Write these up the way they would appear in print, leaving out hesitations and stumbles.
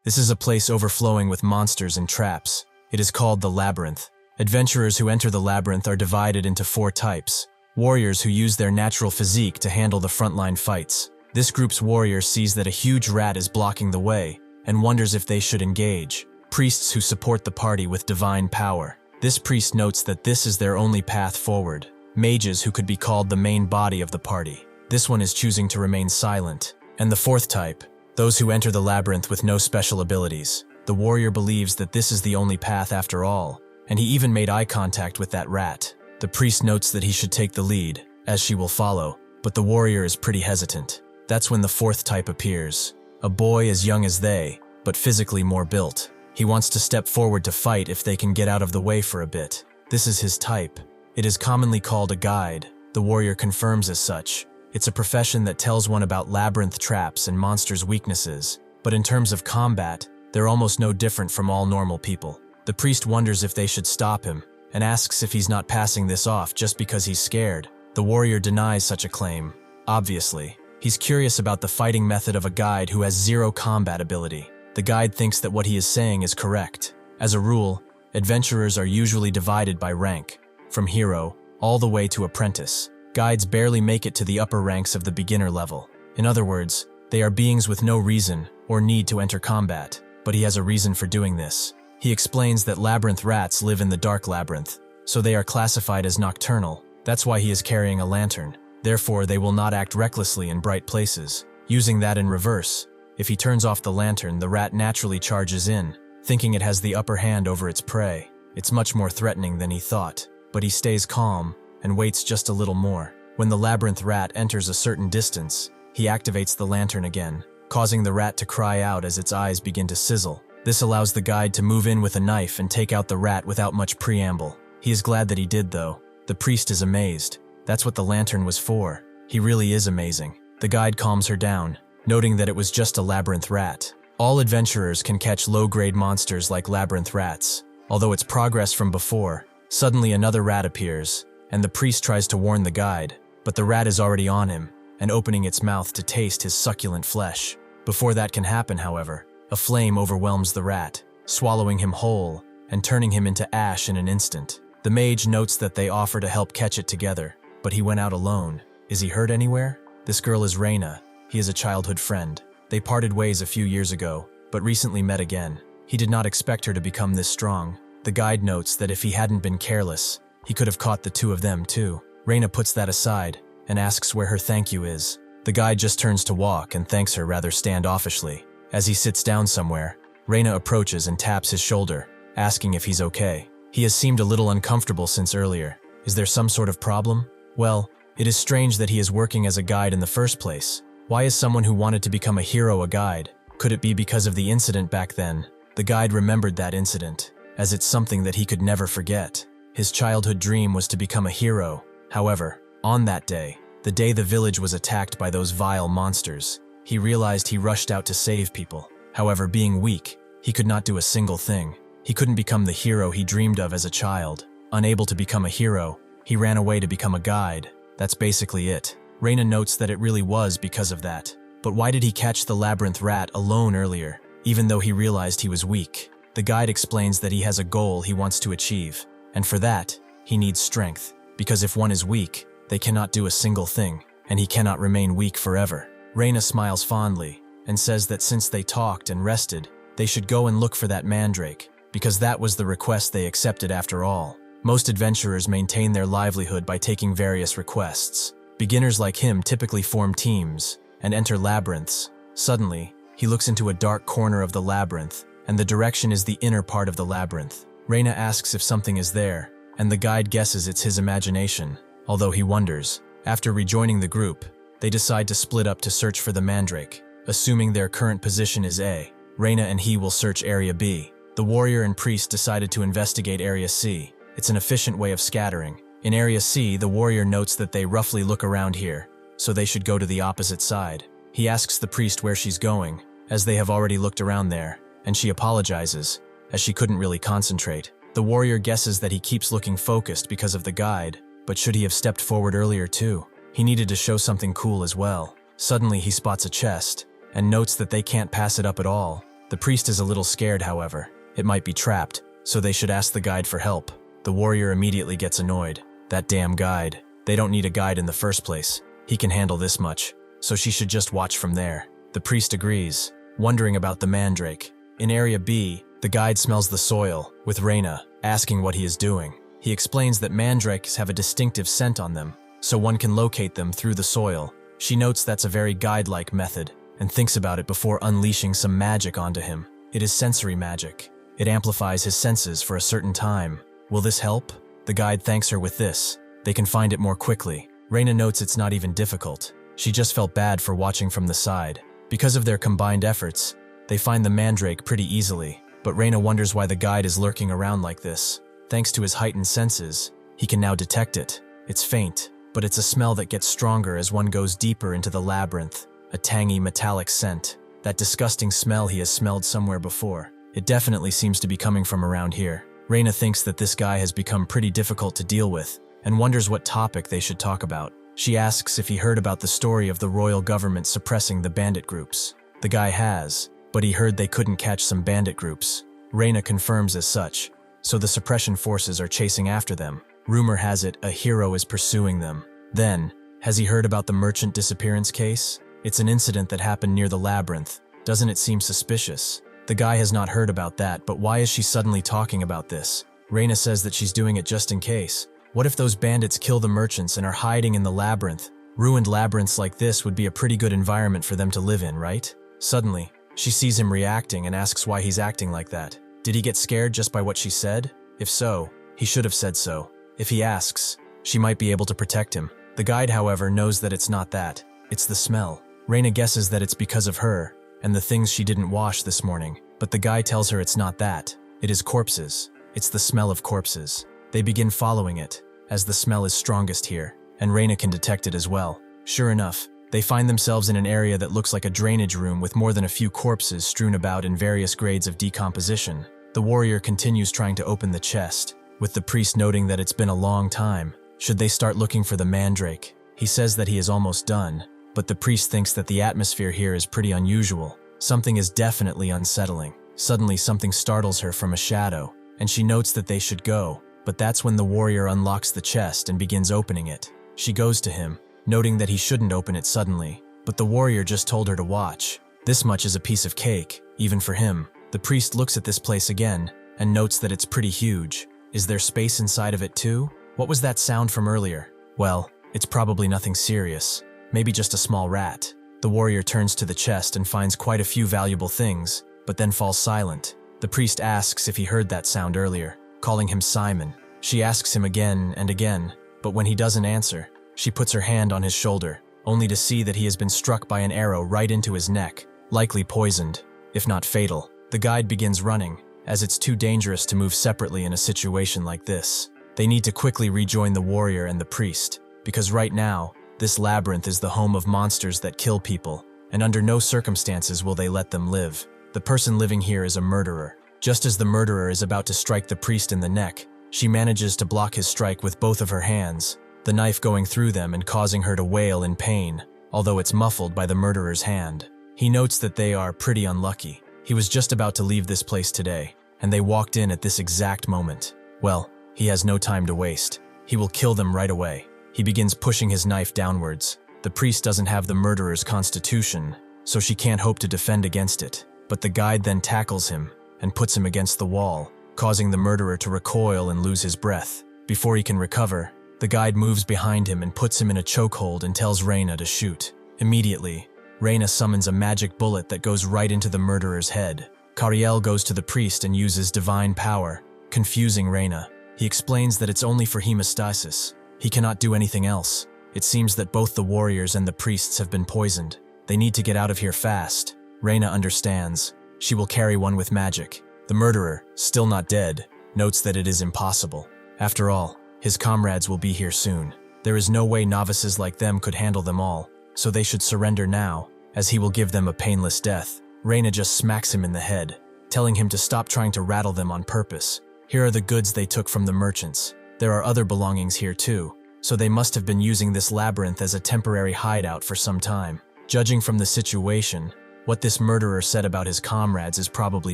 This is a place overflowing with monsters and traps. It is called the Labyrinth. Adventurers who enter the labyrinth are divided into 4 types. Warriors who use their natural physique to handle the frontline fights. This group's warrior sees that a huge rat is blocking the way and wonders if they should engage. Priests who support the party with divine power. This priest notes that this is their only path forward. Mages who could be called the main body of the party. This one is choosing to remain silent. And the 4th type, those who enter the labyrinth with no special abilities. The warrior believes that this is the only path after all, and he even made eye contact with that rat. The priest notes that he should take the lead, as she will follow, but the warrior is pretty hesitant. That's when the 4th type appears. A boy as young as they, but physically more built. He wants to step forward to fight if they can get out of the way for a bit. This is his type. It is commonly called a guide. The warrior confirms as such. It's a profession that tells one about labyrinth traps and monsters' weaknesses, but in terms of combat, they're almost no different from all normal people. The priest wonders if they should stop him, and asks if he's not passing this off just because he's scared. The warrior denies such a claim. Obviously, he's curious about the fighting method of a guide who has 0 combat ability. The guide thinks that what he is saying is correct. As a rule, adventurers are usually divided by rank, from hero all the way to apprentice. Guides barely make it to the upper ranks of the beginner level. In other words, they are beings with no reason or need to enter combat, but he has a reason for doing this. He explains that labyrinth rats live in the dark labyrinth, so they are classified as nocturnal. That's why he is carrying a lantern. Therefore, they will not act recklessly in bright places. Using that in reverse, if he turns off the lantern, the rat naturally charges in, thinking it has the upper hand over its prey. It's much more threatening than he thought, but he stays calm and waits just a little more. When the labyrinth rat enters a certain distance, he activates the lantern again, causing the rat to cry out as its eyes begin to sizzle. This allows the guide to move in with a knife and take out the rat without much preamble. He is glad that he did, though. The priest is amazed. That's what the lantern was for. He really is amazing. The guide calms her down, noting that it was just a labyrinth rat. All adventurers can catch low-grade monsters like labyrinth rats. Although it's progress from before, suddenly another rat appears, and the priest tries to warn the guide, but the rat is already on him and opening its mouth to taste his succulent flesh. Before that can happen, however, a flame overwhelms the rat, swallowing him whole and turning him into ash in an instant. The mage notes that they offer to help catch it together, but he went out alone. Is he hurt anywhere? This girl is Reina. He is a childhood friend. They parted ways a few years ago, but recently met again. He did not expect her to become this strong. The guide notes that if he hadn't been careless, he could have caught the 2 of them too. Reina puts that aside and asks where her thank you is. The guide just turns to walk and thanks her rather standoffishly. As he sits down somewhere, Reina approaches and taps his shoulder, asking if he's okay. He has seemed a little uncomfortable since earlier. Is there some sort of problem? Well, it is strange that he is working as a guide in the first place. Why is someone who wanted to become a hero a guide? Could it be because of the incident back then? The guide remembered that incident, as it's something that he could never forget. His childhood dream was to become a hero. However, on that day, the day the village was attacked by those vile monsters, he realized he rushed out to save people. However, being weak, he could not do a single thing. He couldn't become the hero he dreamed of as a child. Unable to become a hero, he ran away to become a guide. That's basically it. Reina notes that it really was because of that. But why did he catch the labyrinth rat alone earlier, even though he realized he was weak? The guide explains that he has a goal he wants to achieve, and for that, he needs strength. Because if one is weak, they cannot do a single thing, and he cannot remain weak forever. Reina smiles fondly, and says that since they talked and rested, they should go and look for that mandrake, because that was the request they accepted after all. Most adventurers maintain their livelihood by taking various requests. Beginners like him typically form teams and enter labyrinths. Suddenly, he looks into a dark corner of the labyrinth, and the direction is the inner part of the labyrinth. Reina asks if something is there, and the guide guesses it's his imagination, although he wonders. After rejoining the group, they decide to split up to search for the mandrake. Assuming their current position is A, Reina and he will search Area B. The warrior and priest decided to investigate Area C. It's an efficient way of scattering. In Area C, the warrior notes that they roughly look around here, so they should go to the opposite side. He asks the priest where she's going, as they have already looked around there, and she apologizes, as she couldn't really concentrate. The warrior guesses that he keeps looking focused because of the guide, but should he have stepped forward earlier too? He needed to show something cool as well. Suddenly he spots a chest, and notes that they can't pass it up at all. The priest is a little scared, however. It might be trapped, so they should ask the guide for help. The warrior immediately gets annoyed. That damn guide. They don't need a guide in the first place. He can handle this much, so she should just watch from there. The priest agrees, wondering about the mandrake. In Area B, the guide smells the soil, with Reina asking what he is doing. He explains that mandrakes have a distinctive scent on them, so one can locate them through the soil. She notes that's a very guide-like method, and thinks about it before unleashing some magic onto him. It is sensory magic. It amplifies his senses for a certain time. Will this help? The guide thanks her with this. They can find it more quickly. Reina notes it's not even difficult. She just felt bad for watching from the side. Because of their combined efforts, they find the mandrake pretty easily, but Reina wonders why the guide is lurking around like this. Thanks to his heightened senses, he can now detect it. It's faint, but it's a smell that gets stronger as one goes deeper into the labyrinth. A tangy, metallic scent. That disgusting smell he has smelled somewhere before. It definitely seems to be coming from around here. Reina thinks that this guy has become pretty difficult to deal with, and wonders what topic they should talk about. She asks if he heard about the story of the royal government suppressing the bandit groups. The guy has, but he heard they couldn't catch some bandit groups. Reina confirms as such, so the suppression forces are chasing after them. Rumor has it a hero is pursuing them. Then, has he heard about the merchant disappearance case? It's an incident that happened near the labyrinth. Doesn't it seem suspicious? The guy has not heard about that, but why is she suddenly talking about this? Reina says that she's doing it just in case. What if those bandits kill the merchants and are hiding in the labyrinth? Ruined labyrinths like this would be a pretty good environment for them to live in, right? Suddenly, she sees him reacting and asks why he's acting like that. Did he get scared just by what she said? If so, he should have said so. If he asks, she might be able to protect him. The guide, however, knows that it's not that. It's the smell. Reina guesses that it's because of her and the things she didn't wash this morning, but the guy tells her it's not that. It is corpses. It's the smell of corpses. They begin following it, as the smell is strongest here, and Reina can detect it as well. Sure enough, they find themselves in an area that looks like a drainage room with more than a few corpses strewn about in various grades of decomposition. The warrior continues trying to open the chest, with the priest noting that it's been a long time. Should they start looking for the mandrake? He says that he is almost done, but the priest thinks that the atmosphere here is pretty unusual. Something is definitely unsettling. Suddenly something startles her from a shadow, and she notes that they should go, but that's when the warrior unlocks the chest and begins opening it. She goes to him, noting that he shouldn't open it suddenly, but the warrior just told her to watch. This much is a piece of cake, even for him. The priest looks at this place again, and notes that it's pretty huge. Is there space inside of it too? What was that sound from earlier? Well, it's probably nothing serious. Maybe just a small rat. The warrior turns to the chest and finds quite a few valuable things, but then falls silent. The priest asks if he heard that sound earlier, calling him Simon. She asks him again and again, but when he doesn't answer, she puts her hand on his shoulder, only to see that he has been struck by an arrow right into his neck, likely poisoned, if not fatal. The guide begins running, as it's too dangerous to move separately in a situation like this. They need to quickly rejoin the warrior and the priest, because right now, this labyrinth is the home of monsters that kill people, and under no circumstances will they let them live. The person living here is a murderer. Just as the murderer is about to strike the priest in the neck, she manages to block his strike with both of her hands, the knife going through them and causing her to wail in pain, although it's muffled by the murderer's hand. He notes that they are pretty unlucky. He was just about to leave this place today, and they walked in at this exact moment. Well, he has no time to waste. He will kill them right away. He begins pushing his knife downwards. The priest doesn't have the murderer's constitution, so she can't hope to defend against it. But the guide then tackles him and puts him against the wall, causing the murderer to recoil and lose his breath. Before he can recover, the guide moves behind him and puts him in a chokehold and tells Reina to shoot. Immediately, Reina summons a magic bullet that goes right into the murderer's head. Kariel goes to the priest and uses divine power, confusing Reina. He explains that it's only for hemostasis. He cannot do anything else. It seems that both the warriors and the priests have been poisoned. They need to get out of here fast. Reina understands. She will carry one with magic. The murderer, still not dead, notes that it is impossible. After all, his comrades will be here soon. There is no way novices like them could handle them all, so they should surrender now, as he will give them a painless death. Reina just smacks him in the head, telling him to stop trying to rattle them on purpose. Here are the goods they took from the merchants. There are other belongings here too, so they must have been using this labyrinth as a temporary hideout for some time. Judging from the situation, What this murderer said about his comrades is probably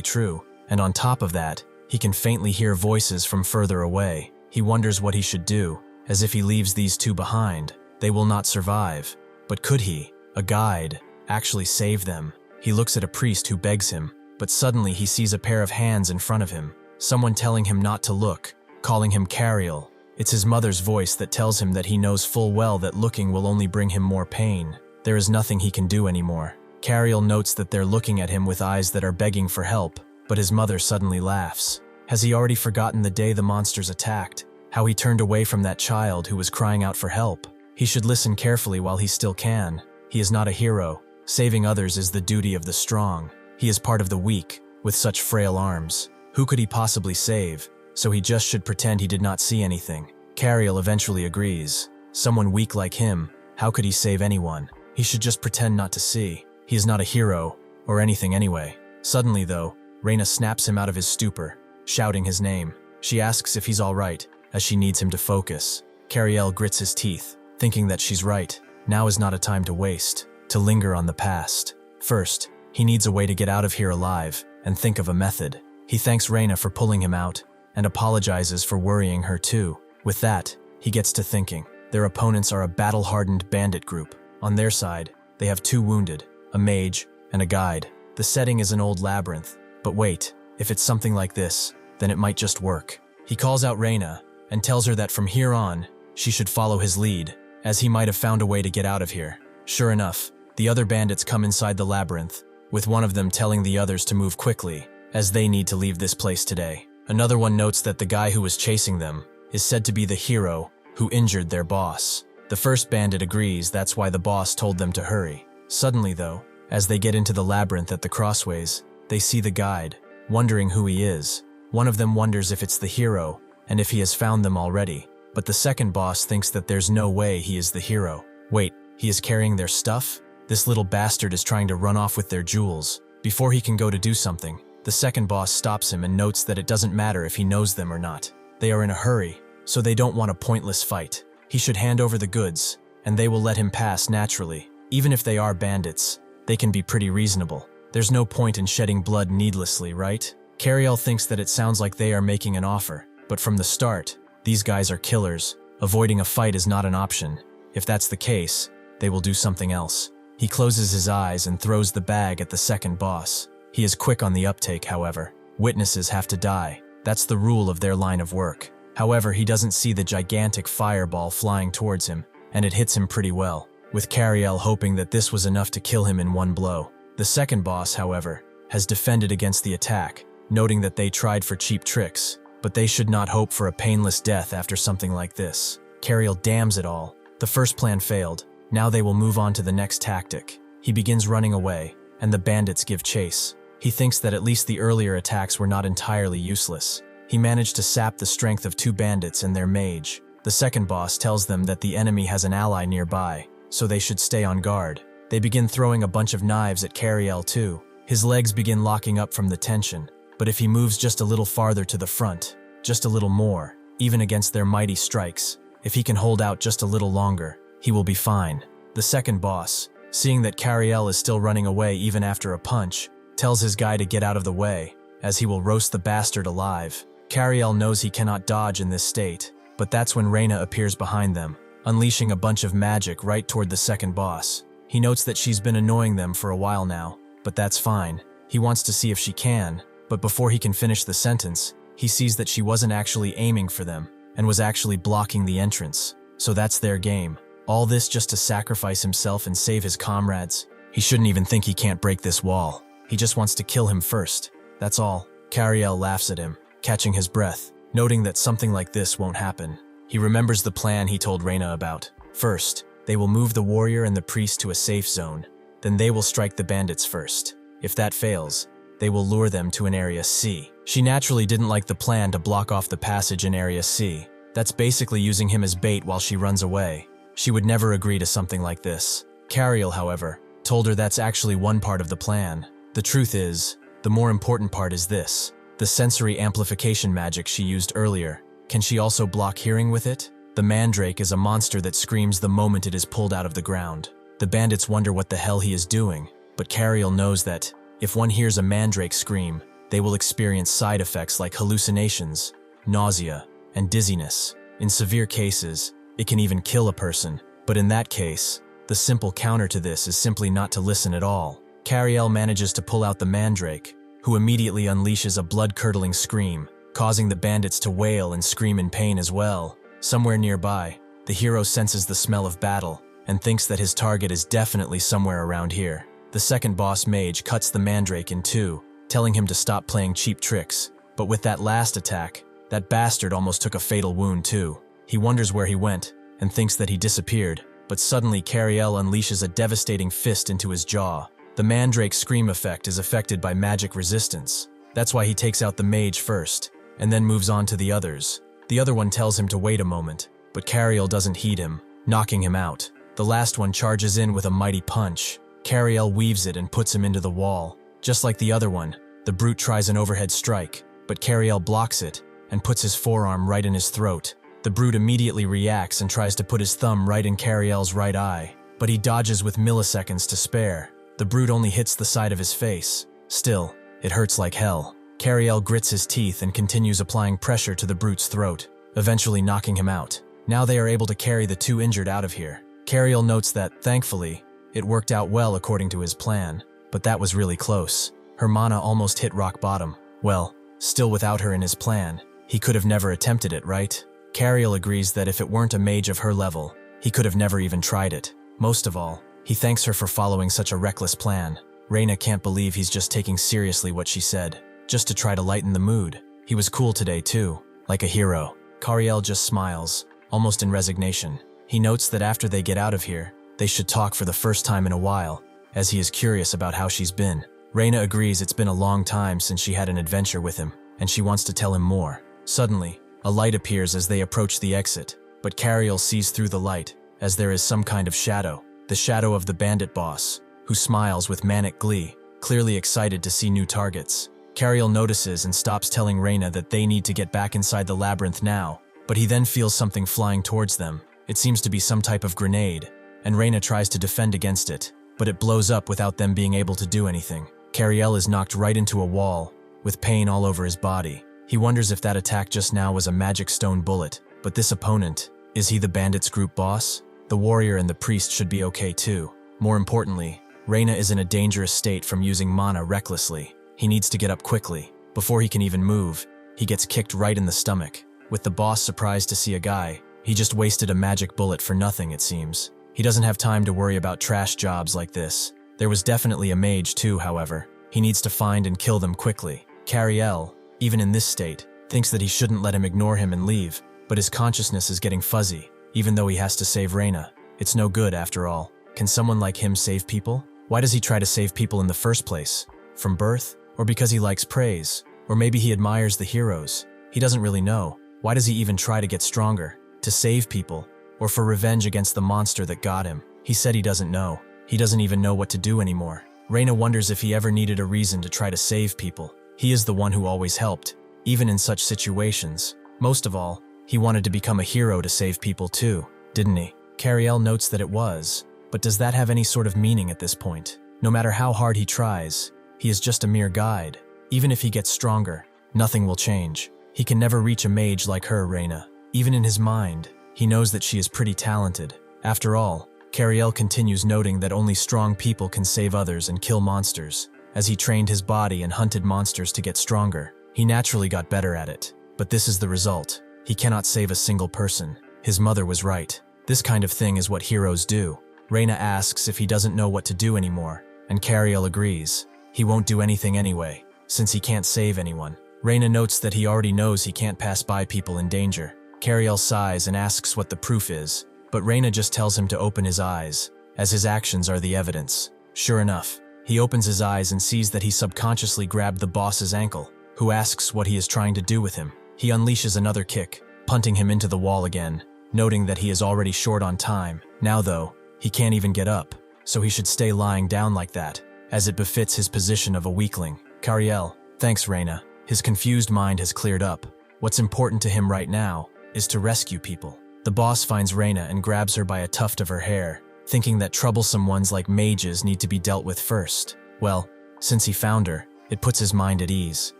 true, and on top of that, he can faintly hear voices from further away. He wonders what he should do, as if he leaves these two behind, they will not survive. But could he, a guide, actually save them? He looks at a priest who begs him, but suddenly he sees a pair of hands in front of him, someone telling him not to look, calling him Kariel. It's his mother's voice that tells him that he knows full well that looking will only bring him more pain. There is nothing he can do anymore. Kariel notes that they're looking at him with eyes that are begging for help, but his mother suddenly laughs. Has he already forgotten the day the monsters attacked? How he turned away from that child who was crying out for help? He should listen carefully while he still can. He is not a hero. Saving others is the duty of the strong. He is part of the weak, with such frail arms. Who could he possibly save? So he just should pretend he did not see anything. Kariel eventually agrees. Someone weak like him, how could he save anyone? He should just pretend not to see. He is not a hero, or anything anyway. Suddenly though, Reina snaps him out of his stupor, shouting his name. She asks if he's all right, as she needs him to focus. Kariel grits his teeth, thinking that she's right. Now is not a time to waste, to linger on the past. First, he needs a way to get out of here alive, and think of a method. He thanks Reina for pulling him out, and apologizes for worrying her too. With that, he gets to thinking. Their opponents are a battle-hardened bandit group. On their side, they have 2 wounded, a mage, and a guide. The setting is an old labyrinth. But wait, if it's something like this, then it might just work. He calls out Reina, and tells her that from here on, she should follow his lead, as he might have found a way to get out of here. Sure enough, the other bandits come inside the labyrinth, with one of them telling the others to move quickly, as they need to leave this place today. Another one notes that the guy who was chasing them is said to be the hero who injured their boss. The first bandit agrees that's why the boss told them to hurry. Suddenly though, as they get into the labyrinth at the crossways, they see the guide, wondering who he is. One of them wonders if it's the hero, and if he has found them already. But the second boss thinks that there's no way he is the hero. Wait, he is carrying their stuff? This little bastard is trying to run off with their jewels. Before he can go to do something, the second boss stops him and notes that it doesn't matter if he knows them or not. They are in a hurry, so they don't want a pointless fight. He should hand over the goods, and they will let him pass naturally. Even if they are bandits, they can be pretty reasonable. There's no point in shedding blood needlessly, right? Kariel thinks that it sounds like they are making an offer, but from the start, these guys are killers. Avoiding a fight is not an option. If that's the case, they will do something else. He closes his eyes and throws the bag at the second boss. He is quick on the uptake, however. Witnesses have to die. That's the rule of their line of work. However, he doesn't see the gigantic fireball flying towards him, and it hits him pretty well, with Kariel hoping that this was enough to kill him in one blow. The second boss, however, has defended against the attack, noting that they tried for cheap tricks, but they should not hope for a painless death after something like this. Kariel damns it all. The first plan failed. Now they will move on to the next tactic. He begins running away, and the bandits give chase. He thinks that at least the earlier attacks were not entirely useless. He managed to sap the strength of 2 bandits and their mage. The second boss tells them that the enemy has an ally nearby, so they should stay on guard. They begin throwing a bunch of knives at Kariel too. His legs begin locking up from the tension, but if he moves just a little farther to the front, just a little more, even against their mighty strikes, if he can hold out just a little longer, he will be fine. The second boss, seeing that Kariel is still running away even after a punch, tells his guy to get out of the way, as he will roast the bastard alive. Kariel knows he cannot dodge in this state, but that's when Reina appears behind them, unleashing a bunch of magic right toward the second boss. He notes that she's been annoying them for a while now, but that's fine. He wants to see if she can, but before he can finish the sentence, he sees that she wasn't actually aiming for them, and was actually blocking the entrance. So that's their game. All this just to sacrifice himself and save his comrades. He shouldn't even think he can't break this wall. He just wants to kill him first. That's all. Kariel laughs at him, catching his breath, noting that something like this won't happen. He remembers the plan he told Reina about. First, they will move the warrior and the priest to a safe zone. Then they will strike the bandits first. If that fails, they will lure them to an Area C. She naturally didn't like the plan to block off the passage in Area C. That's basically using him as bait while she runs away. She would never agree to something like this. Kariel, however, told her that's actually one part of the plan. The truth is, the more important part is this. The sensory amplification magic she used earlier. Can she also block hearing with it? The mandrake is a monster that screams the moment it is pulled out of the ground. The bandits wonder what the hell he is doing, but Kariel knows that if one hears a mandrake scream, they will experience side effects like hallucinations, nausea, and dizziness. In severe cases, it can even kill a person, but in that case, the simple counter to this is simply not to listen at all. Kariel manages to pull out the mandrake, who immediately unleashes a blood-curdling scream, causing the bandits to wail and scream in pain as well. Somewhere nearby, the hero senses the smell of battle and thinks that his target is definitely somewhere around here. The second boss mage cuts the mandrake in two, telling him to stop playing cheap tricks. But with that last attack, that bastard almost took a fatal wound too. He wonders where he went and thinks that he disappeared, but suddenly Kariel unleashes a devastating fist into his jaw. The mandrake scream effect is affected by magic resistance. That's why he takes out the mage first, and then moves on to the others. The other one tells him to wait a moment, but Kariel doesn't heed him, knocking him out. The last one charges in with a mighty punch. Kariel weaves it and puts him into the wall. Just like the other one, the brute tries an overhead strike, but Kariel blocks it and puts his forearm right in his throat. The brute immediately reacts and tries to put his thumb right in Kariel's right eye, but he dodges with milliseconds to spare. The brute only hits the side of his face. Still, it hurts like hell. Kariel grits his teeth and continues applying pressure to the brute's throat, eventually knocking him out. Now they are able to carry the two injured out of here. Kariel notes that, thankfully, it worked out well according to his plan, but that was really close. Her mana almost hit rock bottom. Well, still without her in his plan, he could have never attempted it, right? Kariel agrees that if it weren't a mage of her level, he could have never even tried it. Most of all, he thanks her for following such a reckless plan. Reina can't believe he's just taking seriously what she said, just to try to lighten the mood. He was cool today too, like a hero. Kariel just smiles, almost in resignation. He notes that after they get out of here, they should talk for the first time in a while, as he is curious about how she's been. Reina agrees it's been a long time since she had an adventure with him, and she wants to tell him more. Suddenly, a light appears as they approach the exit, but Kariel sees through the light, as there is some kind of shadow. The shadow of the bandit boss, who smiles with manic glee, clearly excited to see new targets. Kariel notices and stops telling Reina that they need to get back inside the labyrinth now, but he then feels something flying towards them. It seems to be some type of grenade, and Reina tries to defend against it, but it blows up without them being able to do anything. Kariel is knocked right into a wall, with pain all over his body. He wonders if that attack just now was a magic stone bullet, but this opponent, is he the bandits group boss? The warrior and the priest should be okay too. More importantly, Reina is in a dangerous state from using mana recklessly. He needs to get up quickly. Before he can even move, he gets kicked right in the stomach. With the boss surprised to see a guy, he just wasted a magic bullet for nothing, it seems. He doesn't have time to worry about trash jobs like this. There was definitely a mage too, however. He needs to find and kill them quickly. Kariel, even in this state, thinks that he shouldn't let him ignore him and leave, but his consciousness is getting fuzzy, even though he has to save Reina. It's no good after all. Can someone like him save people? Why does he try to save people in the first place? From birth? Or because he likes praise? Or maybe he admires the heroes? He doesn't really know. Why does he even try to get stronger? To save people? Or for revenge against the monster that got him? He said he doesn't know. He doesn't even know what to do anymore. Reina wonders if he ever needed a reason to try to save people. He is the one who always helped, even in such situations. Most of all, he wanted to become a hero to save people too, didn't he? Kariel notes that it was, but does that have any sort of meaning at this point? No matter how hard he tries, he is just a mere guide. Even if he gets stronger, nothing will change. He can never reach a mage like her, Reina. Even in his mind, he knows that she is pretty talented. After all, Kariel continues noting that only strong people can save others and kill monsters. As he trained his body and hunted monsters to get stronger, he naturally got better at it. But this is the result. He cannot save a single person. His mother was right. This kind of thing is what heroes do. Reina asks if he doesn't know what to do anymore, and Kariel agrees. He won't do anything anyway, since he can't save anyone. Reina notes that he already knows he can't pass by people in danger. Kariel sighs and asks what the proof is, but Reina just tells him to open his eyes, as his actions are the evidence. Sure enough, he opens his eyes and sees that he subconsciously grabbed the boss's ankle, who asks what he is trying to do with him. He unleashes another kick, punting him into the wall again, noting that he is already short on time. Now though, he can't even get up, so he should stay lying down like that, as it befits his position of a weakling. Kariel, thanks Reina. His confused mind has cleared up. What's important to him right now is to rescue people. The boss finds Reina and grabs her by a tuft of her hair, thinking that troublesome ones like mages need to be dealt with first. Well, since he found her, it puts his mind at ease.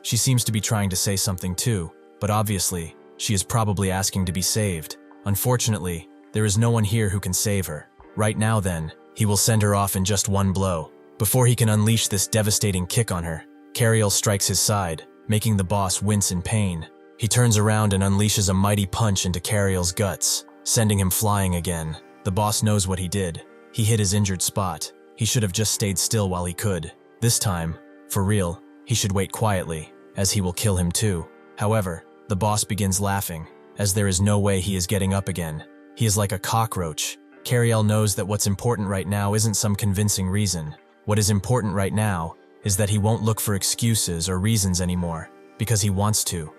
She seems to be trying to say something too, but obviously, she is probably asking to be saved. Unfortunately, there is no one here who can save her. Right now then, he will send her off in just one blow. Before he can unleash this devastating kick on her, Kariel strikes his side, making the boss wince in pain. He turns around and unleashes a mighty punch into Kariel's guts, sending him flying again. The boss knows what he did. He hit his injured spot. He should have just stayed still while he could. This time, for real, he should wait quietly, as he will kill him too. However, the boss begins laughing, as there is no way he is getting up again. He is like a cockroach. Kariel knows that what's important right now isn't some convincing reason. What is important right now is that he won't look for excuses or reasons anymore, because he wants to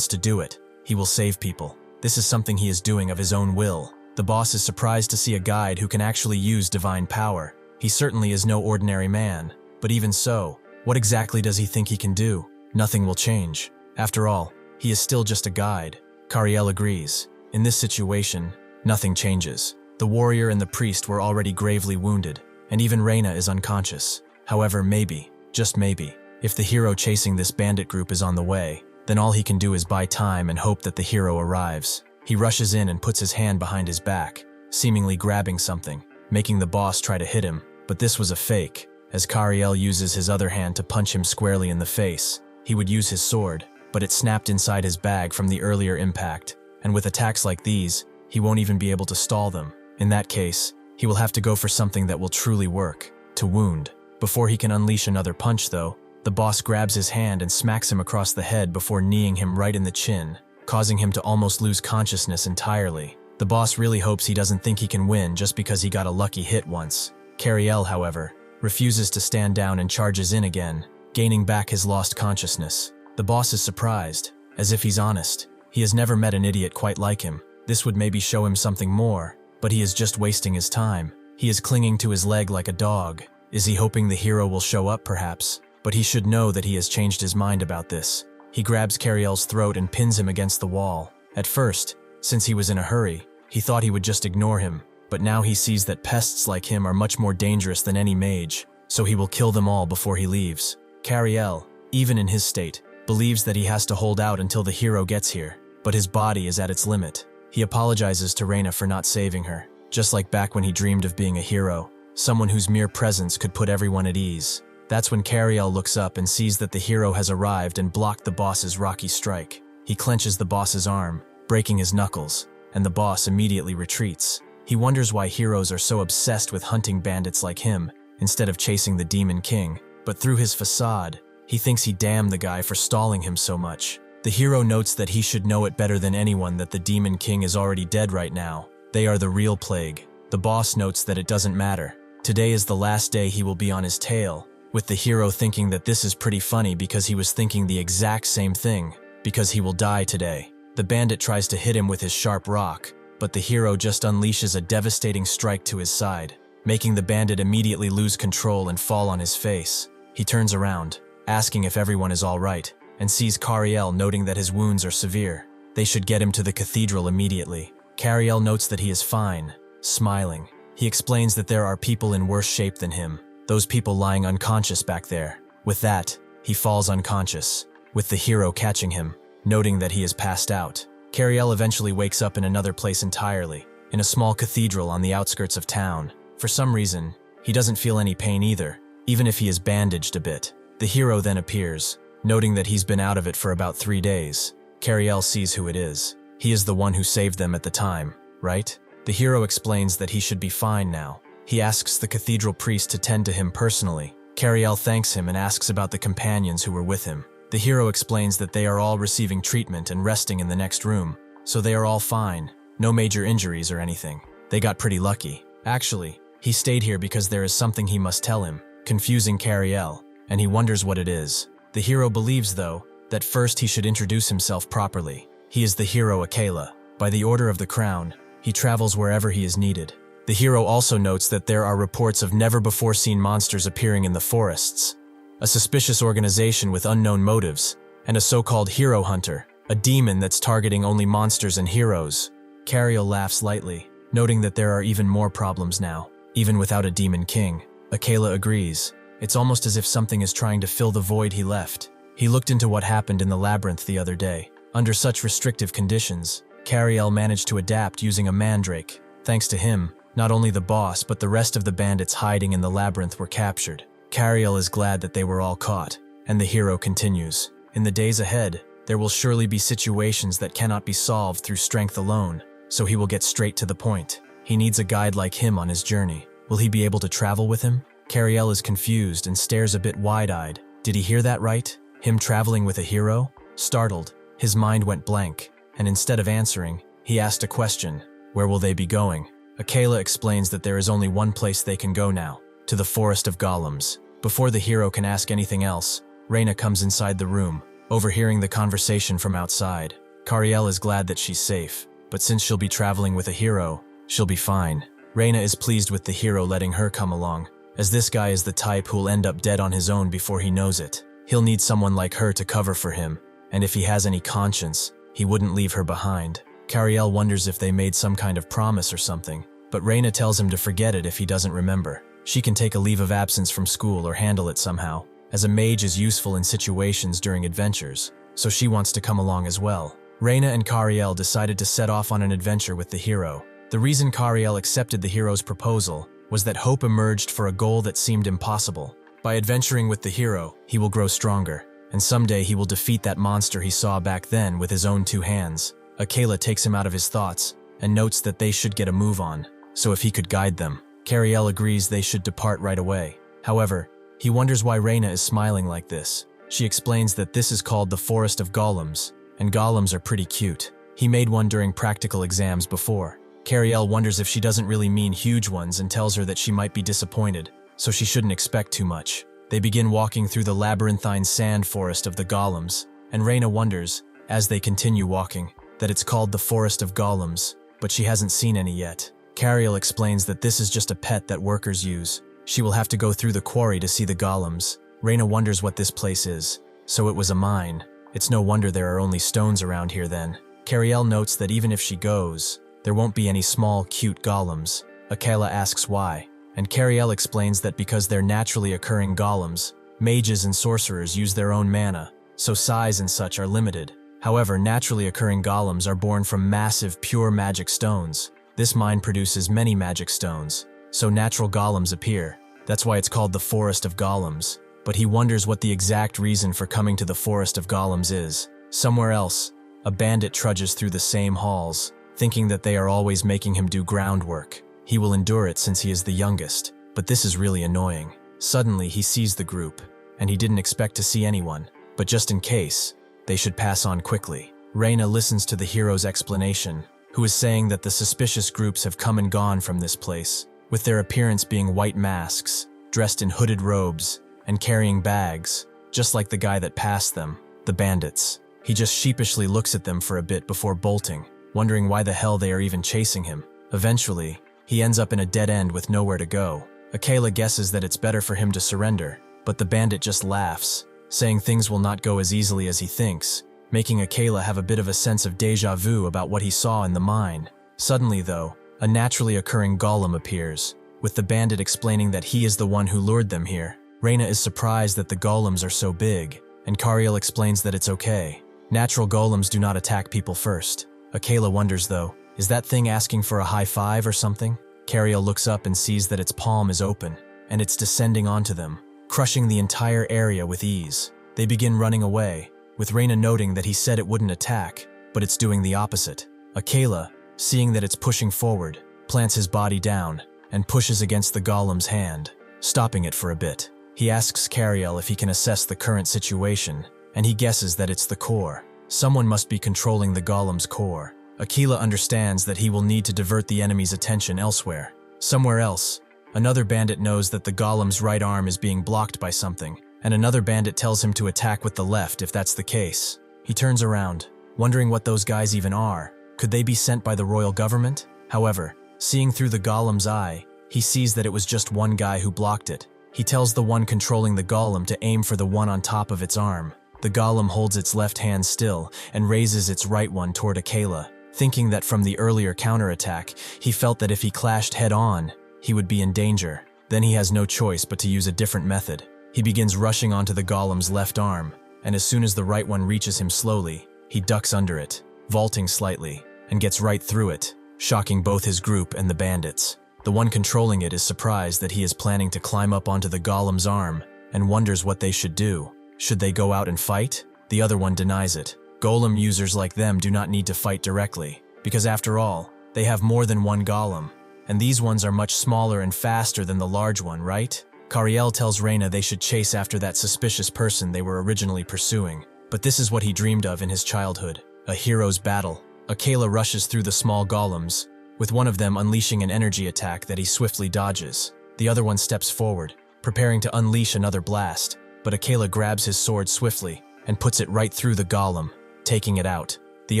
do it. He will save people. This is something he is doing of his own will. The boss is surprised to see a guide who can actually use divine power. He certainly is no ordinary man, but even so, what exactly does he think he can do? Nothing will change. After all, he is still just a guide. Kariel agrees. In this situation, nothing changes. The warrior and the priest were already gravely wounded, and even Reina is unconscious. However, maybe, just maybe, if the hero chasing this bandit group is on the way, then all he can do is buy time and hope that the hero arrives. He rushes in and puts his hand behind his back, seemingly grabbing something, making the boss try to hit him, but this was a fake. As Kariel uses his other hand to punch him squarely in the face, he would use his sword, but it snapped inside his bag from the earlier impact, and with attacks like these, he won't even be able to stall them. In that case, he will have to go for something that will truly work, to wound. Before he can unleash another punch though, the boss grabs his hand and smacks him across the head before kneeing him right in the chin, causing him to almost lose consciousness entirely. The boss really hopes he doesn't think he can win just because he got a lucky hit once. Kariel, however, refuses to stand down and charges in again, gaining back his lost consciousness. The boss is surprised, as if he's honest. He has never met an idiot quite like him. This would maybe show him something more, but he is just wasting his time. He is clinging to his leg like a dog. Is he hoping the hero will show up perhaps? But he should know that he has changed his mind about this. He grabs Kariel's throat and pins him against the wall. At first, since he was in a hurry, he thought he would just ignore him, but now he sees that pests like him are much more dangerous than any mage, so he will kill them all before he leaves. Kariel, even in his state, believes that he has to hold out until the hero gets here, but his body is at its limit. He apologizes to Reina for not saving her, just like back when he dreamed of being a hero, someone whose mere presence could put everyone at ease. That's when Kariel looks up and sees that the hero has arrived and blocked the boss's rocky strike. He clenches the boss's arm, breaking his knuckles, and the boss immediately retreats. He wonders why heroes are so obsessed with hunting bandits like him, instead of chasing the Demon King, but through his facade, he thinks he damned the guy for stalling him so much. The hero notes that he should know it better than anyone that the Demon King is already dead right now. They are the real plague. The boss notes that it doesn't matter. Today is the last day he will be on his tail, with the hero thinking that this is pretty funny because he was thinking the exact same thing, because he will die today. The bandit tries to hit him with his sharp rock, but the hero just unleashes a devastating strike to his side, making the bandit immediately lose control and fall on his face. He turns around, asking if everyone is all right, and sees Kariel noting that his wounds are severe. They should get him to the cathedral immediately. Kariel notes that he is fine, smiling. He explains that there are people in worse shape than him, those people lying unconscious back there. With that, he falls unconscious, with the hero catching him, noting that he is passed out. Kariel eventually wakes up in another place entirely, in a small cathedral on the outskirts of town. For some reason, he doesn't feel any pain either, even if he is bandaged a bit. The hero then appears, noting that he's been out of it for about 3 days. Kariel sees who it is. He is the one who saved them at the time, right? The hero explains that he should be fine now. He asks the cathedral priest to tend to him personally. Kariel thanks him and asks about the companions who were with him. The hero explains that they are all receiving treatment and resting in the next room, so they are all fine. No major injuries or anything. They got pretty lucky. Actually, he stayed here because there is something he must tell him, confusing Kariel, and he wonders what it is. The hero believes, though, that first he should introduce himself properly. He is the hero Akela. By the order of the crown, he travels wherever he is needed. The hero also notes that there are reports of never-before-seen monsters appearing in the forests, a suspicious organization with unknown motives, and a so-called hero hunter, a demon that's targeting only monsters and heroes. Kariel laughs lightly. noting that there are even more problems now, even without a demon king. Akela agrees. It's almost as if something is trying to fill the void he left. He looked into what happened in the labyrinth the other day. Under such restrictive conditions, Kariel managed to adapt using a mandrake. Thanks to him, not only the boss but the rest of the bandits hiding in the labyrinth were captured. Kariel is glad that they were all caught, and the hero continues. In the days ahead, there will surely be situations that cannot be solved through strength alone, so he will get straight to the point. He needs a guide like him on his journey. Will he be able to travel with him? Kariel is confused and stares a bit wide-eyed. Did he hear that right? Him traveling with a hero? Startled, his mind went blank, and instead of answering, he asked a question. Where will they be going? Akela explains that there is only one place they can go now, to the Forest of Golems. Before the hero can ask anything else, Reina comes inside the room, overhearing the conversation from outside. Kariel is glad that she's safe, but since she'll be traveling with a hero, she'll be fine. Reina is pleased with the hero letting her come along, as this guy is the type who'll end up dead on his own before he knows it. He'll need someone like her to cover for him, and if he has any conscience, he wouldn't leave her behind. Kariel wonders if they made some kind of promise or something, but Reina tells him to forget it if he doesn't remember. She can take a leave of absence from school or handle it somehow, as a mage is useful in situations during adventures, so she wants to come along as well. Reina and Kariel decided to set off on an adventure with the hero. The reason Kariel accepted the hero's proposal was that hope emerged for a goal that seemed impossible. By adventuring with the hero, he will grow stronger, and someday he will defeat that monster he saw back then with his own 2 hands. Akela takes him out of his thoughts and notes that they should get a move on, so if he could guide them. Kariel agrees they should depart right away. However, he wonders why Reina is smiling like this. She explains that this is called the Forest of Golems, and golems are pretty cute. He made one during practical exams before. Kariel wonders if she doesn't really mean huge ones and tells her that she might be disappointed, so she shouldn't expect too much. They begin walking through the labyrinthine sand forest of the golems, and Reina wonders, as they continue walking, that it's called the Forest of Golems, but she hasn't seen any yet. Kariel explains that this is just a pet that workers use. She will have to go through the quarry to see the golems. Reina wonders what this place is. So it was a mine. It's no wonder there are only stones around here then. Kariel notes that even if she goes, there won't be any small, cute golems. Akela asks why, and Kariel explains that because they're naturally occurring golems, mages and sorcerers use their own mana, so size and such are limited. However, naturally occurring golems are born from massive, pure magic stones. This mine produces many magic stones, so natural golems appear. That's why it's called the Forest of Golems. But he wonders what the exact reason for coming to the Forest of Golems is. Somewhere else, a bandit trudges through the same halls, thinking that they are always making him do groundwork. He will endure it since he is the youngest, but this is really annoying. Suddenly, he sees the group, and he didn't expect to see anyone, but just in case, they should pass on quickly. Reina listens to the hero's explanation, who is saying that the suspicious groups have come and gone from this place, with their appearance being white masks, dressed in hooded robes, and carrying bags, just like the guy that passed them, the bandits. He just sheepishly looks at them for a bit before bolting, wondering why the hell they are even chasing him. Eventually, he ends up in a dead end with nowhere to go. Akela guesses that it's better for him to surrender, but the bandit just laughs, saying things will not go as easily as he thinks, making Akela have a bit of a sense of déjà vu about what he saw in the mine. Suddenly, though, a naturally occurring golem appears, with the bandit explaining that he is the one who lured them here. Reina is surprised that the golems are so big, and Kariel explains that it's okay. Natural golems do not attack people first. Akela wonders though, is that thing asking for a high five or something? Kariel looks up and sees that its palm is open, and it's descending onto them, crushing the entire area with ease. They begin running away, with Reina noting that he said it wouldn't attack, but it's doing the opposite. Akela, seeing that it's pushing forward, plants his body down, and pushes against the golem's hand, stopping it for a bit. He asks Kariel if he can assess the current situation, and he guesses that it's the core. Someone must be controlling the golem's core. Akela understands that he will need to divert the enemy's attention elsewhere. Somewhere else, another bandit knows that the golem's right arm is being blocked by something, and another bandit tells him to attack with the left if that's the case. He turns around, wondering what those guys even are. Could they be sent by the royal government? However, seeing through the golem's eye, he sees that it was just one guy who blocked it. He tells the one controlling the golem to aim for the one on top of its arm. The golem holds its left hand still and raises its right one toward Akela. Thinking that from the earlier counterattack, he felt that if he clashed head-on, he would be in danger. Then he has no choice but to use a different method. He begins rushing onto the golem's left arm, and as soon as the right one reaches him slowly, he ducks under it, vaulting slightly, and gets right through it, shocking both his group and the bandits. The one controlling it is surprised that he is planning to climb up onto the golem's arm and wonders what they should do. Should they go out and fight? The other one denies it. Golem users like them do not need to fight directly, because after all, they have more than one golem, and these ones are much smaller and faster than the large one, right? Kariel tells Reina they should chase after that suspicious person they were originally pursuing, but this is what he dreamed of in his childhood, a hero's battle. Akela rushes through the small golems, with one of them unleashing an energy attack that he swiftly dodges. The other one steps forward, preparing to unleash another blast, but Akela grabs his sword swiftly and puts it right through the golem, taking it out. The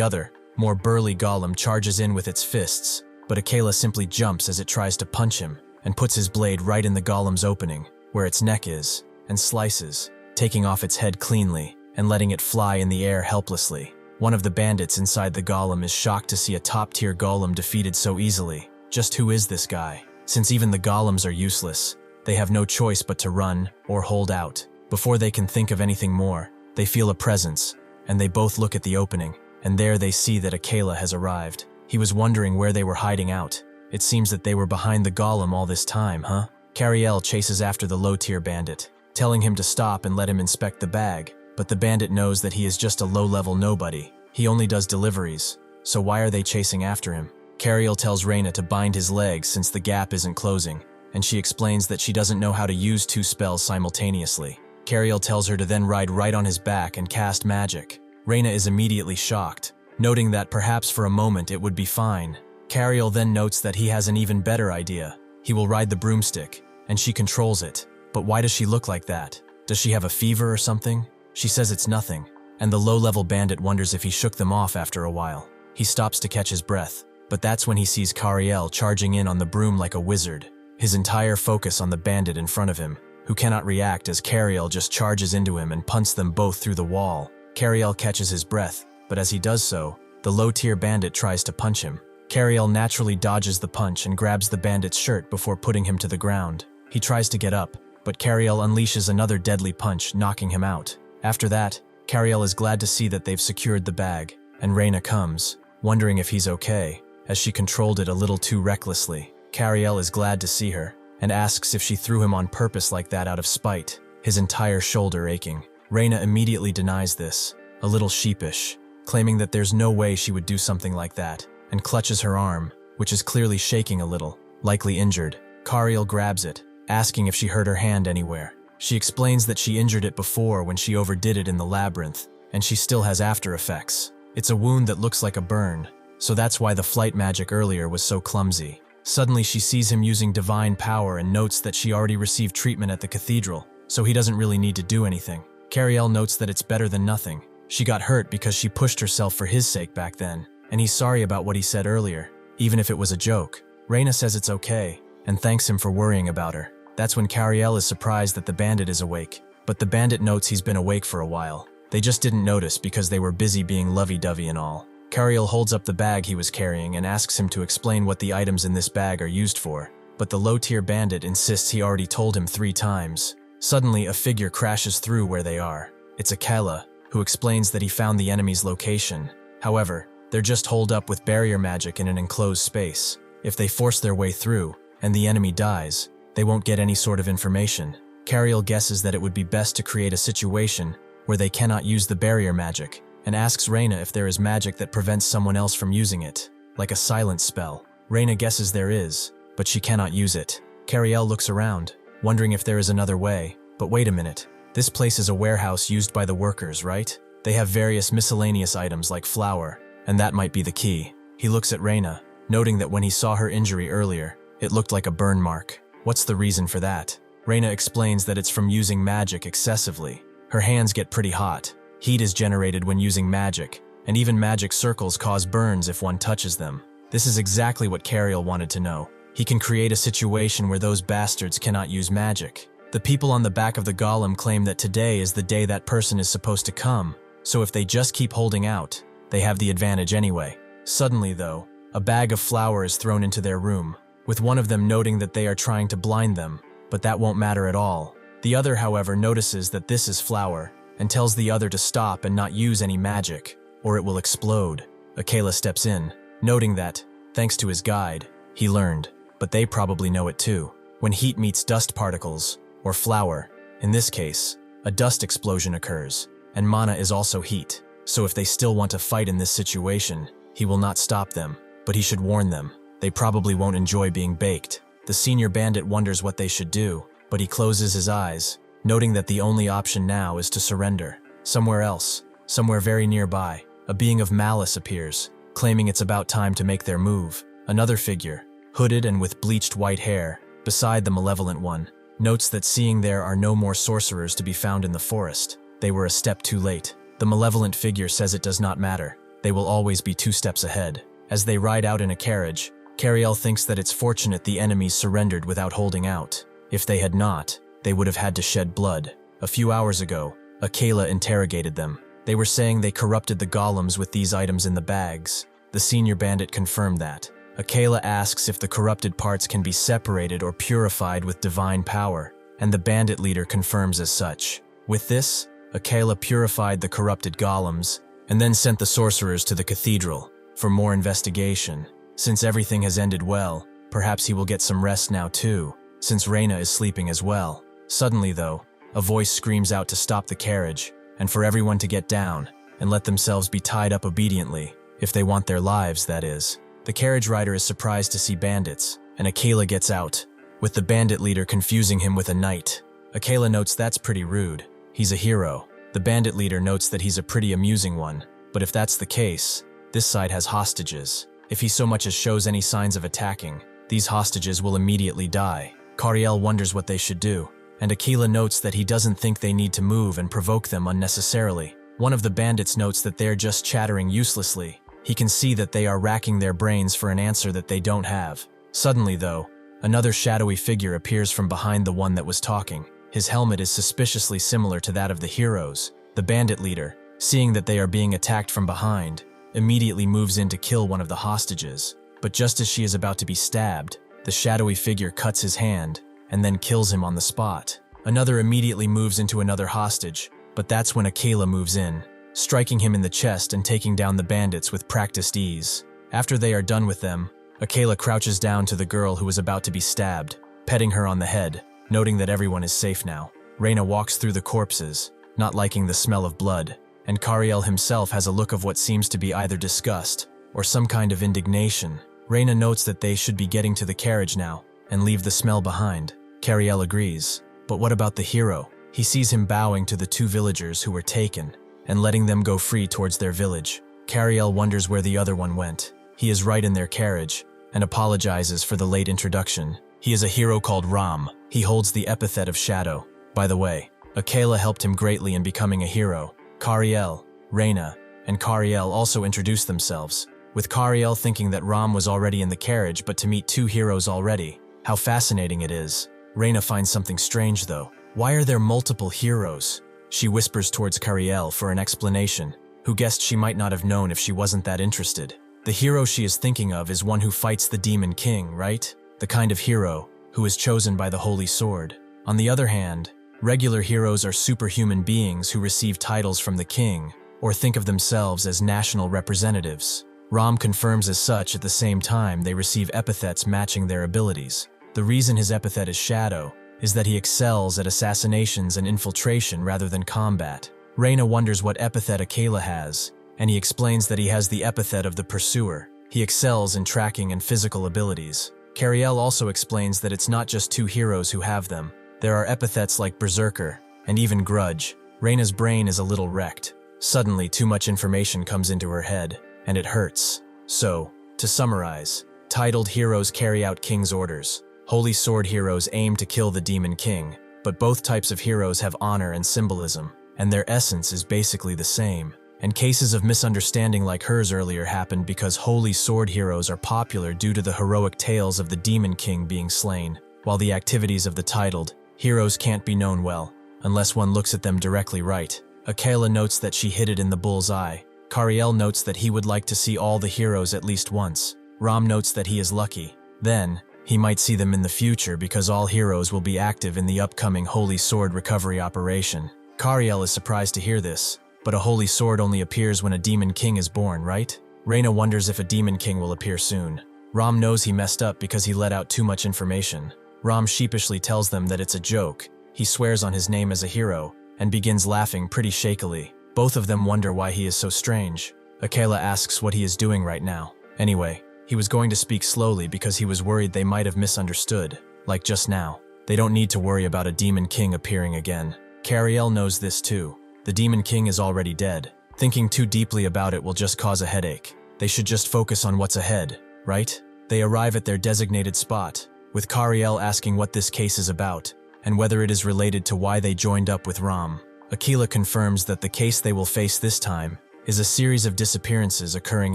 other, more burly golem charges in with its fists, but Akela simply jumps as it tries to punch him and puts his blade right in the golem's opening, where its neck is, and slices, taking off its head cleanly and letting it fly in the air helplessly. One of the bandits inside the golem is shocked to see a top-tier golem defeated so easily. Just who is this guy? Since even the golems are useless, they have no choice but to run or hold out. Before they can think of anything more, they feel a presence, and they both look at the opening, and there they see that Akela has arrived. He was wondering where they were hiding out. It seems that they were behind the golem all this time, huh? Kariel chases after the low-tier bandit, telling him to stop and let him inspect the bag, but the bandit knows that he is just a low-level nobody. He only does deliveries, so why are they chasing after him? Kariel tells Reina to bind his legs since the gap isn't closing, and she explains that she doesn't know how to use two spells simultaneously. Kariel tells her to then ride right on his back and cast magic. Reina is immediately shocked, noting that perhaps for a moment it would be fine. Kariel then notes that he has an even better idea. He will ride the broomstick, and she controls it. But why does she look like that? Does she have a fever or something? She says it's nothing, and the low-level bandit wonders if he shook them off after a while. He stops to catch his breath, but that's when he sees Kariel charging in on the broom like a wizard, his entire focus on the bandit in front of him, who cannot react as Kariel just charges into him and punts them both through the wall. Kariel catches his breath, but as he does so, the low-tier bandit tries to punch him. Kariel naturally dodges the punch and grabs the bandit's shirt before putting him to the ground. He tries to get up, but Kariel unleashes another deadly punch, knocking him out. After that, Kariel is glad to see that they've secured the bag, and Reina comes, wondering if he's okay, as she controlled it a little too recklessly. Kariel is glad to see her, and asks if she threw him on purpose like that out of spite, his entire shoulder aching. Reina immediately denies this, a little sheepish, claiming that there's no way she would do something like that, and clutches her arm, which is clearly shaking a little, likely injured. Kariel grabs it, asking if she hurt her hand anywhere. She explains that she injured it before when she overdid it in the labyrinth, and she still has after effects. It's a wound that looks like a burn, so that's why the flight magic earlier was so clumsy. Suddenly she sees him using divine power and notes that she already received treatment at the cathedral, so he doesn't really need to do anything. Kariel notes that it's better than nothing. She got hurt because she pushed herself for his sake back then, and he's sorry about what he said earlier, even if it was a joke. Reina says it's okay, and thanks him for worrying about her. That's when Kariel is surprised that the bandit is awake, but the bandit notes he's been awake for a while. They just didn't notice because they were busy being lovey-dovey and all. Kariel holds up the bag he was carrying and asks him to explain what the items in this bag are used for, but the low-tier bandit insists he already told him 3 times. Suddenly, a figure crashes through where they are. It's Akela, who explains that he found the enemy's location. However, they're just holed up with barrier magic in an enclosed space. If they force their way through, and the enemy dies, they won't get any sort of information. Kariel guesses that it would be best to create a situation where they cannot use the barrier magic, and asks Reina if there is magic that prevents someone else from using it, like a silence spell. Reina guesses there is, but she cannot use it. Kariel looks around, wondering if there is another way, but wait a minute. This place is a warehouse used by the workers, right? They have various miscellaneous items like flour, and that might be the key. He looks at Reina, noting that when he saw her injury earlier, it looked like a burn mark. What's the reason for that? Reina explains that it's from using magic excessively. Her hands get pretty hot. Heat is generated when using magic, and even magic circles cause burns if one touches them. This is exactly what Kariel wanted to know. He can create a situation where those bastards cannot use magic. The people on the back of the golem claim that today is the day that person is supposed to come, so if they just keep holding out, they have the advantage anyway. Suddenly, though, a bag of flour is thrown into their room, with one of them noting that they are trying to blind them, but that won't matter at all. The other, however, notices that this is flour and tells the other to stop and not use any magic, or it will explode. Akela steps in, noting that, thanks to his guide, he learned, but they probably know it too. When heat meets dust particles, or flour, in this case, a dust explosion occurs, and mana is also heat. So if they still want to fight in this situation, he will not stop them, but he should warn them. They probably won't enjoy being baked. The senior bandit wonders what they should do, but he closes his eyes, noting that the only option now is to surrender. Somewhere else, somewhere very nearby, a being of malice appears, claiming it's about time to make their move. Another figure, hooded and with bleached white hair, beside the malevolent one, notes that seeing there are no more sorcerers to be found in the forest. They were a step too late. The malevolent figure says it does not matter. They will always be 2 steps ahead. As they ride out in a carriage, Kariel thinks that it's fortunate the enemies surrendered without holding out. If they had not, they would have had to shed blood. A few hours ago, Akela interrogated them. They were saying they corrupted the golems with these items in the bags. The senior bandit confirmed that. Akela asks if the corrupted parts can be separated or purified with divine power, and the bandit leader confirms as such. With this, Akela purified the corrupted golems, and then sent the sorcerers to the cathedral for more investigation. Since everything has ended well, perhaps he will get some rest now too, since Reina is sleeping as well. Suddenly though, a voice screams out to stop the carriage, and for everyone to get down, and let themselves be tied up obediently, if they want their lives, that is. The carriage rider is surprised to see bandits, and Akela gets out, with the bandit leader confusing him with a knight. Akela notes that's pretty rude. He's a hero. The bandit leader notes that he's a pretty amusing one, but if that's the case, this side has hostages. If he so much as shows any signs of attacking, these hostages will immediately die. Kariel wonders what they should do, and Akela notes that he doesn't think they need to move and provoke them unnecessarily. One of the bandits notes that they're just chattering uselessly. He can see that they are racking their brains for an answer that they don't have. Suddenly though, another shadowy figure appears from behind the one that was talking. His helmet is suspiciously similar to that of the heroes. The bandit leader, seeing that they are being attacked from behind, immediately moves in to kill one of the hostages. But just as she is about to be stabbed, the shadowy figure cuts his hand and then kills him on the spot. Another immediately moves into another hostage, but that's when Akela moves in, striking him in the chest and taking down the bandits with practiced ease. After they are done with them, Akela crouches down to the girl who is about to be stabbed, petting her on the head, noting that everyone is safe now. Reina walks through the corpses, not liking the smell of blood, and Kariel himself has a look of what seems to be either disgust or some kind of indignation. Reina notes that they should be getting to the carriage now and leave the smell behind. Kariel agrees. But what about the hero? He sees him bowing to the 2 villagers who were taken and letting them go free towards their village. Kariel wonders where the other one went. He is right in their carriage and apologizes for the late introduction. He is a hero called Ram. He holds the epithet of Shadow. By the way, Akela helped him greatly in becoming a hero. Kariel, Reina, and Kariel also introduced themselves, with Kariel thinking that Ram was already in the carriage but to meet 2 heroes already. How fascinating it is. Reina finds something strange though. Why are there multiple heroes? She whispers towards Kariel for an explanation, who guessed she might not have known if she wasn't that interested. The hero she is thinking of is one who fights the Demon King, right? The kind of hero who is chosen by the Holy Sword. On the other hand, regular heroes are superhuman beings who receive titles from the king, or think of themselves as national representatives. Ram confirms as such. At the same time, they receive epithets matching their abilities. The reason his epithet is Shadow is that he excels at assassinations and infiltration rather than combat. Reina wonders what epithet Akela has, and he explains that he has the epithet of the Pursuer. He excels in tracking and physical abilities. Kariel also explains that it's not just 2 heroes who have them. There are epithets like Berserker, and even Grudge. Reina's brain is a little wrecked. Suddenly, too much information comes into her head, and it hurts. So, to summarize, titled heroes carry out king's orders. Holy Sword heroes aim to kill the Demon King, but both types of heroes have honor and symbolism, and their essence is basically the same. And cases of misunderstanding like hers earlier happened because Holy Sword heroes are popular due to the heroic tales of the Demon King being slain, while the activities of the titled heroes can't be known well, unless one looks at them directly right. Akela notes that she hit it in the bull's eye. Kariel notes that he would like to see all the heroes at least once. Ram notes that he is lucky. Then, he might see them in the future because all heroes will be active in the upcoming Holy Sword recovery operation. Kariel is surprised to hear this, but a Holy Sword only appears when a Demon King is born, right? Reina wonders if a Demon King will appear soon. Ram knows he messed up because he let out too much information. Ram sheepishly tells them that it's a joke. He swears on his name as a hero, and begins laughing pretty shakily. Both of them wonder why he is so strange. Akela asks what he is doing right now. Anyway, he was going to speak slowly because he was worried they might have misunderstood, like just now. They don't need to worry about a Demon King appearing again. Kariel knows this too. The Demon King is already dead. Thinking too deeply about it will just cause a headache. They should just focus on what's ahead, right? They arrive at their designated spot, with Kariel asking what this case is about, and whether it is related to why they joined up with Ram. Akela confirms that the case they will face this time is a series of disappearances occurring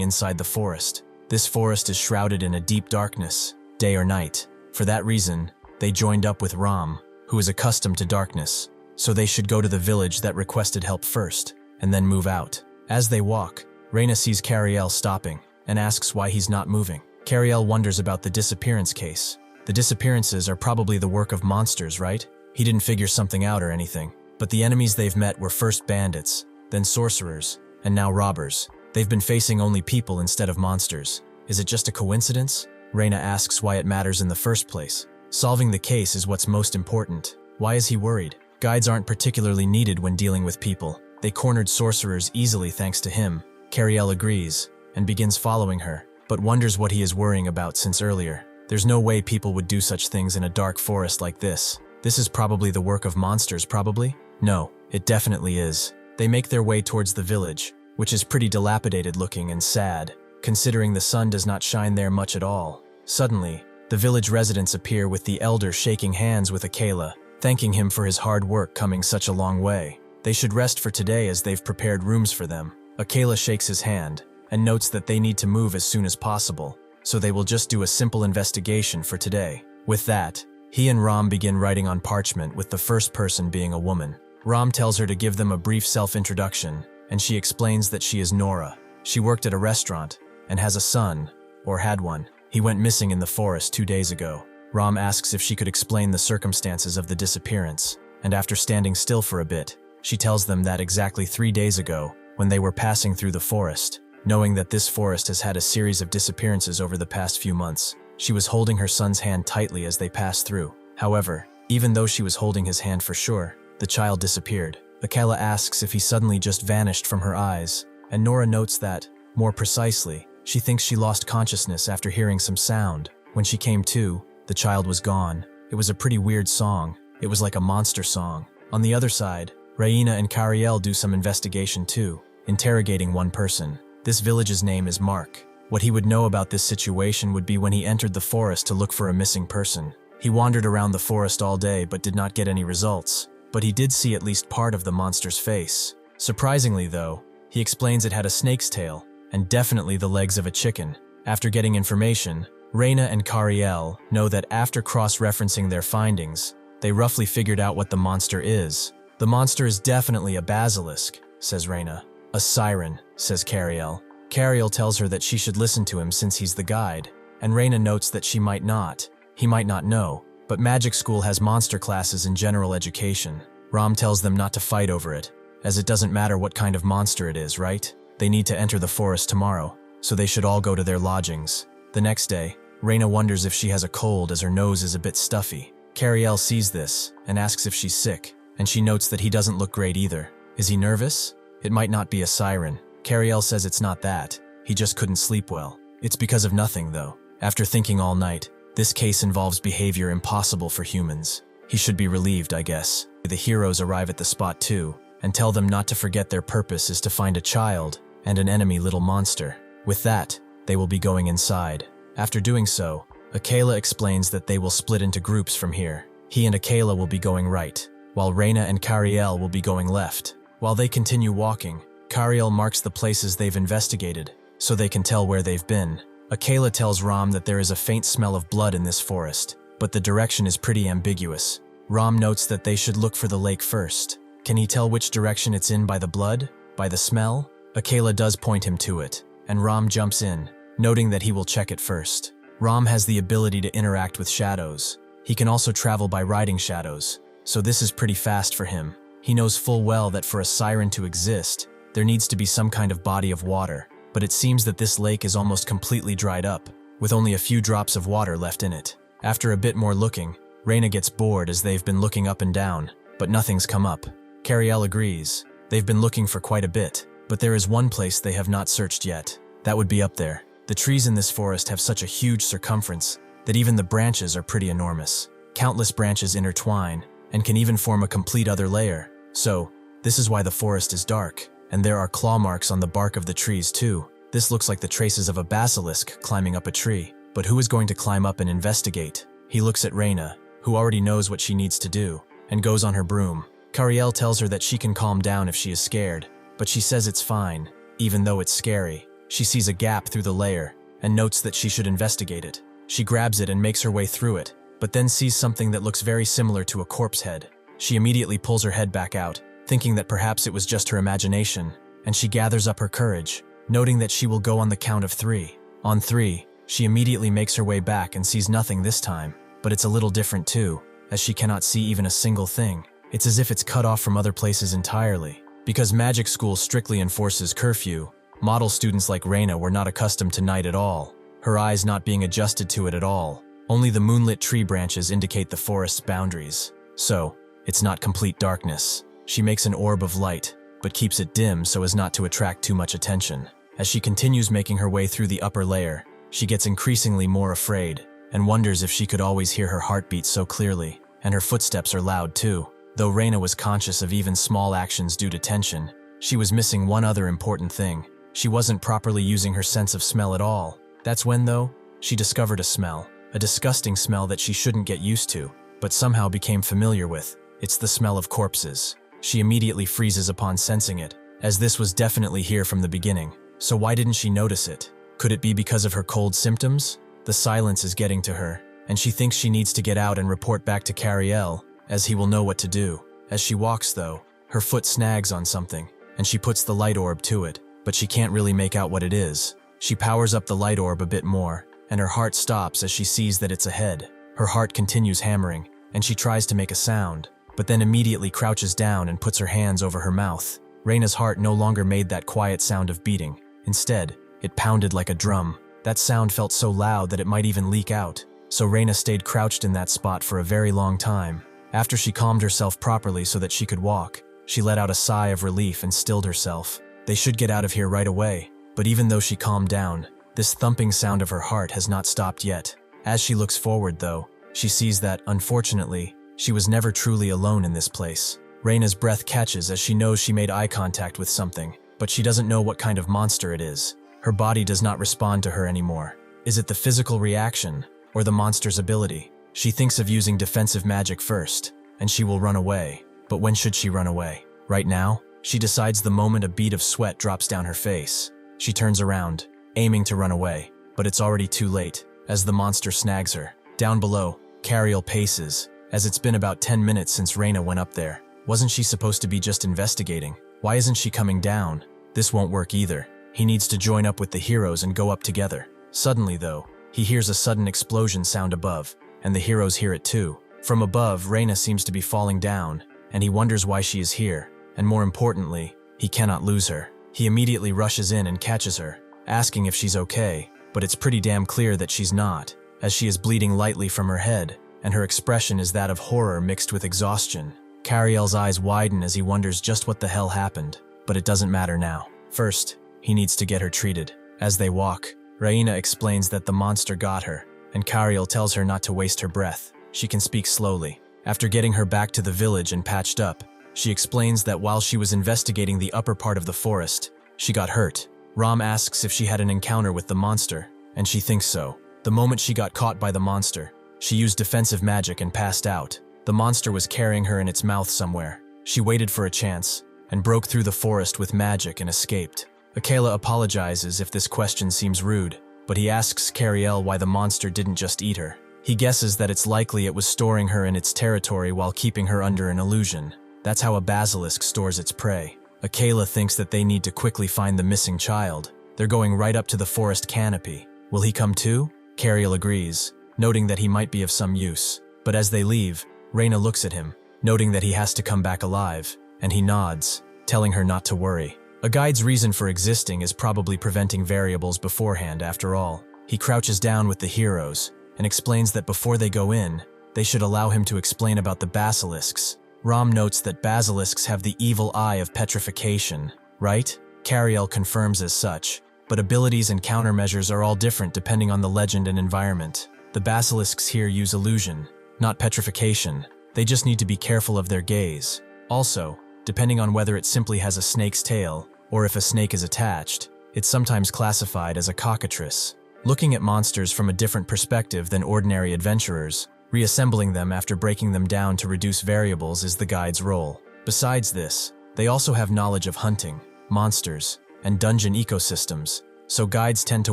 inside the forest. This forest is shrouded in a deep darkness, day or night. For that reason, they joined up with Ram, who is accustomed to darkness, so they should go to the village that requested help first, and then move out. As they walk, Reina sees Kariel stopping, and asks why he's not moving. Kariel wonders about the disappearance case. The disappearances are probably the work of monsters, right? He didn't figure something out or anything. But the enemies they've met were first bandits, then sorcerers, and now robbers. They've been facing only people instead of monsters. Is it just a coincidence? Reina asks why it matters in the first place. Solving the case is what's most important. Why is he worried? Guides aren't particularly needed when dealing with people. They cornered sorcerers easily thanks to him. Kariel agrees, and begins following her, but wonders what he is worrying about since earlier. There's no way people would do such things in a dark forest like this. This is probably the work of monsters, probably? No, it definitely is. They make their way towards the village, which is pretty dilapidated looking and sad, considering the sun does not shine there much at all. Suddenly, the village residents appear with the elder shaking hands with Akela, thanking him for his hard work coming such a long way. They should rest for today as they've prepared rooms for them. Akela shakes his hand, and notes that they need to move as soon as possible, so they will just do a simple investigation for today. With that, he and Ram begin writing on parchment with the first person being a woman. Ram tells her to give them a brief self-introduction, and she explains that she is Nora. She worked at a restaurant, and has a son, or had one. He went missing in the forest 2 days ago. Ram asks if she could explain the circumstances of the disappearance, and after standing still for a bit, she tells them that exactly 3 days ago, when they were passing through the forest, knowing that this forest has had a series of disappearances over the past few months, she was holding her son's hand tightly as they passed through. However, even though she was holding his hand for sure, the child disappeared. Akela asks if he suddenly just vanished from her eyes, and Nora notes that, more precisely, she thinks she lost consciousness after hearing some sound. When she came to, the child was gone. It was a pretty weird song. It was like a monster song. On the other side, Reina and Kariel do some investigation too, interrogating one person. This village's name is Mark. What he would know about this situation would be when he entered the forest to look for a missing person. He wandered around the forest all day but did not get any results, but he did see at least part of the monster's face. Surprisingly though, he explains it had a snake's tail, and definitely the legs of a chicken. After getting information, Reina and Kariel know that after cross-referencing their findings, they roughly figured out what the monster is. The monster is definitely a basilisk, says Reina. A siren, says Kariel. Kariel tells her that she should listen to him since he's the guide, and Reina notes that she might not. He might not know, but magic school has monster classes in general education. Ram tells them not to fight over it, as it doesn't matter what kind of monster it is, right? They need to enter the forest tomorrow, so they should all go to their lodgings. The next day, Reina wonders if she has a cold as her nose is a bit stuffy. Kariel sees this and asks if she's sick, and she notes that he doesn't look great either. Is he nervous? It might not be a siren. Kariel says it's not that. He just couldn't sleep well. It's because of nothing, though. After thinking all night, this case involves behavior impossible for humans. He should be relieved, I guess. The heroes arrive at the spot too, and tell them not to forget their purpose is to find a child and an enemy little monster. With that, they will be going inside. After doing so, Akela explains that they will split into groups from here. He and Akela will be going right, while Reina and Kariel will be going left. While they continue walking, Kariel marks the places they've investigated, so they can tell where they've been. Akela tells Ram that there is a faint smell of blood in this forest, but the direction is pretty ambiguous. Ram notes that they should look for the lake first. Can he tell which direction it's in by the blood? By the smell? Akela does point him to it, and Ram jumps in, noting that he will check it first. Ram has the ability to interact with shadows. He can also travel by riding shadows, so this is pretty fast for him. He knows full well that for a siren to exist, there needs to be some kind of body of water, but it seems that this lake is almost completely dried up, with only a few drops of water left in it. After a bit more looking, Reina gets bored as they've been looking up and down, but nothing's come up. Kariel agrees. They've been looking for quite a bit, but there is one place they have not searched yet. That would be up there. The trees in this forest have such a huge circumference that even the branches are pretty enormous. Countless branches intertwine and can even form a complete other layer. So, this is why the forest is dark, and there are claw marks on the bark of the trees too. This looks like the traces of a basilisk climbing up a tree. But who is going to climb up and investigate? He looks at Reina, who already knows what she needs to do, and goes on her broom. Kariel tells her that she can calm down if she is scared, but she says it's fine, even though it's scary. She sees a gap through the layer, and notes that she should investigate it. She grabs it and makes her way through it, but then sees something that looks very similar to a corpse head. She immediately pulls her head back out, thinking that perhaps it was just her imagination, and she gathers up her courage, noting that she will go on the count of 3. On 3, she immediately makes her way back and sees nothing this time, but it's a little different too, as she cannot see even a single thing. It's as if it's cut off from other places entirely. Because magic school strictly enforces curfew, model students like Reina were not accustomed to night at all, her eyes not being adjusted to it at all. Only the moonlit tree branches indicate the forest's boundaries. So, it's not complete darkness. She makes an orb of light, but keeps it dim so as not to attract too much attention. As she continues making her way through the upper layer, she gets increasingly more afraid, and wonders if she could always hear her heartbeat so clearly, and her footsteps are loud too. Though Reina was conscious of even small actions due to tension, she was missing one other important thing. She wasn't properly using her sense of smell at all. That's when, though, she discovered a smell. A disgusting smell that she shouldn't get used to, but somehow became familiar with. It's the smell of corpses. She immediately freezes upon sensing it, as this was definitely here from the beginning. So why didn't she notice it? Could it be because of her cold symptoms? The silence is getting to her, and she thinks she needs to get out and report back to Kariel, as he will know what to do. As she walks, though, her foot snags on something, and she puts the light orb to it, but she can't really make out what it is. She powers up the light orb a bit more, and her heart stops as she sees that it's a head. Her heart continues hammering, and she tries to make a sound, but then immediately crouches down and puts her hands over her mouth. Reina's heart no longer made that quiet sound of beating. Instead, it pounded like a drum. That sound felt so loud that it might even leak out, so Reina stayed crouched in that spot for a very long time. After she calmed herself properly so that she could walk, she let out a sigh of relief and stilled herself. They should get out of here right away, but even though she calmed down, this thumping sound of her heart has not stopped yet. As she looks forward, though, she sees that, unfortunately, she was never truly alone in this place. Reina's breath catches as she knows she made eye contact with something, but she doesn't know what kind of monster it is. Her body does not respond to her anymore. Is it the physical reaction, or the monster's ability? She thinks of using defensive magic first, and she will run away. But when should she run away? Right now? She decides the moment a bead of sweat drops down her face. She turns around, aiming to run away, but it's already too late, as the monster snags her. Down below, Kariel paces, as it's been about 10 minutes since Reina went up there. Wasn't she supposed to be just investigating? Why isn't she coming down? This won't work either. He needs to join up with the heroes and go up together. Suddenly, though, he hears a sudden explosion sound above, and the heroes hear it too. From above, Reina seems to be falling down, and he wonders why she is here, and more importantly, he cannot lose her. He immediately rushes in and catches her, asking if she's okay, but it's pretty damn clear that she's not, as she is bleeding lightly from her head, and her expression is that of horror mixed with exhaustion. Kariel's eyes widen as he wonders just what the hell happened, but it doesn't matter now. First, he needs to get her treated. As they walk, Reina explains that the monster got her, and Kariel tells her not to waste her breath. She can speak slowly. After getting her back to the village and patched up, she explains that while she was investigating the upper part of the forest, she got hurt. Ram asks if she had an encounter with the monster, and she thinks so. The moment she got caught by the monster, she used defensive magic and passed out. The monster was carrying her in its mouth somewhere. She waited for a chance, and broke through the forest with magic and escaped. Akela apologizes if this question seems rude, but he asks Kariel why the monster didn't just eat her. He guesses that it's likely it was storing her in its territory while keeping her under an illusion. That's how a basilisk stores its prey. Akela thinks that they need to quickly find the missing child. They're going right up to the forest canopy. Will he come too? Kariel agrees, noting that he might be of some use. But as they leave, Reina looks at him, noting that he has to come back alive, and he nods, telling her not to worry. A guide's reason for existing is probably preventing variables beforehand, after all. He crouches down with the heroes, and explains that before they go in, they should allow him to explain about the basilisks. Ram notes that basilisks have the evil eye of petrification, right? Kariel confirms as such, but abilities and countermeasures are all different depending on the legend and environment. The basilisks here use illusion, not petrification. They just need to be careful of their gaze. Also, depending on whether it simply has a snake's tail, or if a snake is attached, it's sometimes classified as a cockatrice. Looking at monsters from a different perspective than ordinary adventurers, reassembling them after breaking them down to reduce variables is the guide's role. Besides this, they also have knowledge of hunting, monsters, and dungeon ecosystems, so guides tend to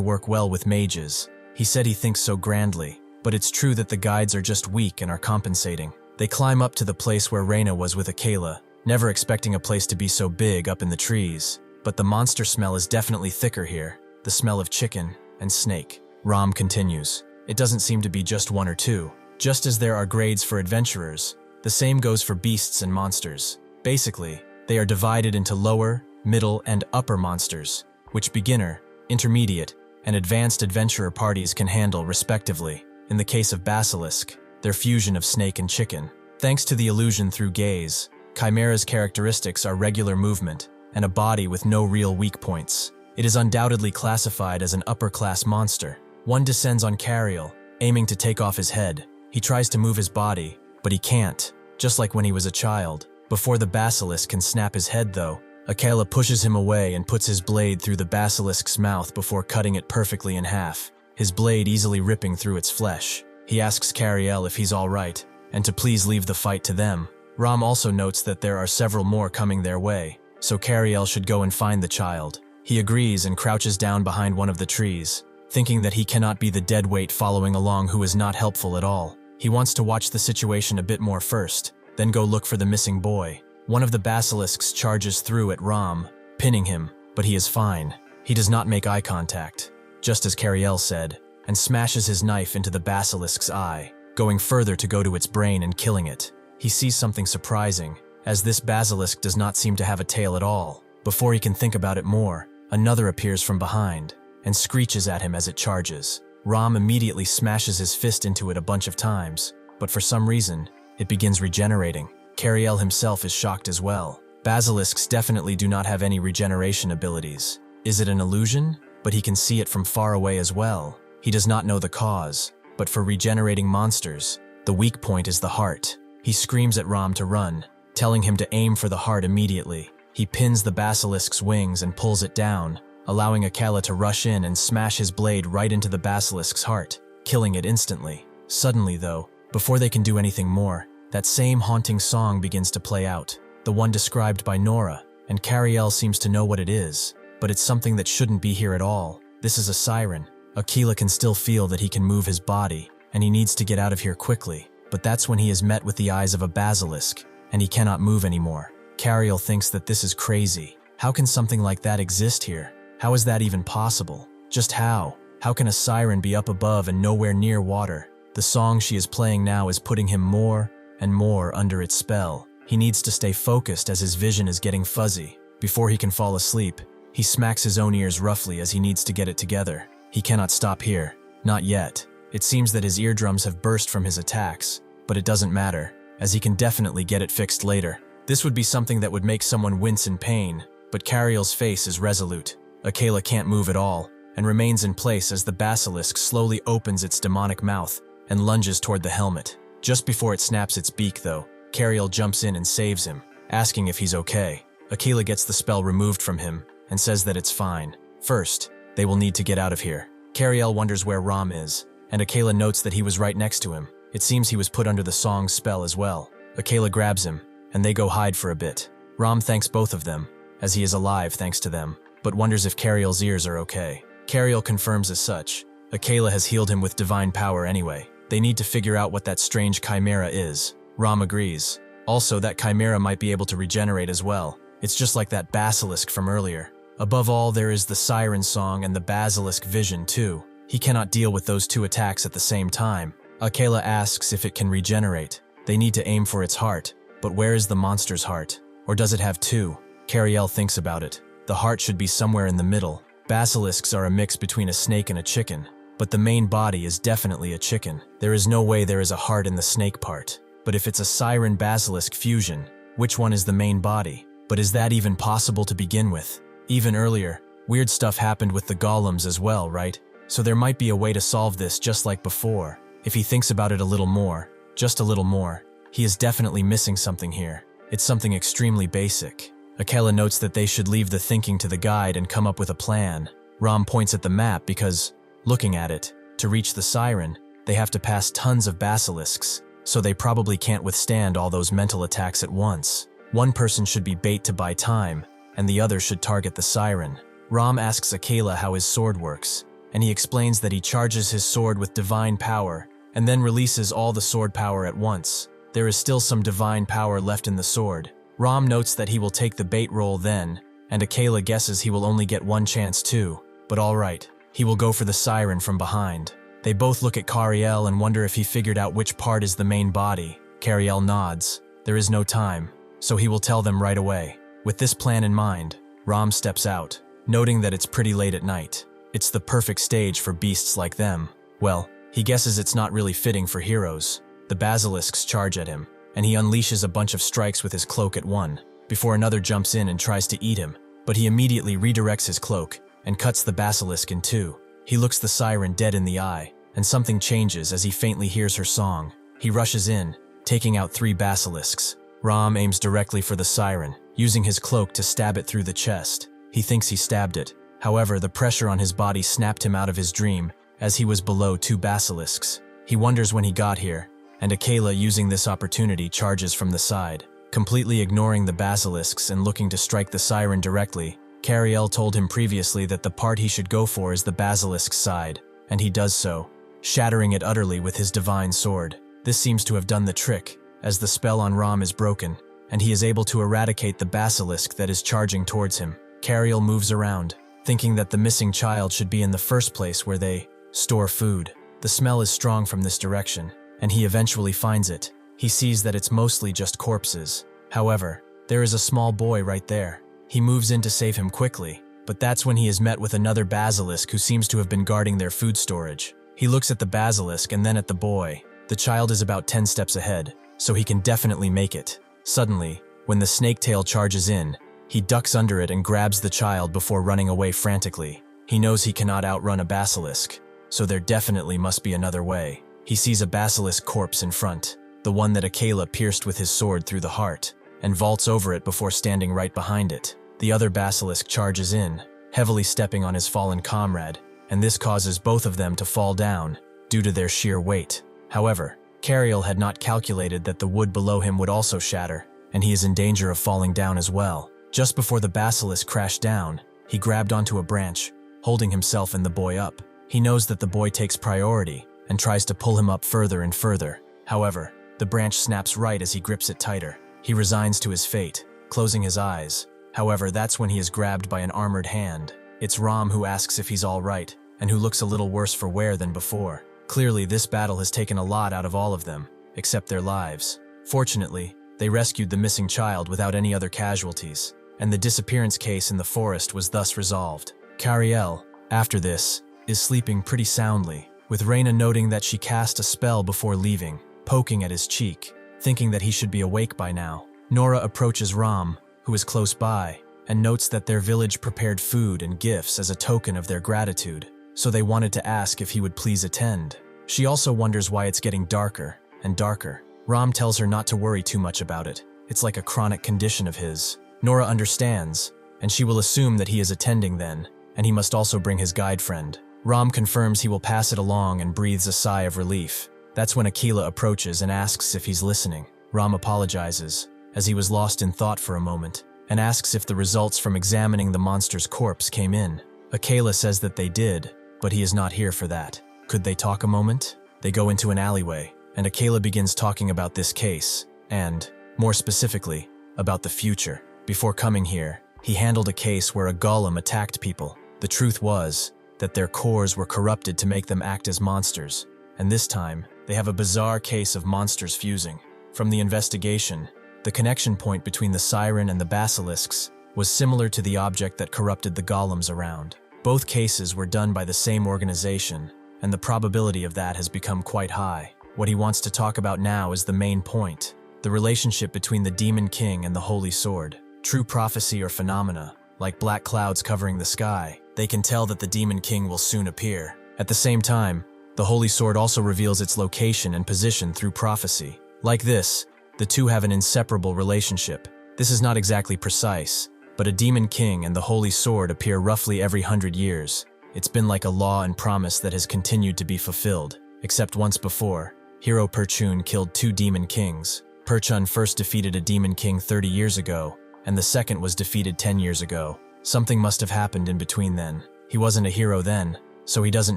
work well with mages. He said he thinks so grandly, but it's true that the guides are just weak and are compensating. They climb up to the place where Reina was with Akela, never expecting a place to be so big up in the trees. But the monster smell is definitely thicker here, the smell of chicken and snake. Ram continues, it doesn't seem to be just one or two. Just as there are grades for adventurers, the same goes for beasts and monsters. Basically, they are divided into lower, middle, and upper monsters, which beginner, intermediate, and advanced adventurer parties can handle respectively. In the case of basilisk, their fusion of snake and chicken. Thanks to the illusion through gaze, Chimera's characteristics are regular movement and a body with no real weak points. It is undoubtedly classified as an upper-class monster. One descends on Kariel, aiming to take off his head. He tries to move his body, but he can't, just like when he was a child. Before the basilisk can snap his head though, Akela pushes him away and puts his blade through the basilisk's mouth before cutting it perfectly in half, his blade easily ripping through its flesh. He asks Kariel if he's alright, and to please leave the fight to them. Ram also notes that there are several more coming their way, so Kariel should go and find the child. He agrees and crouches down behind one of the trees, thinking that he cannot be the deadweight following along who is not helpful at all. He wants to watch the situation a bit more first, then go look for the missing boy. One of the basilisks charges through at Ram, pinning him, but he is fine. He does not make eye contact, just as Kariel said, and smashes his knife into the basilisk's eye, going further to go to its brain and killing it. He sees something surprising, as this basilisk does not seem to have a tail at all. Before he can think about it more, another appears from behind, and screeches at him as it charges. Ram immediately smashes his fist into it a bunch of times, but for some reason, it begins regenerating. Kariel himself is shocked as well. Basilisks definitely do not have any regeneration abilities. Is it an illusion? But he can see it from far away as well. He does not know the cause, but for regenerating monsters, the weak point is the heart. He screams at Ram to run, telling him to aim for the heart immediately. He pins the basilisk's wings and pulls it down, allowing Akela to rush in and smash his blade right into the basilisk's heart, killing it instantly. Suddenly though, before they can do anything more, that same haunting song begins to play out, the one described by Nora, and Kariel seems to know what it is, but it's something that shouldn't be here at all. This is a siren. Akela can still feel that he can move his body, and he needs to get out of here quickly, but that's when he is met with the eyes of a basilisk, and he cannot move anymore. Kariel thinks that this is crazy. How can something like that exist here? How is that even possible? Just how? How can a siren be up above and nowhere near water? The song she is playing now is putting him more and more under its spell. He needs to stay focused as his vision is getting fuzzy. Before he can fall asleep, he smacks his own ears roughly as he needs to get it together. He cannot stop here. Not yet. It seems that his eardrums have burst from his attacks, but it doesn't matter, as he can definitely get it fixed later. This would be something that would make someone wince in pain, but Kariel's face is resolute. Akela can't move at all, and remains in place as the basilisk slowly opens its demonic mouth and lunges toward the helmet. Just before it snaps its beak though, Kariel jumps in and saves him, asking if he's okay. Akela gets the spell removed from him and says that it's fine. First, they will need to get out of here. Kariel wonders where Ram is, and Akela notes that he was right next to him. It seems he was put under the song's spell as well. Akela grabs him, and they go hide for a bit. Ram thanks both of them, as he is alive thanks to them, but wonders if Kariel's ears are okay. Kariel confirms as such. Akela has healed him with divine power anyway. They need to figure out what that strange chimera is. Ram agrees. Also, that chimera might be able to regenerate as well. It's just like that basilisk from earlier. Above all, there is the siren song and the basilisk vision too. He cannot deal with those two attacks at the same time. Akela asks if it can regenerate. They need to aim for its heart. But where is the monster's heart? Or does it have two? Kariel thinks about it. The heart should be somewhere in the middle. Basilisks are a mix between a snake and a chicken. But the main body is definitely a chicken. There is no way there is a heart in the snake part. But if it's a siren basilisk fusion, which one is the main body? But is that even possible to begin with? Even earlier, weird stuff happened with the golems as well, right? So there might be a way to solve this just like before. If he thinks about it a little more, just a little more, he is definitely missing something here. It's something extremely basic. Akela notes that they should leave the thinking to the guide and come up with a plan. Ram points at the map because, looking at it, to reach the siren, they have to pass tons of basilisks, so they probably can't withstand all those mental attacks at once. One person should be bait to buy time, and the other should target the siren. Ram asks Akela how his sword works, and he explains that he charges his sword with divine power and then releases all the sword power at once. There is still some divine power left in the sword. Ram notes that he will take the bait roll then, and Akela guesses he will only get one chance too. But alright, he will go for the siren from behind. They both look at Kariel and wonder if he figured out which part is the main body. Kariel nods. There is no time, so he will tell them right away. With this plan in mind, Ram steps out, noting that it's pretty late at night. It's the perfect stage for beasts like them. Well, he guesses it's not really fitting for heroes. The basilisks charge at him, and he unleashes a bunch of strikes with his cloak at one, before another jumps in and tries to eat him, but he immediately redirects his cloak and cuts the basilisk in two. He looks the siren dead in the eye, and something changes as he faintly hears her song. He rushes in, taking out 3 basilisks. Ram aims directly for the siren, using his cloak to stab it through the chest. He thinks he stabbed it. However, the pressure on his body snapped him out of his dream, as he was below 2 basilisks. He wonders when he got here, and Akela, using this opportunity, charges from the side. Completely ignoring the basilisks and looking to strike the siren directly, Kariel told him previously that the part he should go for is the basilisk's side, and he does so, shattering it utterly with his divine sword. This seems to have done the trick, as the spell on Ram is broken, and he is able to eradicate the basilisk that is charging towards him. Kariel moves around, thinking that the missing child should be in the first place where they store food. The smell is strong from this direction, and he eventually finds it. He sees that it's mostly just corpses. However, there is a small boy right there. He moves in to save him quickly, but that's when he is met with another basilisk who seems to have been guarding their food storage. He looks at the basilisk and then at the boy. The child is about 10 steps ahead, so he can definitely make it. Suddenly, when the snake tail charges in, he ducks under it and grabs the child before running away frantically. He knows he cannot outrun a basilisk, so there definitely must be another way. He sees a basilisk corpse in front, the one that Akela pierced with his sword through the heart, and vaults over it before standing right behind it. The other basilisk charges in, heavily stepping on his fallen comrade, and this causes both of them to fall down due to their sheer weight. However, Kariel had not calculated that the wood below him would also shatter, and he is in danger of falling down as well. Just before the basilisk crashed down, he grabbed onto a branch, holding himself and the boy up. He knows that the boy takes priority and tries to pull him up further and further. However, the branch snaps right as he grips it tighter. He resigns to his fate, closing his eyes. However, that's when he is grabbed by an armored hand. It's Ram who asks if he's all right, and who looks a little worse for wear than before. Clearly, this battle has taken a lot out of all of them, except their lives. Fortunately, they rescued the missing child without any other casualties, and the disappearance case in the forest was thus resolved. Kariel, after this, is sleeping pretty soundly, with Reina noting that she cast a spell before leaving, poking at his cheek, thinking that he should be awake by now. Nora approaches Ram, who is close by, and notes that their village prepared food and gifts as a token of their gratitude, so they wanted to ask if he would please attend. She also wonders why it's getting darker and darker. Ram tells her not to worry too much about it. It's like a chronic condition of his. Nora understands, and she will assume that he is attending then, and he must also bring his guide friend. Ram confirms he will pass it along and breathes a sigh of relief. That's when Akela approaches and asks if he's listening. Ram apologizes, as he was lost in thought for a moment, and asks if the results from examining the monster's corpse came in. Akela says that they did, but he is not here for that. Could they talk a moment? They go into an alleyway, and Akela begins talking about this case, and, more specifically, about the future. Before coming here, he handled a case where a golem attacked people. The truth was that their cores were corrupted to make them act as monsters. And this time, they have a bizarre case of monsters fusing. From the investigation, the connection point between the siren and the basilisks was similar to the object that corrupted the golems around. Both cases were done by the same organization, and the probability of that has become quite high. What he wants to talk about now is the main point, the relationship between the Demon King and the Holy Sword. True prophecy or phenomena, like black clouds covering the sky, they can tell that the Demon King will soon appear. At the same time, the Holy Sword also reveals its location and position through prophecy. Like this, the two have an inseparable relationship. This is not exactly precise, but a Demon King and the Holy Sword appear roughly every 100 years. It's been like a law and promise that has continued to be fulfilled. Except once before, hero Perchun killed 2 Demon Kings. Perchun first defeated a Demon King 30 years ago, and the second was defeated 10 years ago. Something must have happened in between then. He wasn't a hero then, so he doesn't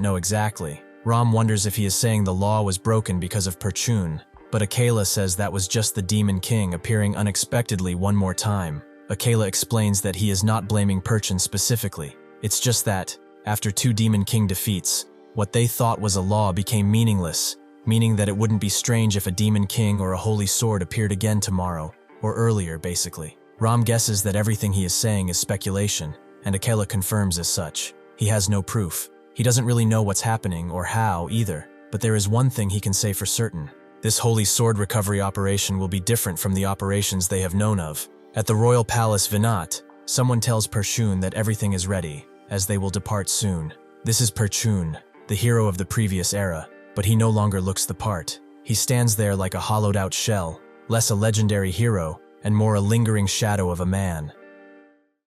know exactly. Ram wonders if he is saying the law was broken because of Perchun, but Akela says that was just the Demon King appearing unexpectedly one more time. Akela explains that he is not blaming Perchun specifically. It's just that, after 2 Demon King defeats, what they thought was a law became meaningless, meaning that it wouldn't be strange if a Demon King or a Holy Sword appeared again tomorrow, or earlier basically. Ram guesses that everything he is saying is speculation, and Akela confirms as such. He has no proof. He doesn't really know what's happening or how either, but there is one thing he can say for certain. This Holy Sword recovery operation will be different from the operations they have known of. At the Royal Palace Vinat, someone tells Perchun that everything is ready, as they will depart soon. This is Perchun, the hero of the previous era, but he no longer looks the part. He stands there like a hollowed-out shell, less a legendary hero, and more a lingering shadow of a man.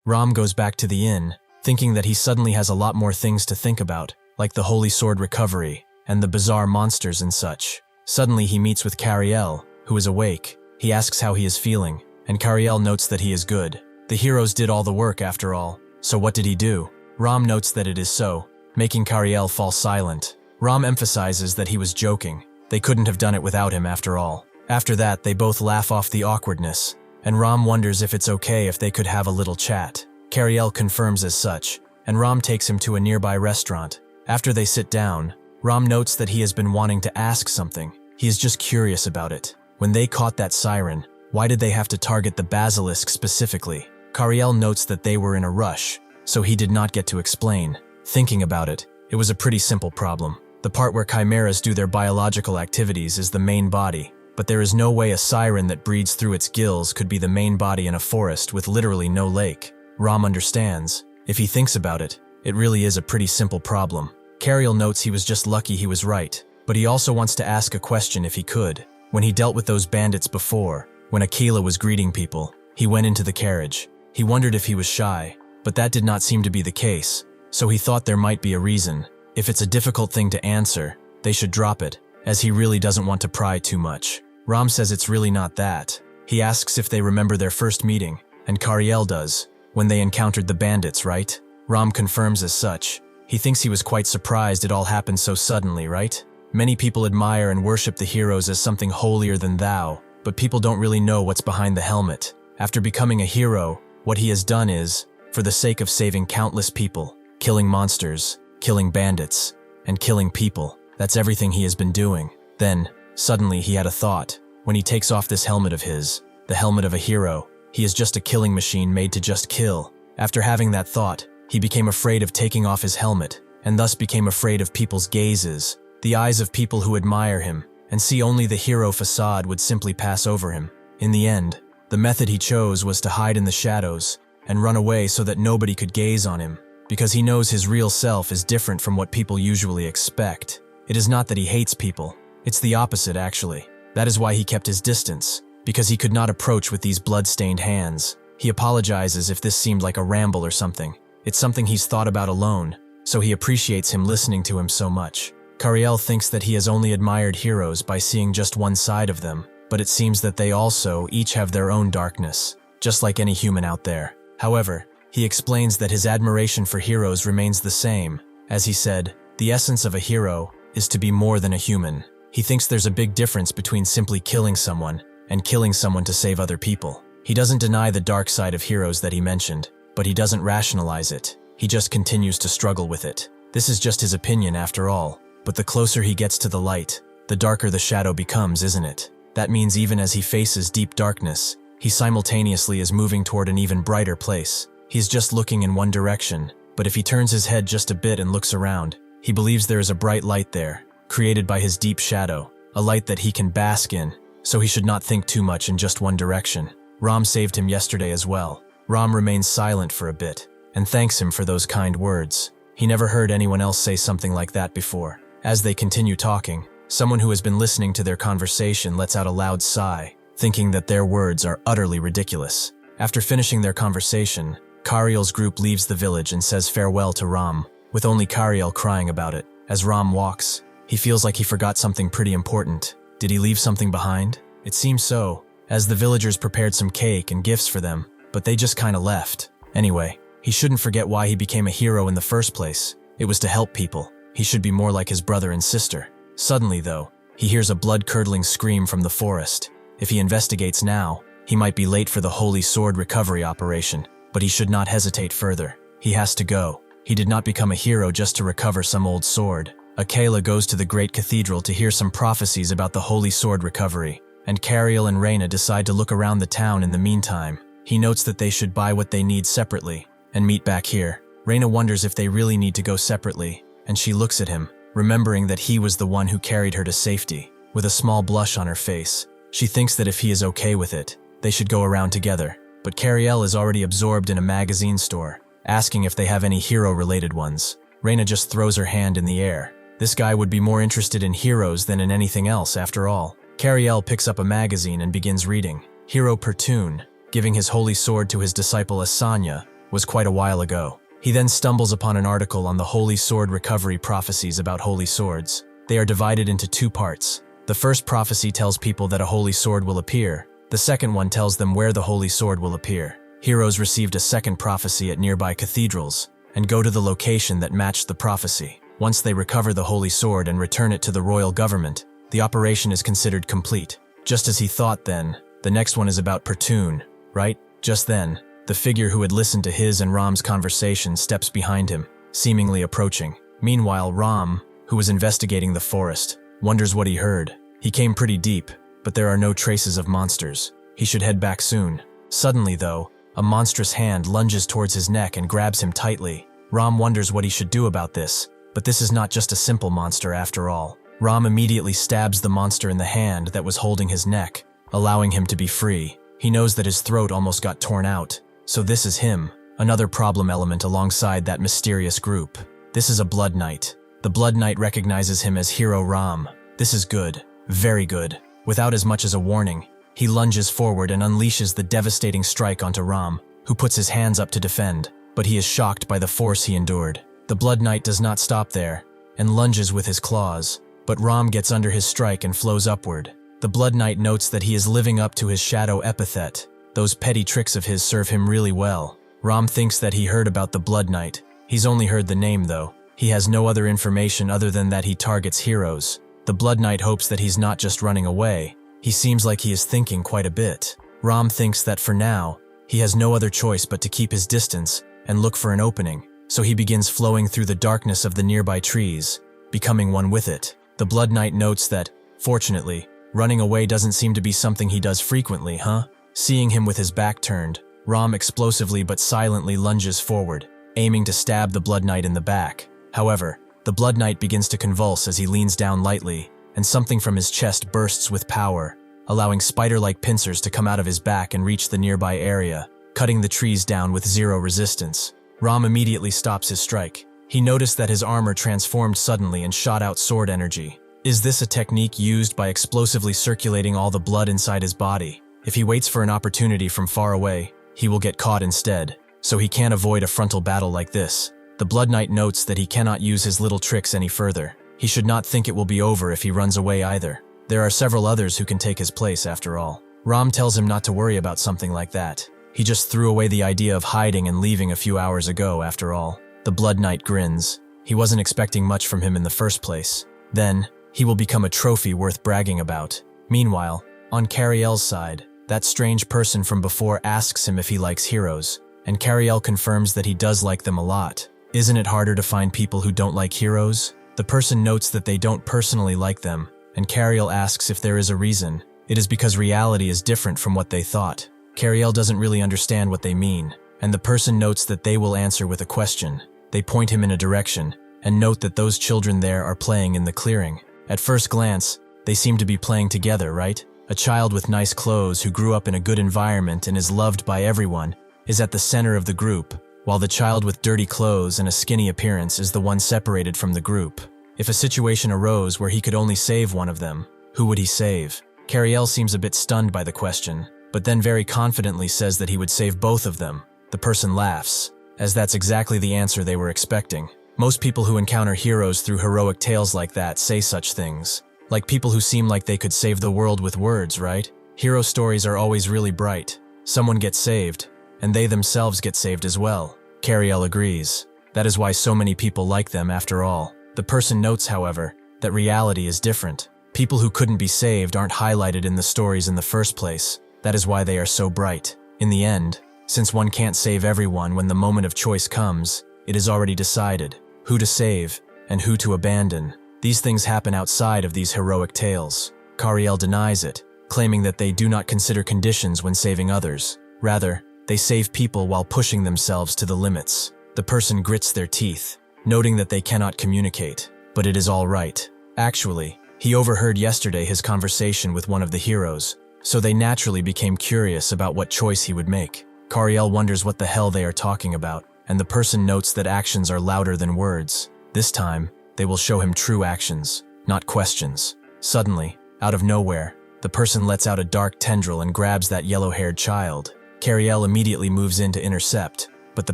Ram goes back to the inn, thinking that he suddenly has a lot more things to think about, like the Holy Sword recovery, and the bizarre monsters and such. Suddenly he meets with Kariel, who is awake. He asks how he is feeling, and Kariel notes that he is good. The heroes did all the work after all, so what did he do? Ram notes that it is so, making Kariel fall silent. Ram emphasizes that he was joking. They couldn't have done it without him after all. After that, they both laugh off the awkwardness, and Ram wonders if it's okay if they could have a little chat. Kariel confirms as such, and Ram takes him to a nearby restaurant. After they sit down, Ram notes that he has been wanting to ask something. He is just curious about it. When they caught that siren, why did they have to target the basilisk specifically? Kariel notes that they were in a rush, so he did not get to explain. Thinking about it, it was a pretty simple problem. The part where chimeras do their biological activities is the main body, but there is no way a siren that breathes through its gills could be the main body in a forest with literally no lake. Ram understands. If he thinks about it, it really is a pretty simple problem. Kariel notes he was just lucky he was right, but he also wants to ask a question if he could. When he dealt with those bandits before, when Akela was greeting people, he went into the carriage. He wondered if he was shy, but that did not seem to be the case, so he thought there might be a reason. If it's a difficult thing to answer, they should drop it, as he really doesn't want to pry too much. Ram says it's really not that. He asks if they remember their first meeting, and Kariel does, when they encountered the bandits, right? Ram confirms as such. He thinks he was quite surprised it all happened so suddenly, right? Many people admire and worship the heroes as something holier than thou, but people don't really know what's behind the helmet. After becoming a hero, what he has done is, for the sake of saving countless people, killing monsters, killing bandits, and killing people. That's everything he has been doing. Then, suddenly he had a thought. When he takes off this helmet of his, the helmet of a hero, he is just a killing machine made to just kill. After having that thought, he became afraid of taking off his helmet, and thus became afraid of people's gazes, the eyes of people who admire him, and see only the hero facade would simply pass over him. In the end, the method he chose was to hide in the shadows, and run away so that nobody could gaze on him, because he knows his real self is different from what people usually expect. It is not that he hates people, it's the opposite actually. That is why he kept his distance, because he could not approach with these blood-stained hands. He apologizes if this seemed like a ramble or something. It's something he's thought about alone, so he appreciates him listening to him so much. Kariel thinks that he has only admired heroes by seeing just one side of them, but it seems that they also each have their own darkness, just like any human out there. However, he explains that his admiration for heroes remains the same. As he said, the essence of a hero is to be more than a human. He thinks there's a big difference between simply killing someone and killing someone to save other people. He doesn't deny the dark side of heroes that he mentioned, but he doesn't rationalize it. He just continues to struggle with it. This is just his opinion after all, but the closer he gets to the light, the darker the shadow becomes, isn't it? That means even as he faces deep darkness, he simultaneously is moving toward an even brighter place. He's just looking in one direction, but if he turns his head just a bit and looks around, he believes there is a bright light there, created by his deep shadow, a light that he can bask in, so he should not think too much in just one direction. Ram saved him yesterday as well. Ram remains silent for a bit, and thanks him for those kind words. He never heard anyone else say something like that before. As they continue talking, someone who has been listening to their conversation lets out a loud sigh, thinking that their words are utterly ridiculous. After finishing their conversation, Kariel's group leaves the village and says farewell to Ram, with only Kariel crying about it. As Ram walks, he feels like he forgot something pretty important. Did he leave something behind? It seems so, as the villagers prepared some cake and gifts for them, but they just kinda left. Anyway, he shouldn't forget why he became a hero in the first place. It was to help people. He should be more like his brother and sister. Suddenly, though, he hears a blood-curdling scream from the forest. If he investigates now, he might be late for the Holy Sword recovery operation, but he should not hesitate further. He has to go. He did not become a hero just to recover some old sword. Akela goes to the great cathedral to hear some prophecies about the Holy Sword recovery, and Kariel and Reina decide to look around the town in the meantime. He notes that they should buy what they need separately, and meet back here. Reina wonders if they really need to go separately, and she looks at him, remembering that he was the one who carried her to safety. With a small blush on her face, she thinks that if he is okay with it, they should go around together. But Kariel is already absorbed in a magazine store, asking if they have any hero-related ones. Reina just throws her hand in the air. This guy would be more interested in heroes than in anything else after all. Kariel picks up a magazine and begins reading. Hero Pertune, giving his holy sword to his disciple Asanya, was quite a while ago. He then stumbles upon an article on the Holy Sword recovery prophecies about holy swords. They are divided into two parts. The first prophecy tells people that a holy sword will appear. The second one tells them where the holy sword will appear. Heroes received a second prophecy at nearby cathedrals and go to the location that matched the prophecy. Once they recover the holy sword and return it to the royal government, the operation is considered complete. Just as he thought then, the next one is about Pertune, right? Just then, the figure who had listened to his and Ram's conversation steps behind him, seemingly approaching. Meanwhile, Ram, who was investigating the forest, wonders what he heard. He came pretty deep, but there are no traces of monsters. He should head back soon. Suddenly, though, a monstrous hand lunges towards his neck and grabs him tightly. Ram wonders what he should do about this, but this is not just a simple monster after all. Ram immediately stabs the monster in the hand that was holding his neck, allowing him to be free. He knows that his throat almost got torn out, so this is him, another problem element alongside that mysterious group. This is a Blood Knight. The Blood Knight recognizes him as Hero Ram. This is good, very good. Without as much as a warning, he lunges forward and unleashes the devastating strike onto Ram, who puts his hands up to defend, but he is shocked by the force he endured. The Blood Knight does not stop there, and lunges with his claws, but Ram gets under his strike and flows upward. The Blood Knight notes that he is living up to his shadow epithet. Those petty tricks of his serve him really well. Ram thinks that he heard about the Blood Knight. He's only heard the name though. He has no other information other than that he targets heroes. The Blood Knight hopes that he's not just running away. He seems like he is thinking quite a bit. Ram thinks that for now, he has no other choice but to keep his distance and look for an opening. So he begins flowing through the darkness of the nearby trees, becoming one with it. The Blood Knight notes that, fortunately, running away doesn't seem to be something he does frequently, huh? Seeing him with his back turned, Ram explosively but silently lunges forward, aiming to stab the Blood Knight in the back. However, the Blood Knight begins to convulse as he leans down lightly, and something from his chest bursts with power, allowing spider-like pincers to come out of his back and reach the nearby area, cutting the trees down with zero resistance. Ram immediately stops his strike. He noticed that his armor transformed suddenly and shot out sword energy. Is this a technique used by explosively circulating all the blood inside his body? If he waits for an opportunity from far away, he will get caught instead, so he can't avoid a frontal battle like this. The Blood Knight notes that he cannot use his little tricks any further. He should not think it will be over if he runs away either. There are several others who can take his place after all. Ram tells him not to worry about something like that. He just threw away the idea of hiding and leaving a few hours ago after all. The Blood Knight grins. He wasn't expecting much from him in the first place. Then, he will become a trophy worth bragging about. Meanwhile, on Kariel's side, That strange person from before asks him if he likes heroes, and Kariel confirms that he does like them a lot. Isn't it harder to find people who don't like heroes? The person notes that they don't personally like them, and Kariel asks if there is a reason. It is because reality is different from what they thought. Kariel doesn't really understand what they mean, and the person notes that they will answer with a question. They point him in a direction, and note that those children there are playing in the clearing. At first glance, they seem to be playing together, right? A child with nice clothes who grew up in a good environment and is loved by everyone is at the center of the group, while the child with dirty clothes and a skinny appearance is the one separated from the group. If a situation arose where he could only save one of them, who would he save? Kariel seems a bit stunned by the question, but then very confidently says that he would save both of them. The person laughs, as that's exactly the answer they were expecting. Most people who encounter heroes through heroic tales like that say such things. Like people who seem like they could save the world with words, right? Hero stories are always really bright. Someone gets saved, and they themselves get saved as well. Kariel agrees. That is why so many people like them after all. The person notes, however, that reality is different. People who couldn't be saved aren't highlighted in the stories in the first place. That is why they are so bright. In the end, since one can't save everyone when the moment of choice comes, it is already decided who to save and who to abandon. These things happen outside of these heroic tales. Kariel denies it, claiming that they do not consider conditions when saving others. Rather, they save people while pushing themselves to the limits. The person grits their teeth, noting that they cannot communicate, but it is all right. Actually, he overheard yesterday his conversation with one of the heroes, so they naturally became curious about what choice he would make. Kariel wonders what the hell they are talking about, and the person notes that actions are louder than words. This time, they will show him true actions, not questions. Suddenly, out of nowhere, the person lets out a dark tendril and grabs that yellow-haired child. Kariel immediately moves in to intercept, but the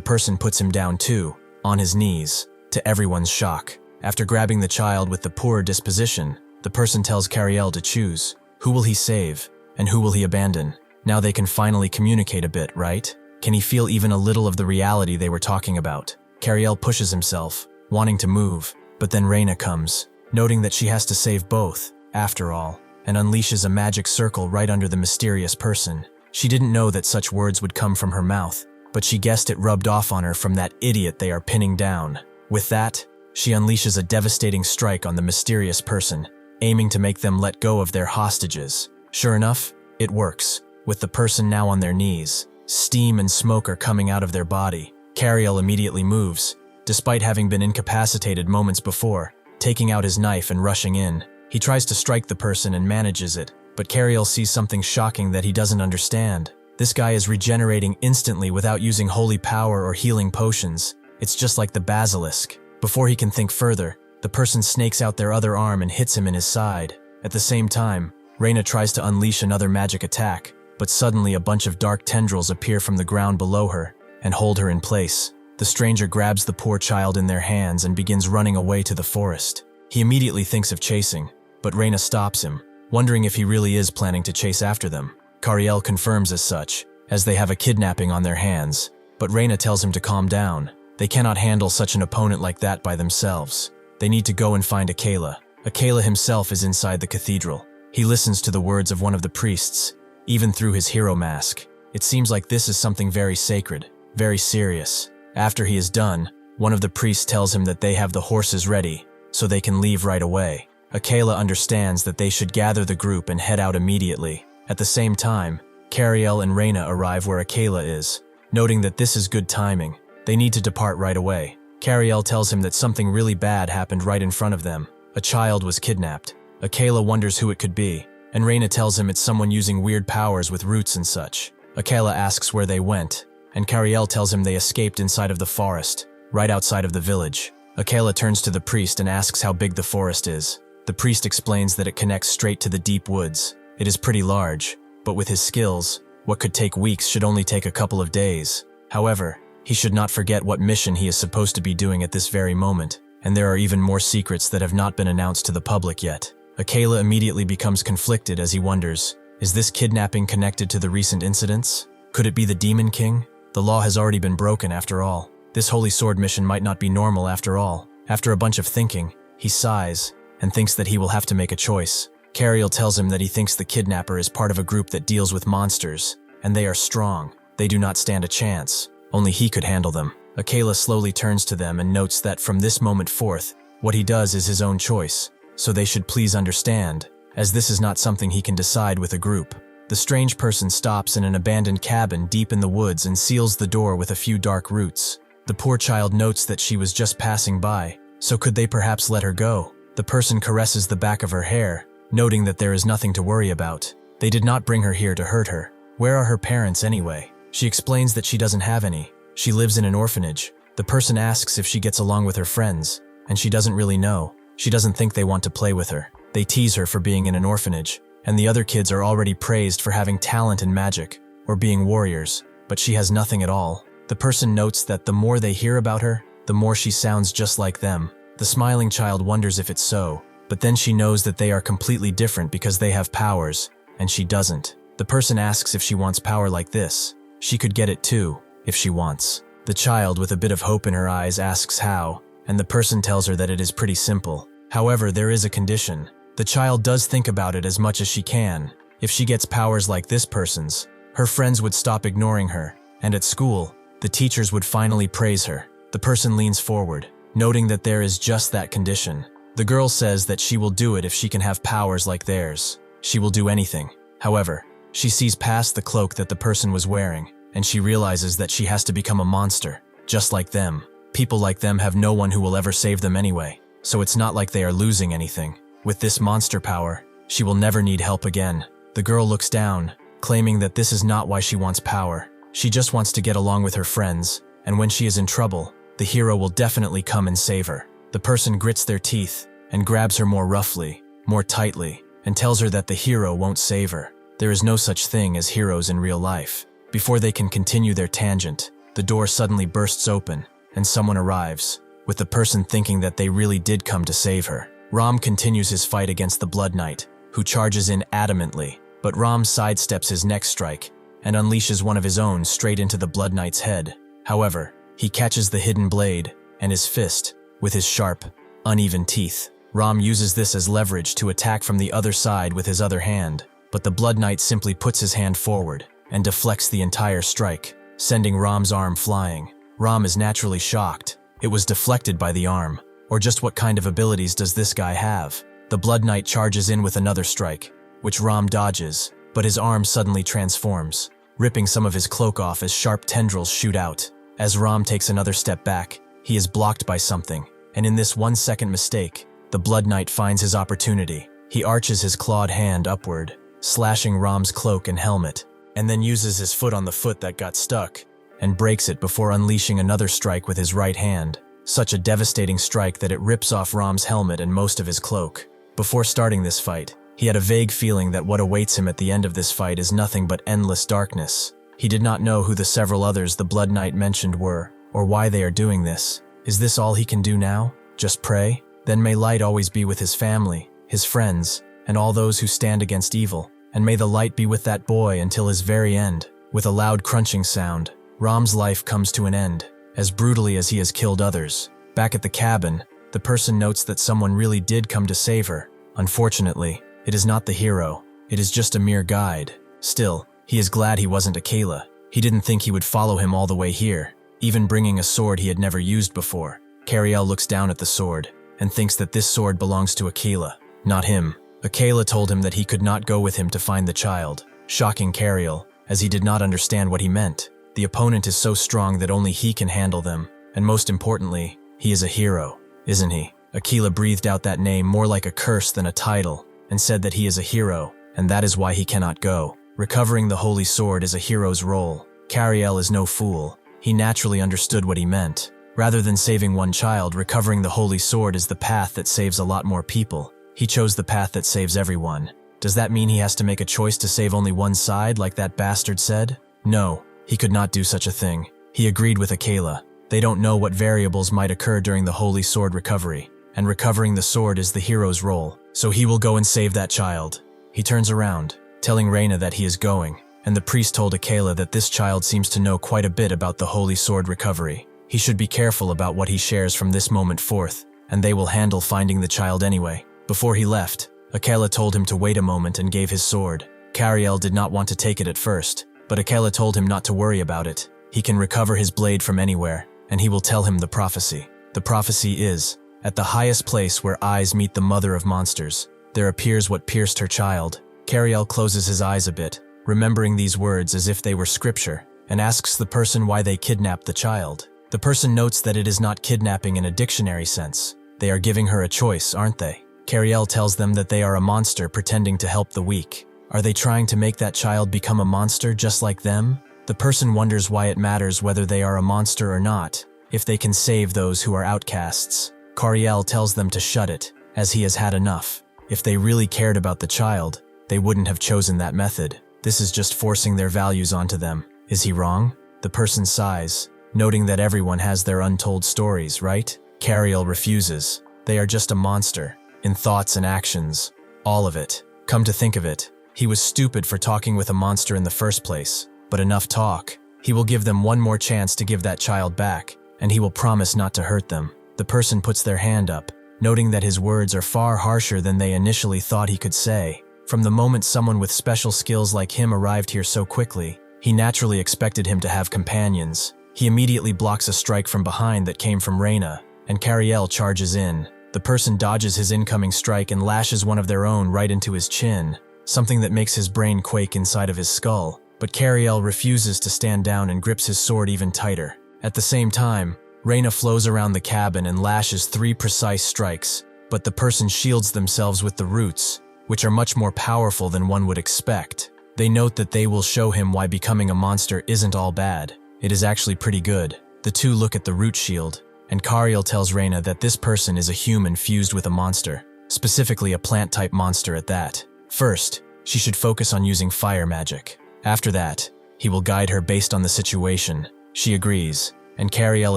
person puts him down too, on his knees, to everyone's shock. After grabbing the child with the poor disposition, the person tells Kariel to choose. Who will he save, and who will he abandon? Now they can finally communicate a bit, right? Can he feel even a little of the reality they were talking about? Kariel pushes himself, wanting to move, but then Reina comes, noting that she has to save both, after all, and unleashes a magic circle right under the mysterious person. She didn't know that such words would come from her mouth, but she guessed it rubbed off on her from that idiot they are pinning down. With that, she unleashes a devastating strike on the mysterious person, aiming to make them let go of their hostages. Sure enough, it works, with the person now on their knees. Steam and smoke are coming out of their body. Kariel immediately moves, despite having been incapacitated moments before, taking out his knife and rushing in. He tries to strike the person and manages it, but Kariel sees something shocking that he doesn't understand. This guy is regenerating instantly without using holy power or healing potions. It's just like the basilisk. Before he can think further, the person snakes out their other arm and hits him in his side. At the same time, Reina tries to unleash another magic attack, but suddenly a bunch of dark tendrils appear from the ground below her and hold her in place. The stranger grabs the poor child in their hands and begins running away to the forest. He immediately thinks of chasing, but Reina stops him, wondering if he really is planning to chase after them. Kariel confirms as such, as they have a kidnapping on their hands, but Reina tells him to calm down. They cannot handle such an opponent like that by themselves. They need to go and find Akela. Akela himself is inside the cathedral. He listens to the words of one of the priests, even through his hero mask. It seems like this is something very sacred, very serious. After he is done, one of the priests tells him that they have the horses ready, so they can leave right away. Akela understands that they should gather the group and head out immediately. At the same time, Kariel and Reina arrive where Akela is. Noting that this is good timing, they need to depart right away. Kariel tells him that something really bad happened right in front of them. A child was kidnapped. Akela wonders who it could be, and Reina tells him it's someone using weird powers with roots and such. Akela asks where they went, and Kariel tells him they escaped inside of the forest, right outside of the village. Akela turns to the priest and asks how big the forest is. The priest explains that it connects straight to the deep woods. It is pretty large, but with his skills, what could take weeks should only take a couple of days. However, he should not forget what mission he is supposed to be doing at this very moment, and there are even more secrets that have not been announced to the public yet. Akela immediately becomes conflicted as he wonders, is this kidnapping connected to the recent incidents? Could it be the Demon King? The law has already been broken after all. This Holy Sword mission might not be normal after all. After a bunch of thinking, he sighs and thinks that he will have to make a choice. Kariel tells him that he thinks the kidnapper is part of a group that deals with monsters, and they are strong. They do not stand a chance. Only he could handle them. Akela slowly turns to them and notes that from this moment forth, what he does is his own choice, so they should please understand, as this is not something he can decide with a group. The strange person stops in an abandoned cabin deep in the woods and seals the door with a few dark roots. The poor child notes that she was just passing by, so could they perhaps let her go? The person caresses the back of her hair, noting that there is nothing to worry about. They did not bring her here to hurt her. Where are her parents anyway? She explains that she doesn't have any. She lives in an orphanage. The person asks if she gets along with her friends, and she doesn't really know. She doesn't think they want to play with her. They tease her for being in an orphanage, and the other kids are already praised for having talent in magic, or being warriors, but she has nothing at all. The person notes that the more they hear about her, the more she sounds just like them. The smiling child wonders if it's so, but then she knows that they are completely different because they have powers, and she doesn't. The person asks if she wants power like this. She could get it too, if she wants. The child, with a bit of hope in her eyes, asks how, and the person tells her that it is pretty simple. However, there is a condition. The child does think about it as much as she can. If she gets powers like this person's, her friends would stop ignoring her, and at school, the teachers would finally praise her. The person leans forward, noting that there is just that condition. The girl says that she will do it if she can have powers like theirs. She will do anything. However, she sees past the cloak that the person was wearing, and she realizes that she has to become a monster, just like them. People like them have no one who will ever save them anyway, so it's not like they are losing anything. With this monster power, she will never need help again. The girl looks down, claiming that this is not why she wants power. She just wants to get along with her friends, and when she is in trouble, the hero will definitely come and save her. The person grits their teeth and grabs her more roughly, more tightly, and tells her that the hero won't save her. There is no such thing as heroes in real life. Before they can continue their tangent, the door suddenly bursts open, and someone arrives, with the person thinking that they really did come to save her. Ram continues his fight against the Blood Knight, who charges in adamantly, but Ram sidesteps his next strike and unleashes one of his own straight into the Blood Knight's head. However, he catches the hidden blade and his fist with his sharp, uneven teeth. Ram uses this as leverage to attack from the other side with his other hand, but the Blood Knight simply puts his hand forward and deflects the entire strike, sending Ram's arm flying. Ram is naturally shocked. It was deflected by the arm. Or just what kind of abilities does this guy have? The Blood Knight charges in with another strike, which Ram dodges, but his arm suddenly transforms, ripping some of his cloak off as sharp tendrils shoot out. As Ram takes another step back, he is blocked by something, and in this 1-second mistake, the Blood Knight finds his opportunity. He arches his clawed hand upward, slashing Ram's cloak and helmet, and then uses his foot on the foot that got stuck, and breaks it before unleashing another strike with his right hand. Such a devastating strike that it rips off Ram's helmet and most of his cloak. Before starting this fight, he had a vague feeling that what awaits him at the end of this fight is nothing but endless darkness. He did not know who the several others the Blood Knight mentioned were, or why they are doing this. Is this all he can do now? Just pray? Then may light always be with his family, his friends, and all those who stand against evil. And may the light be with that boy until his very end. With a loud crunching sound, Ram's life comes to an end, as brutally as he has killed others. Back at the cabin, the person notes that someone really did come to save her. Unfortunately, it is not the hero. It is just a mere guide. Still, he is glad he wasn't Akela. He didn't think he would follow him all the way here, even bringing a sword he had never used before. Kariel looks down at the sword, and thinks that this sword belongs to Akela, not him. Akela told him that he could not go with him to find the child, shocking Kariel, as he did not understand what he meant. The opponent is so strong that only he can handle them, and most importantly, he is a hero, isn't he? Akela breathed out that name more like a curse than a title, and said that he is a hero, and that is why he cannot go. Recovering the holy sword is a hero's role. Kariel is no fool. He naturally understood what he meant. Rather than saving one child, recovering the holy sword is the path that saves a lot more people. He chose the path that saves everyone. Does that mean he has to make a choice to save only one side, like that bastard said? No, he could not do such a thing. He agreed with Akela. They don't know what variables might occur during the holy sword recovery, and recovering the sword is the hero's role, so he will go and save that child. He turns around, telling Reina that he is going, and the priest told Akela that this child seems to know quite a bit about the holy sword recovery. He should be careful about what he shares from this moment forth, and they will handle finding the child anyway. Before he left, Akela told him to wait a moment and gave his sword. Kariel did not want to take it at first, but Akela told him not to worry about it. He can recover his blade from anywhere, and he will tell him the prophecy. The prophecy is, at the highest place where eyes meet the mother of monsters, there appears what pierced her child. Kariel closes his eyes a bit, remembering these words as if they were scripture, and asks the person why they kidnapped the child. The person notes that it is not kidnapping in a dictionary sense. They are giving her a choice, aren't they? Kariel tells them that they are a monster pretending to help the weak. Are they trying to make that child become a monster just like them? The person wonders why it matters whether they are a monster or not, if they can save those who are outcasts. Kariel tells them to shut it, as he has had enough. If they really cared about the child, they wouldn't have chosen that method. This is just forcing their values onto them. Is he wrong? The person sighs, noting that everyone has their untold stories, right? Kariel refuses. They are just a monster, in thoughts and actions. All of it. Come to think of it, he was stupid for talking with a monster in the first place. But enough talk. He will give them one more chance to give that child back, and he will promise not to hurt them. The person puts their hand up, noting that his words are far harsher than they initially thought he could say. From the moment someone with special skills like him arrived here so quickly, he naturally expected him to have companions. He immediately blocks a strike from behind that came from Reina, and Kariel charges in. The person dodges his incoming strike and lashes one of their own right into his chin, something that makes his brain quake inside of his skull. But Kariel refuses to stand down and grips his sword even tighter. At the same time, Reina flows around the cabin and lashes 3 precise strikes, but the person shields themselves with the roots, which are much more powerful than one would expect. They note that they will show him why becoming a monster isn't all bad. It is actually pretty good. The two look at the root shield, and Kariel tells Reina that this person is a human fused with a monster, specifically a plant-type monster at that. First, she should focus on using fire magic. After that, he will guide her based on the situation. She agrees, and Kariel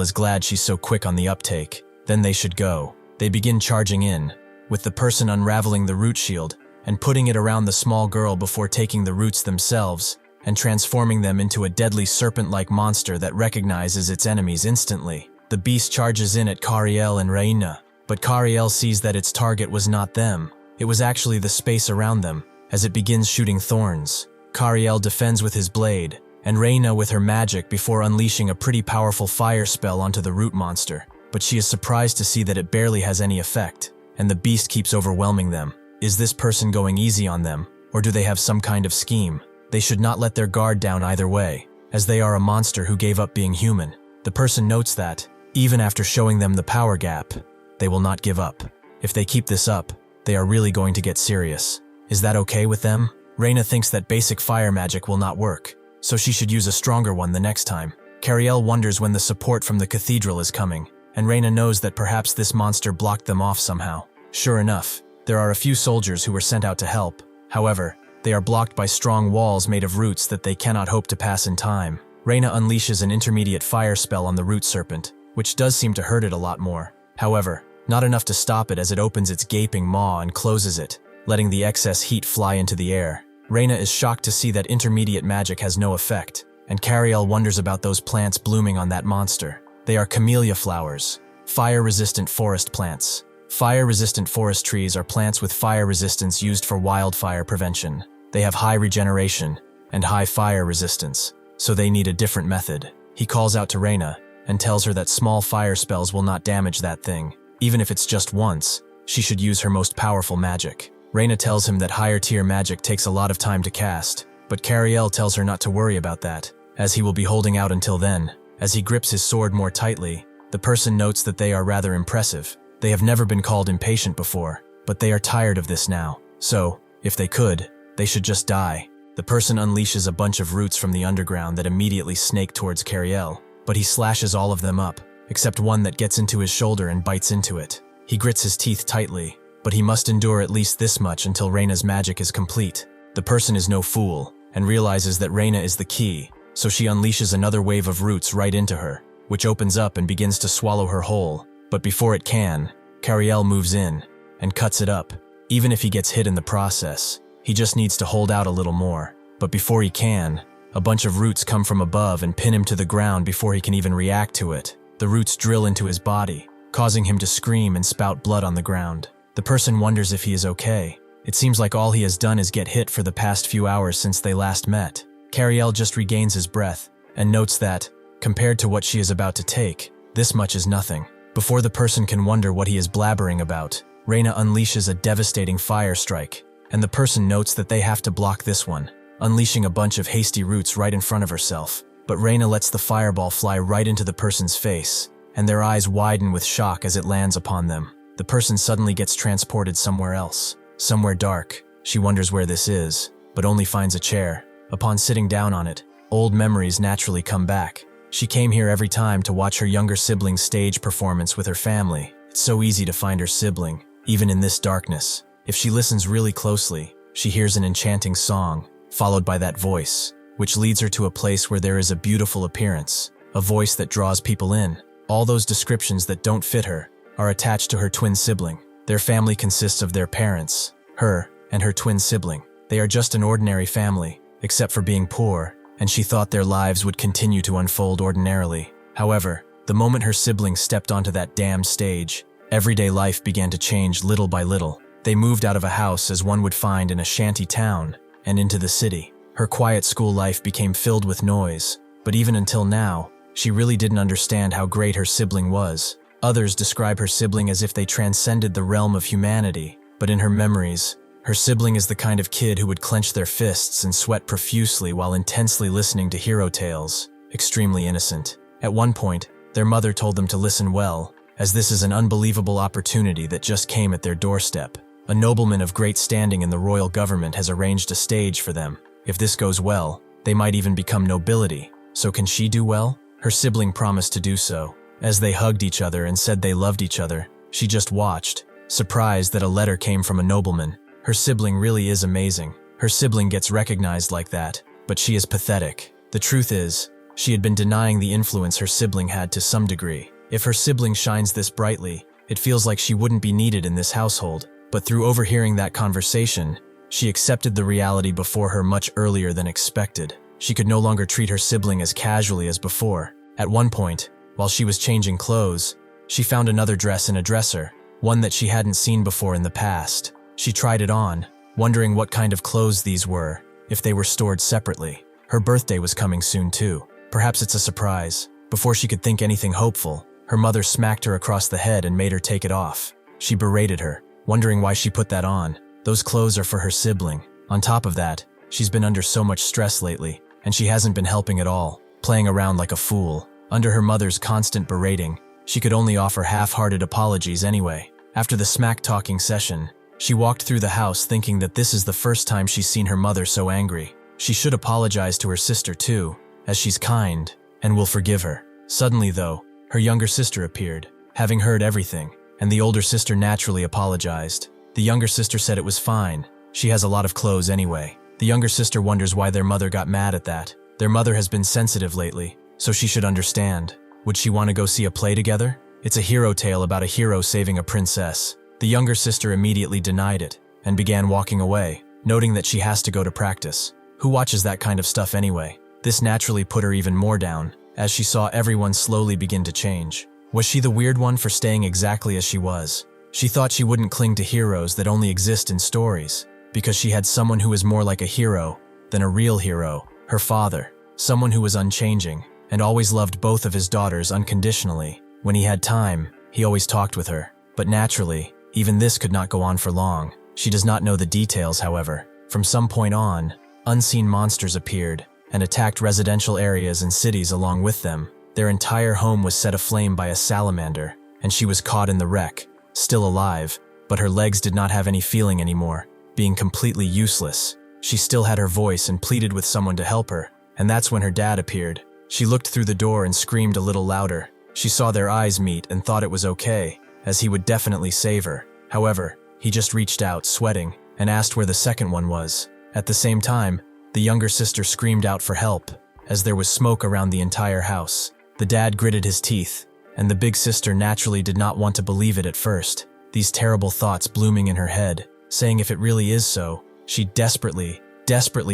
is glad she's so quick on the uptake. Then they should go. They begin charging in, with the person unraveling the root shield and putting it around the small girl before taking the roots themselves and transforming them into a deadly serpent-like monster that recognizes its enemies instantly. The beast charges in at Kariel and Reina, but Kariel sees that its target was not them. It was actually the space around them, as it begins shooting thorns. Kariel defends with his blade, and Reina with her magic before unleashing a pretty powerful fire spell onto the root monster, but she is surprised to see that it barely has any effect, and the beast keeps overwhelming them. Is this person going easy on them, or do they have some kind of scheme? They should not let their guard down either way, as they are a monster who gave up being human. The person notes that, even after showing them the power gap, they will not give up. If they keep this up, they are really going to get serious. Is that okay with them? Reina thinks that basic fire magic will not work, so she should use a stronger one the next time. Kariel wonders when the support from the cathedral is coming, and Reina knows that perhaps this monster blocked them off somehow. Sure enough, there are a few soldiers who were sent out to help. However, they are blocked by strong walls made of roots that they cannot hope to pass in time. Reina unleashes an intermediate fire spell on the root serpent, which does seem to hurt it a lot more. However, not enough to stop it as it opens its gaping maw and closes it, letting the excess heat fly into the air. Reina is shocked to see that intermediate magic has no effect, and Kariel wonders about those plants blooming on that monster. They are camellia flowers, fire-resistant forest plants. Fire-resistant forest trees are plants with fire resistance used for wildfire prevention. They have high regeneration and high fire resistance, so they need a different method. He calls out to Reina and tells her that small fire spells will not damage that thing. Even if it's just once, she should use her most powerful magic. Reina tells him that higher tier magic takes a lot of time to cast, but Kariel tells her not to worry about that, as he will be holding out until then. As he grips his sword more tightly, the person notes that they are rather impressive. They have never been called impatient before, but they are tired of this now. So, if they could, they should just die. The person unleashes a bunch of roots from the underground that immediately snake towards Kariel, but he slashes all of them up, except one that gets into his shoulder and bites into it. He grits his teeth tightly, but he must endure at least this much until Reina's magic is complete. The person is no fool, and realizes that Reina is the key, so she unleashes another wave of roots right into her, which opens up and begins to swallow her whole. But before it can, Kariel moves in and cuts it up. Even if he gets hit in the process, he just needs to hold out a little more. But before he can, a bunch of roots come from above and pin him to the ground before he can even react to it. The roots drill into his body, causing him to scream and spout blood on the ground. The person wonders if he is okay. It seems like all he has done is get hit for the past few hours since they last met. Kariel just regains his breath and notes that, compared to what she is about to take, this much is nothing. Before the person can wonder what he is blabbering about, Reina unleashes a devastating fire strike, and the person notes that they have to block this one, unleashing a bunch of hasty roots right in front of herself. But Reina lets the fireball fly right into the person's face, and their eyes widen with shock as it lands upon them. The person suddenly gets transported somewhere else, somewhere dark. She wonders where this is, but only finds a chair. Upon sitting down on it, old memories naturally come back. She came here every time to watch her younger sibling's stage performance with her family. It's so easy to find her sibling, even in this darkness. If she listens really closely, she hears an enchanting song, followed by that voice, which leads her to a place where there is a beautiful appearance, a voice that draws people in. All those descriptions that don't fit her are attached to her twin sibling. Their family consists of their parents, her, and her twin sibling. They are just an ordinary family, except for being poor, and she thought their lives would continue to unfold ordinarily. However, the moment her siblings stepped onto that damned stage, everyday life began to change little by little. They moved out of a house as one would find in a shanty town and into the city. Her quiet school life became filled with noise, but even until now, she really didn't understand how great her sibling was. Others describe her sibling as if they transcended the realm of humanity, but in her memories, her sibling is the kind of kid who would clench their fists and sweat profusely while intensely listening to hero tales, extremely innocent. At one point, their mother told them to listen well, as this is an unbelievable opportunity that just came at their doorstep. A nobleman of great standing in the royal government has arranged a stage for them. If this goes well, they might even become nobility. So can she do well? Her sibling promised to do so. As they hugged each other and said they loved each other, she just watched, surprised that a letter came from a nobleman. Her sibling really is amazing. Her sibling gets recognized like that, but she is pathetic. The truth is, she had been denying the influence her sibling had to some degree. If her sibling shines this brightly, it feels like she wouldn't be needed in this household. But through overhearing that conversation, she accepted the reality before her much earlier than expected. She could no longer treat her sibling as casually as before. At one point, while she was changing clothes, she found another dress in a dresser, one that she hadn't seen before in the past. She tried it on, wondering what kind of clothes these were, if they were stored separately. Her birthday was coming soon too. Perhaps it's a surprise. Before she could think anything hopeful, her mother smacked her across the head and made her take it off. She berated her, wondering why she put that on. Those clothes are for her sibling. On top of that, she's been under so much stress lately, and she hasn't been helping at all, playing around like a fool. Under her mother's constant berating, she could only offer half-hearted apologies anyway. After the smack-talking session, she walked through the house thinking that this is the first time she's seen her mother so angry. She should apologize to her sister too, as she's kind and will forgive her. Suddenly though, her younger sister appeared, having heard everything, and the older sister naturally apologized. The younger sister said it was fine. She has a lot of clothes anyway. The younger sister wonders why their mother got mad at that. Their mother has been sensitive lately, so she should understand. Would she want to go see a play together? It's a hero tale about a hero saving a princess. The younger sister immediately denied it and began walking away, noting that she has to go to practice. Who watches that kind of stuff anyway? This naturally put her even more down, as she saw everyone slowly begin to change. Was she the weird one for staying exactly as she was? She thought she wouldn't cling to heroes that only exist in stories, because she had someone who was more like a hero than a real hero, her father. Someone who was unchanging, and always loved both of his daughters unconditionally. When he had time, he always talked with her. But naturally, even this could not go on for long. She does not know the details, however. From some point on, unseen monsters appeared and attacked residential areas and cities along with them. Their entire home was set aflame by a salamander, and she was caught in the wreck, still alive, but her legs did not have any feeling anymore, being completely useless. She still had her voice and pleaded with someone to help her, and that's when her dad appeared. She looked through the door and screamed a little louder. She saw their eyes meet and thought it was okay, as he would definitely save her. However, he just reached out, sweating, and asked where the second one was. At the same time, the younger sister screamed out for help, as there was smoke around the entire house. The dad gritted his teeth, and the big sister naturally did not want to believe it at first, these terrible thoughts blooming in her head, saying if it really is so. She desperately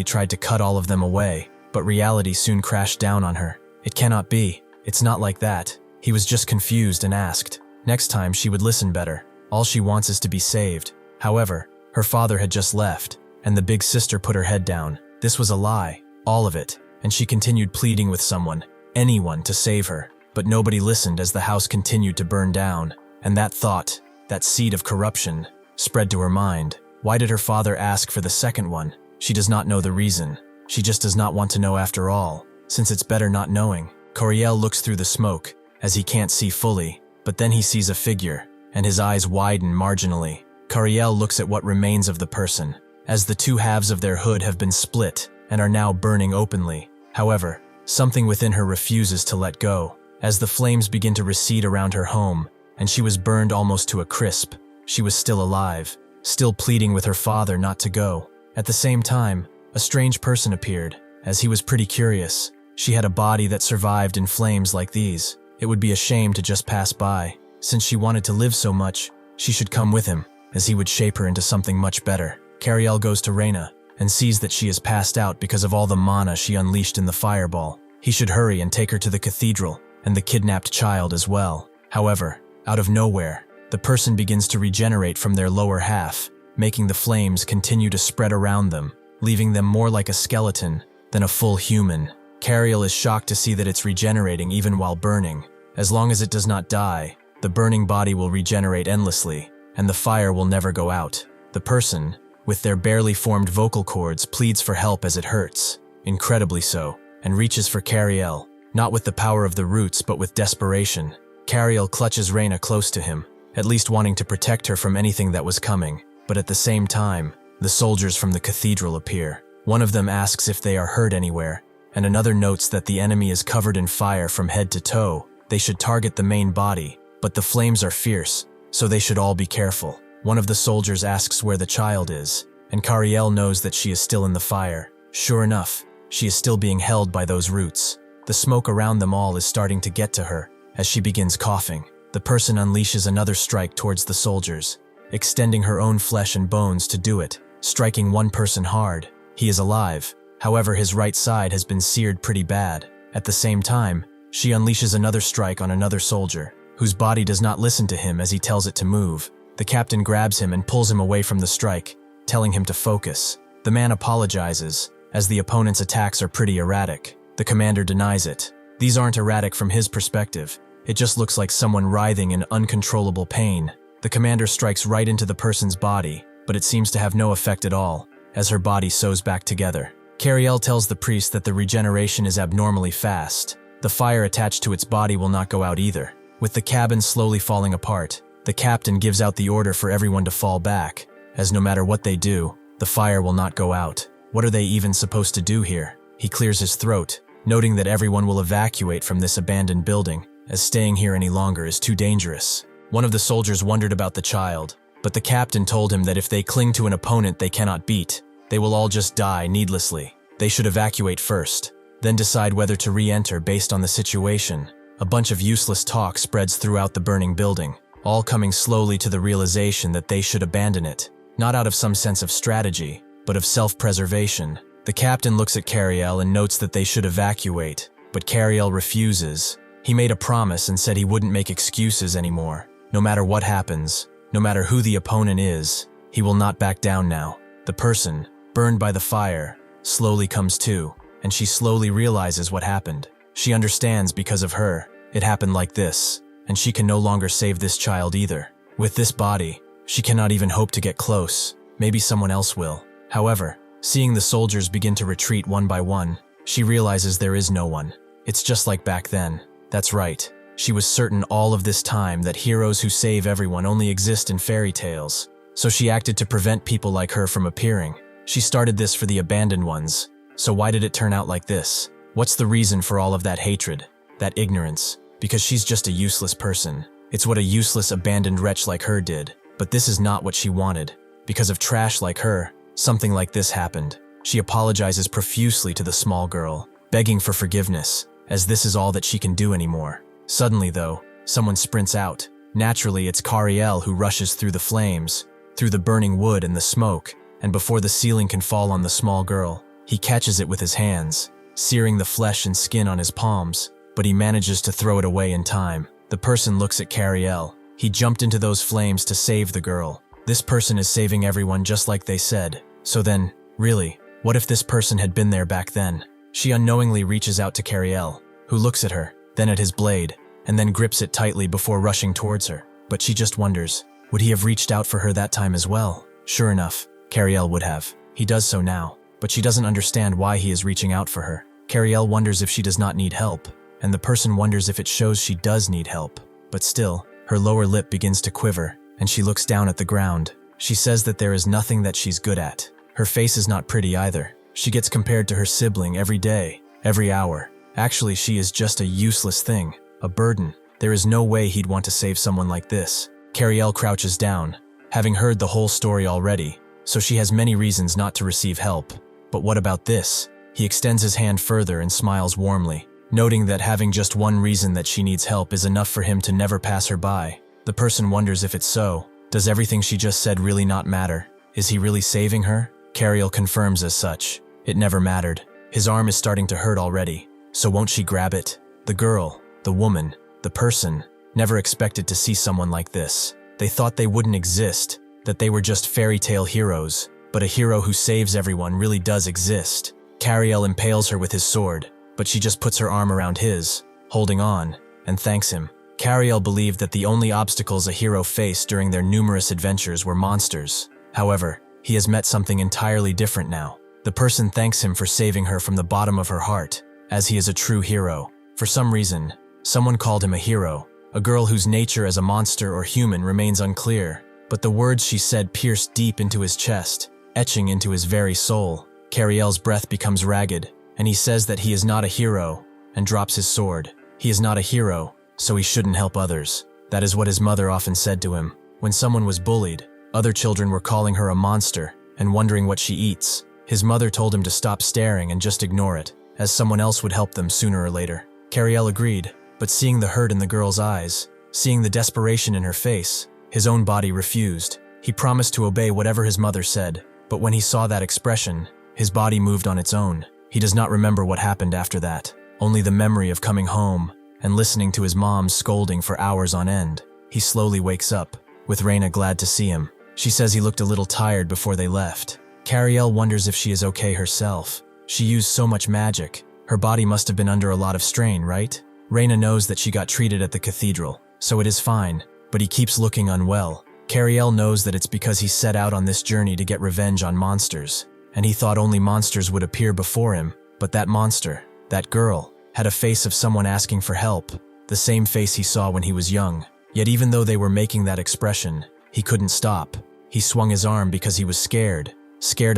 tried to cut all of them away, but reality soon crashed down on her. It cannot be. It's not like that. He was just confused and asked. Next time she would listen better. All she wants is to be saved. However, Her father had just left, and the big sister put her head down. This was a lie, all of it, and she continued pleading with someone, anyone, to save her. But nobody listened as the house continued to burn down, and that thought, that seed of corruption, spread to her mind. Why did her father ask for the second one? She does not know the reason. She just does not want to know after all, since it's better not knowing. Kariel looks through the smoke, as he can't see fully, but then he sees a figure, and his eyes widen marginally. Kariel looks at what remains of the person, as the two halves of their hood have been split and are now burning openly. However, something within her refuses to let go, as the flames begin to recede around her home, and she was burned almost to a crisp. She was still alive, still pleading with her father not to go. At the same time, a strange person appeared, as he was pretty curious. She had a body that survived in flames like these. It would be a shame to just pass by. Since she wanted to live so much, she should come with him, as he would shape her into something much better. Kariel goes to Reina, and sees that she is passed out because of all the mana she unleashed in the fireball. He should hurry and take her to the cathedral, and the kidnapped child as well. However, out of nowhere, the person begins to regenerate from their lower half, making the flames continue to spread around them, leaving them more like a skeleton than a full human. Kariel is shocked to see that it's regenerating even while burning. As long as it does not die, the burning body will regenerate endlessly, and the fire will never go out. The person, with their barely formed vocal cords, pleads for help as it hurts, incredibly so, and reaches for Kariel, not with the power of the roots but with desperation. Kariel clutches Reina close to him, at least wanting to protect her from anything that was coming, but at the same time, the soldiers from the cathedral appear. One of them asks if they are hurt anywhere, and another notes that the enemy is covered in fire from head to toe. They should target the main body, but the flames are fierce, so they should all be careful. One of the soldiers asks where the child is, and Kariel knows that she is still in the fire. Sure enough, she is still being held by those roots. The smoke around them all is starting to get to her, as she begins coughing. The person unleashes another strike towards the soldiers, extending her own flesh and bones to do it, striking one person hard. He is alive, however his right side has been seared pretty bad. At the same time, she unleashes another strike on another soldier, whose body does not listen to him as he tells it to move. The captain grabs him and pulls him away from the strike, telling him to focus. The man apologizes, as the opponent's attacks are pretty erratic. The commander denies it. These aren't erratic from his perspective. It just looks like someone writhing in uncontrollable pain. The commander strikes right into the person's body, but it seems to have no effect at all, as her body sews back together. Kariel tells the priest that the regeneration is abnormally fast. The fire attached to its body will not go out either. With the cabin slowly falling apart, the captain gives out the order for everyone to fall back, as no matter what they do, the fire will not go out. What are they even supposed to do here? He clears his throat, noting that everyone will evacuate from this abandoned building, as staying here any longer is too dangerous. One of the soldiers wondered about the child, but the captain told him that if they cling to an opponent they cannot beat, they will all just die needlessly. They should evacuate first, then decide whether to re-enter based on the situation. A bunch of useless talk spreads throughout the burning building, all coming slowly to the realization that they should abandon it, not out of some sense of strategy, but of self-preservation. The captain looks at Kariel and notes that they should evacuate, but Kariel refuses. He made a promise and said he wouldn't make excuses anymore. No matter what happens, no matter who the opponent is, he will not back down now. The person, burned by the fire, slowly comes to, and she slowly realizes what happened. She understands because of her, it happened like this, and she can no longer save this child either. With this body, she cannot even hope to get close. Maybe someone else will. However, seeing the soldiers begin to retreat one by one, she realizes there is no one. It's just like back then. That's right. She was certain all of this time that heroes who save everyone only exist in fairy tales. So she acted to prevent people like her from appearing. She started this for the abandoned ones. So why did it turn out like this? What's the reason for all of that hatred, that ignorance? Because she's just a useless person. It's what a useless abandoned wretch like her did. But this is not what she wanted. Because of trash like her, something like this happened. She apologizes profusely to the small girl, begging for forgiveness, as this is all that she can do anymore. Suddenly though, someone sprints out. Naturally, it's Kariel who rushes through the flames, through the burning wood and the smoke, and before the ceiling can fall on the small girl, he catches it with his hands, searing the flesh and skin on his palms, but he manages to throw it away in time. The person looks at Kariel. He jumped into those flames to save the girl, This person is saving everyone just like they said. So then, really, what if this person had been there back then? She unknowingly reaches out to Kariel, who looks at her, then at his blade, and then grips it tightly before rushing towards her. But she just wonders, would he have reached out for her that time as well? Sure enough, Kariel would have. He does so now, but she doesn't understand why he is reaching out for her. Kariel wonders if she does not need help, and the person wonders if it shows she does need help. But still, her lower lip begins to quiver, and she looks down at the ground. She says that there is nothing that she's good at. Her face is not pretty either. She gets compared to her sibling every day, every hour. Actually, she is just a useless thing, a burden. There is no way he'd want to save someone like this. Kariel crouches down, having heard the whole story already, so she has many reasons not to receive help. But what about this? He extends his hand further and smiles warmly, noting that having just one reason that she needs help is enough for him to never pass her by. The person wonders if it's so. Does everything she just said really not matter? Is he really saving her? Kariel confirms as such. It never mattered. His arm is starting to hurt already. So won't she grab it? The girl, the woman, the person, never expected to see someone like this. They thought they wouldn't exist, that they were just fairy tale heroes. But a hero who saves everyone really does exist. Kariel impales her with his sword, but she just puts her arm around his, holding on, and thanks him. Kariel believed that the only obstacles a hero faced during their numerous adventures were monsters. However, he has met something entirely different now. The person thanks him for saving her from the bottom of her heart, as he is a true hero. For some reason, someone called him a hero, a girl whose nature as a monster or human remains unclear, but the words she said pierced deep into his chest, etching into his very soul. Kariel's breath becomes ragged, and he says that he is not a hero, and drops his sword. He is not a hero, so he shouldn't help others. That is what his mother often said to him. When someone was bullied, other children were calling her a monster and wondering what she eats. His mother told him to stop staring and just ignore it, as someone else would help them sooner or later. Kariel agreed, but seeing the hurt in the girl's eyes, seeing the desperation in her face, his own body refused. He promised to obey whatever his mother said, but when he saw that expression, his body moved on its own. He does not remember what happened after that, only the memory of coming home and listening to his mom scolding for hours on end. He slowly wakes up, with Reina glad to see him. She says he looked a little tired before they left. Kariel wonders if she is okay herself. She used so much magic. Her body must have been under a lot of strain, right? Reina knows that she got treated at the cathedral, so it is fine, but he keeps looking unwell. Kariel knows that it's because he set out on this journey to get revenge on monsters, and he thought only monsters would appear before him, but that monster, that girl, had a face of someone asking for help, the same face he saw when he was young. Yet even though they were making that expression, he couldn't stop. He swung his arm because he was scared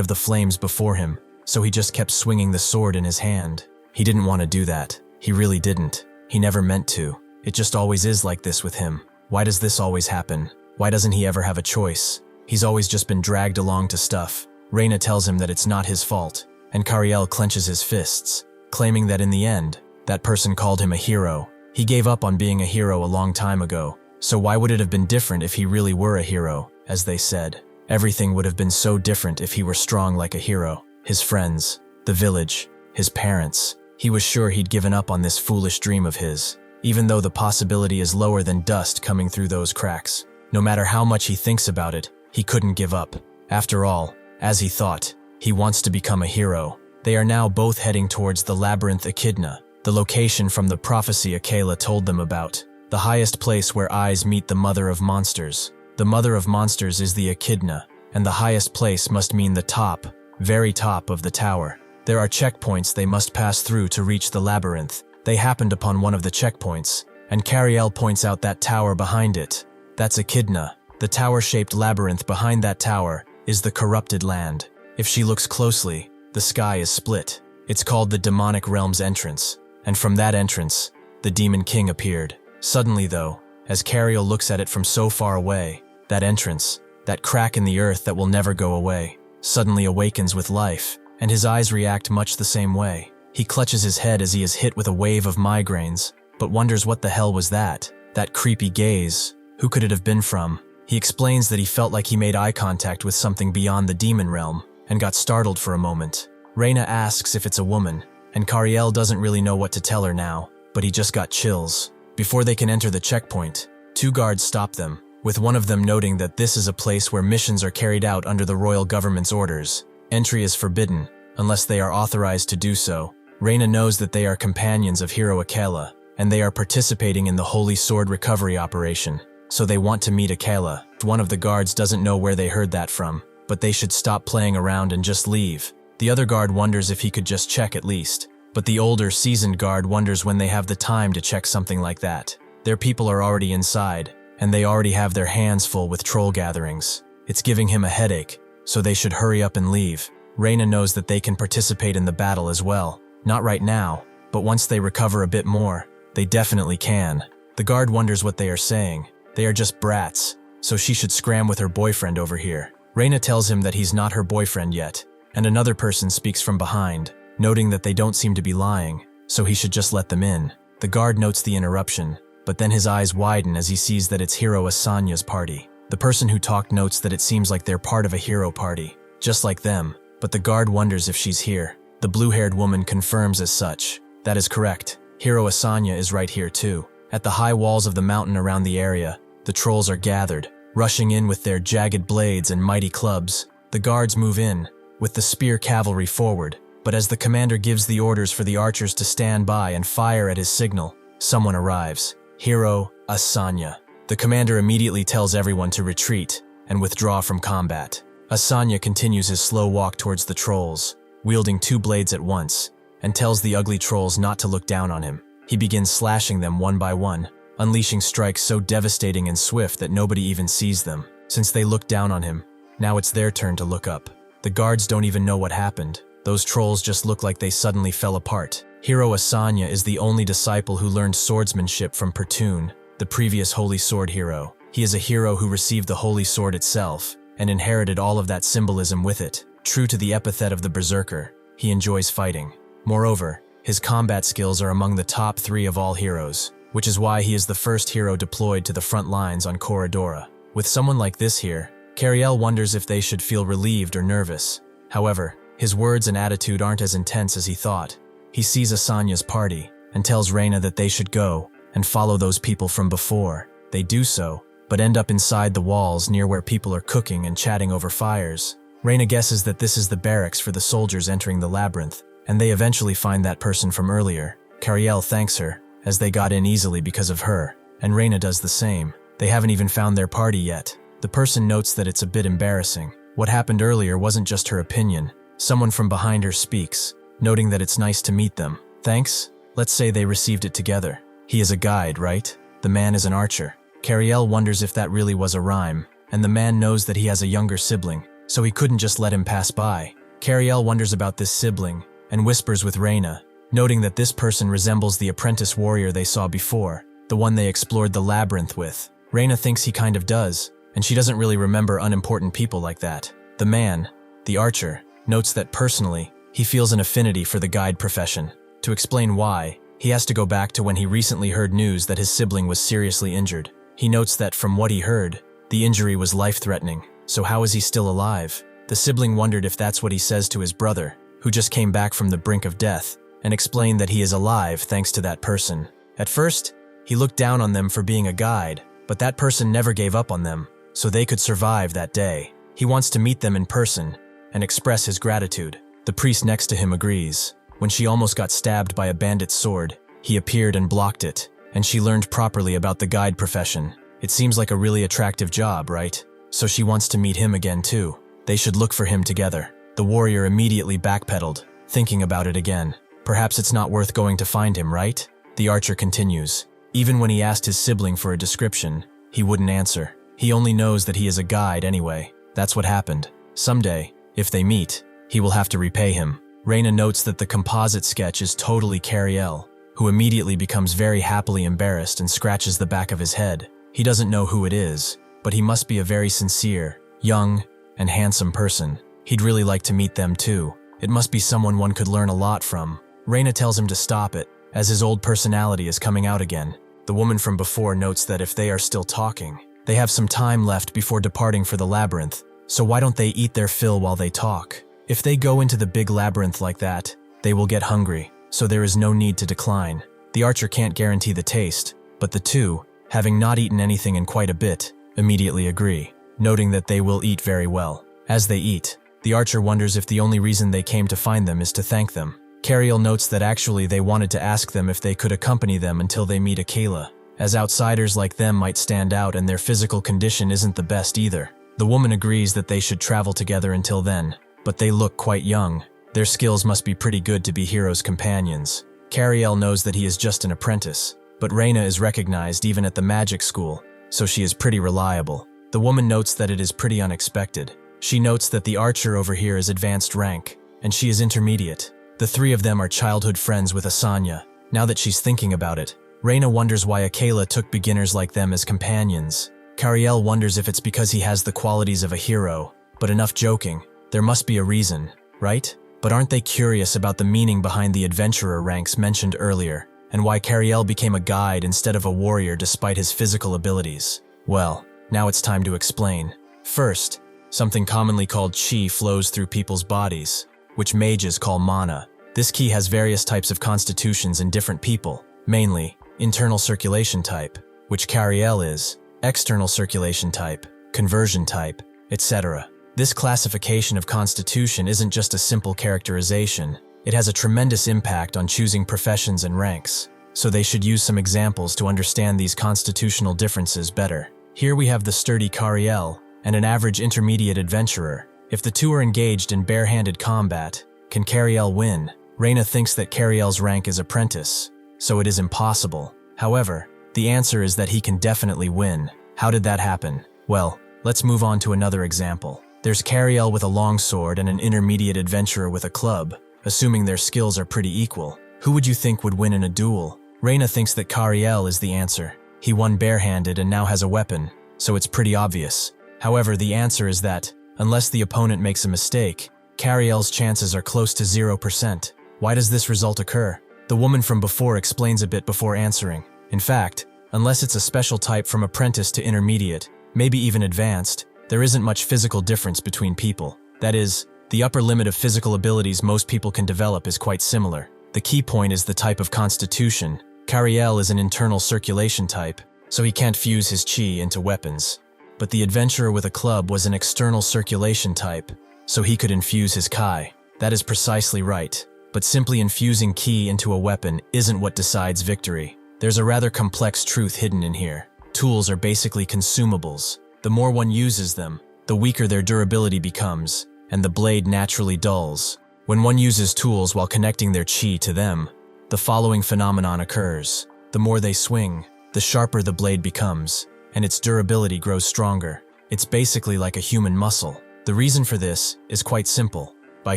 of the flames before him, so he just kept swinging the sword in his hand. He didn't want to do that. He really didn't. He never meant to. It just always is like this with him. Why does this always happen? Why doesn't he ever have a choice? He's always just been dragged along to stuff. Reina tells him that it's not his fault, and Kariel clenches his fists, claiming that in the end, that person called him a hero. He gave up on being a hero a long time ago, so why would it have been different if he really were a hero, as they said? Everything would have been so different if he were strong like a hero. His friends, the village, his parents. He was sure he'd given up on this foolish dream of his, even though the possibility is lower than dust coming through those cracks. No matter how much he thinks about it, he couldn't give up. After all, as he thought, he wants to become a hero. They are now both heading towards the labyrinth Echidna, the location from the prophecy Akela told them about, the highest place where eyes meet the mother of monsters. The mother of monsters is the Echidna, and the highest place must mean the top, very top of the tower. There are checkpoints they must pass through to reach the labyrinth. They happened upon one of the checkpoints, and Kariel points out that tower behind it. That's Echidna. The tower-shaped labyrinth behind that tower is the corrupted land. If she looks closely, the sky is split. It's called the demonic realm's entrance, and from that entrance, the demon king appeared. Suddenly though, as Kariel looks at it from so far away, that entrance, that crack in the earth that will never go away, suddenly awakens with life, and his eyes react much the same way. He clutches his head as he is hit with a wave of migraines, but wonders what the hell was that? That creepy gaze. Who could it have been from? He explains that he felt like he made eye contact with something beyond the demon realm, and got startled for a moment. Reina asks if it's a woman, and Kariel doesn't really know what to tell her now, but he just got chills. Before they can enter the checkpoint, two guards stop them, with one of them noting that this is a place where missions are carried out under the royal government's orders. Entry is forbidden, unless they are authorized to do so. Reina knows that they are companions of hero Akela, and they are participating in the Holy Sword recovery operation, so they want to meet Akela. One of the guards doesn't know where they heard that from, but they should stop playing around and just leave. The other guard wonders if he could just check at least, but the older, seasoned guard wonders when they have the time to check something like that. Their people are already inside, and they already have their hands full with troll gatherings. It's giving him a headache, so they should hurry up and leave. Reina knows that they can participate in the battle as well. Not right now, but once they recover a bit more, they definitely can. The guard wonders what they are saying. They are just brats, so she should scram with her boyfriend over here. Reina tells him that he's not her boyfriend yet, and another person speaks from behind, noting that they don't seem to be lying, so he should just let them in. The guard notes the interruption, but then his eyes widen as he sees that it's Hero Asanya's party. The person who talked notes that it seems like they're part of a hero party, just like them, but the guard wonders if she's here. The blue-haired woman confirms as such. That is correct. Hero Asanya is right here too. At the high walls of the mountain around the area, the trolls are gathered, rushing in with their jagged blades and mighty clubs. The guards move in, with the spear cavalry forward, but as the commander gives the orders for the archers to stand by and fire at his signal, someone arrives. Hero Asanya. The commander immediately tells everyone to retreat and withdraw from combat. Asanya continues his slow walk towards the trolls, wielding two blades at once, and tells the ugly trolls not to look down on him. He begins slashing them one by one, unleashing strikes so devastating and swift that nobody even sees them. Since they look down on him, now it's their turn to look up. The guards don't even know what happened. Those trolls just look like they suddenly fell apart. Hero Asanya is the only disciple who learned swordsmanship from Pertun, the previous Holy Sword hero. He is a hero who received the Holy Sword itself, and inherited all of that symbolism with it. True to the epithet of the berserker, he enjoys fighting. Moreover, his combat skills are among the top 3 of all heroes, which is why he is the first hero deployed to the front lines on Koridora. With someone like this here, Kariel wonders if they should feel relieved or nervous. However, his words and attitude aren't as intense as he thought. He sees Asanya's party, and tells Reina that they should go and follow those people from before. They do so, but end up inside the walls near where people are cooking and chatting over fires. Reina guesses that this is the barracks for the soldiers entering the labyrinth, and they eventually find that person from earlier. Kariel thanks her, as they got in easily because of her, and Reina does the same. They haven't even found their party yet. The person notes that it's a bit embarrassing. What happened earlier wasn't just her opinion. Someone from behind her speaks, noting that it's nice to meet them. Thanks? Let's say they received it together. He is a guide, right? The man is an archer. Kariel wonders if that really was a rhyme, and the man knows that he has a younger sibling, so he couldn't just let him pass by. Kariel wonders about this sibling, and whispers with Reina, noting that this person resembles the apprentice warrior they saw before, the one they explored the labyrinth with. Reina thinks he kind of does, and she doesn't really remember unimportant people like that. The man, the archer, notes that personally, he feels an affinity for the guide profession. To explain why, he has to go back to when he recently heard news that his sibling was seriously injured. He notes that from what he heard, the injury was life-threatening, so how is he still alive? The sibling wondered if that's what he says to his brother, who just came back from the brink of death, and explained that he is alive thanks to that person. At first, he looked down on them for being a guide, but that person never gave up on them, so they could survive that day. He wants to meet them in person and express his gratitude. The priest next to him agrees. When she almost got stabbed by a bandit's sword, he appeared and blocked it, and she learned properly about the guide profession. It seems like a really attractive job, right? So she wants to meet him again too. They should look for him together. The warrior immediately backpedaled, thinking about it again. Perhaps it's not worth going to find him, right? The archer continues. Even when he asked his sibling for a description, he wouldn't answer. He only knows that he is a guide anyway. That's what happened. Someday, if they meet, he will have to repay him. Reina notes that the composite sketch is totally Kariel, who immediately becomes very happily embarrassed and scratches the back of his head. He doesn't know who it is, but he must be a very sincere, young, and handsome person. He'd really like to meet them too. It must be someone one could learn a lot from. Reina tells him to stop it, as his old personality is coming out again. The woman from before notes that if they are still talking, they have some time left before departing for the labyrinth, so why don't they eat their fill while they talk? If they go into the big labyrinth like that, they will get hungry, so there is no need to decline. The archer can't guarantee the taste, but the two, having not eaten anything in quite a bit, immediately agree, noting that they will eat very well. As they eat, the archer wonders if the only reason they came to find them is to thank them. Kariel notes that actually they wanted to ask them if they could accompany them until they meet Akela, as outsiders like them might stand out and their physical condition isn't the best either. The woman agrees that they should travel together until then, but they look quite young. Their skills must be pretty good to be heroes' companions. Kariel knows that he is just an apprentice, but Reina is recognized even at the magic school, so she is pretty reliable. The woman notes that it is pretty unexpected. She notes that the archer over here is advanced rank, and she is intermediate. The three of them are childhood friends with Asanya. Now that she's thinking about it, Reina wonders why Akela took beginners like them as companions. Kariel wonders if it's because he has the qualities of a hero, but enough joking. There must be a reason, right? But aren't they curious about the meaning behind the adventurer ranks mentioned earlier, and why Kariel became a guide instead of a warrior despite his physical abilities? Well, now it's time to explain. First, something commonly called chi flows through people's bodies, which mages call mana. This ki has various types of constitutions in different people, mainly internal circulation type, which Kariel is, external circulation type, conversion type, etc. This classification of constitution isn't just a simple characterization, it has a tremendous impact on choosing professions and ranks, so they should use some examples to understand these constitutional differences better. Here we have the sturdy Kariel and an average intermediate adventurer. If the two are engaged in barehanded combat, can Kariel win? Reina thinks that Kariel's rank is apprentice, so it is impossible. However, the answer is that he can definitely win. How did that happen? Well, let's move on to another example. There's Kariel with a long sword and an intermediate adventurer with a club. Assuming their skills are pretty equal, who would you think would win in a duel? Reina thinks that Kariel is the answer. He won barehanded and now has a weapon, so it's pretty obvious. However, the answer is that, unless the opponent makes a mistake, Kariel's chances are close to 0%. Why does this result occur? The woman from before explains a bit before answering. In fact, unless it's a special type from apprentice to intermediate, maybe even advanced, there isn't much physical difference between people. That is, the upper limit of physical abilities most people can develop is quite similar. The key point is the type of constitution. Kariel is an internal circulation type, so he can't fuse his chi into weapons. But the adventurer with a club was an external circulation type, so he could infuse his kai. That is precisely right. But simply infusing ki into a weapon isn't what decides victory. There's a rather complex truth hidden in here. Tools are basically consumables. The more one uses them, the weaker their durability becomes, and the blade naturally dulls. When one uses tools while connecting their chi to them, the following phenomenon occurs. The more they swing, the sharper the blade becomes, and its durability grows stronger. It's basically like a human muscle. The reason for this is quite simple. By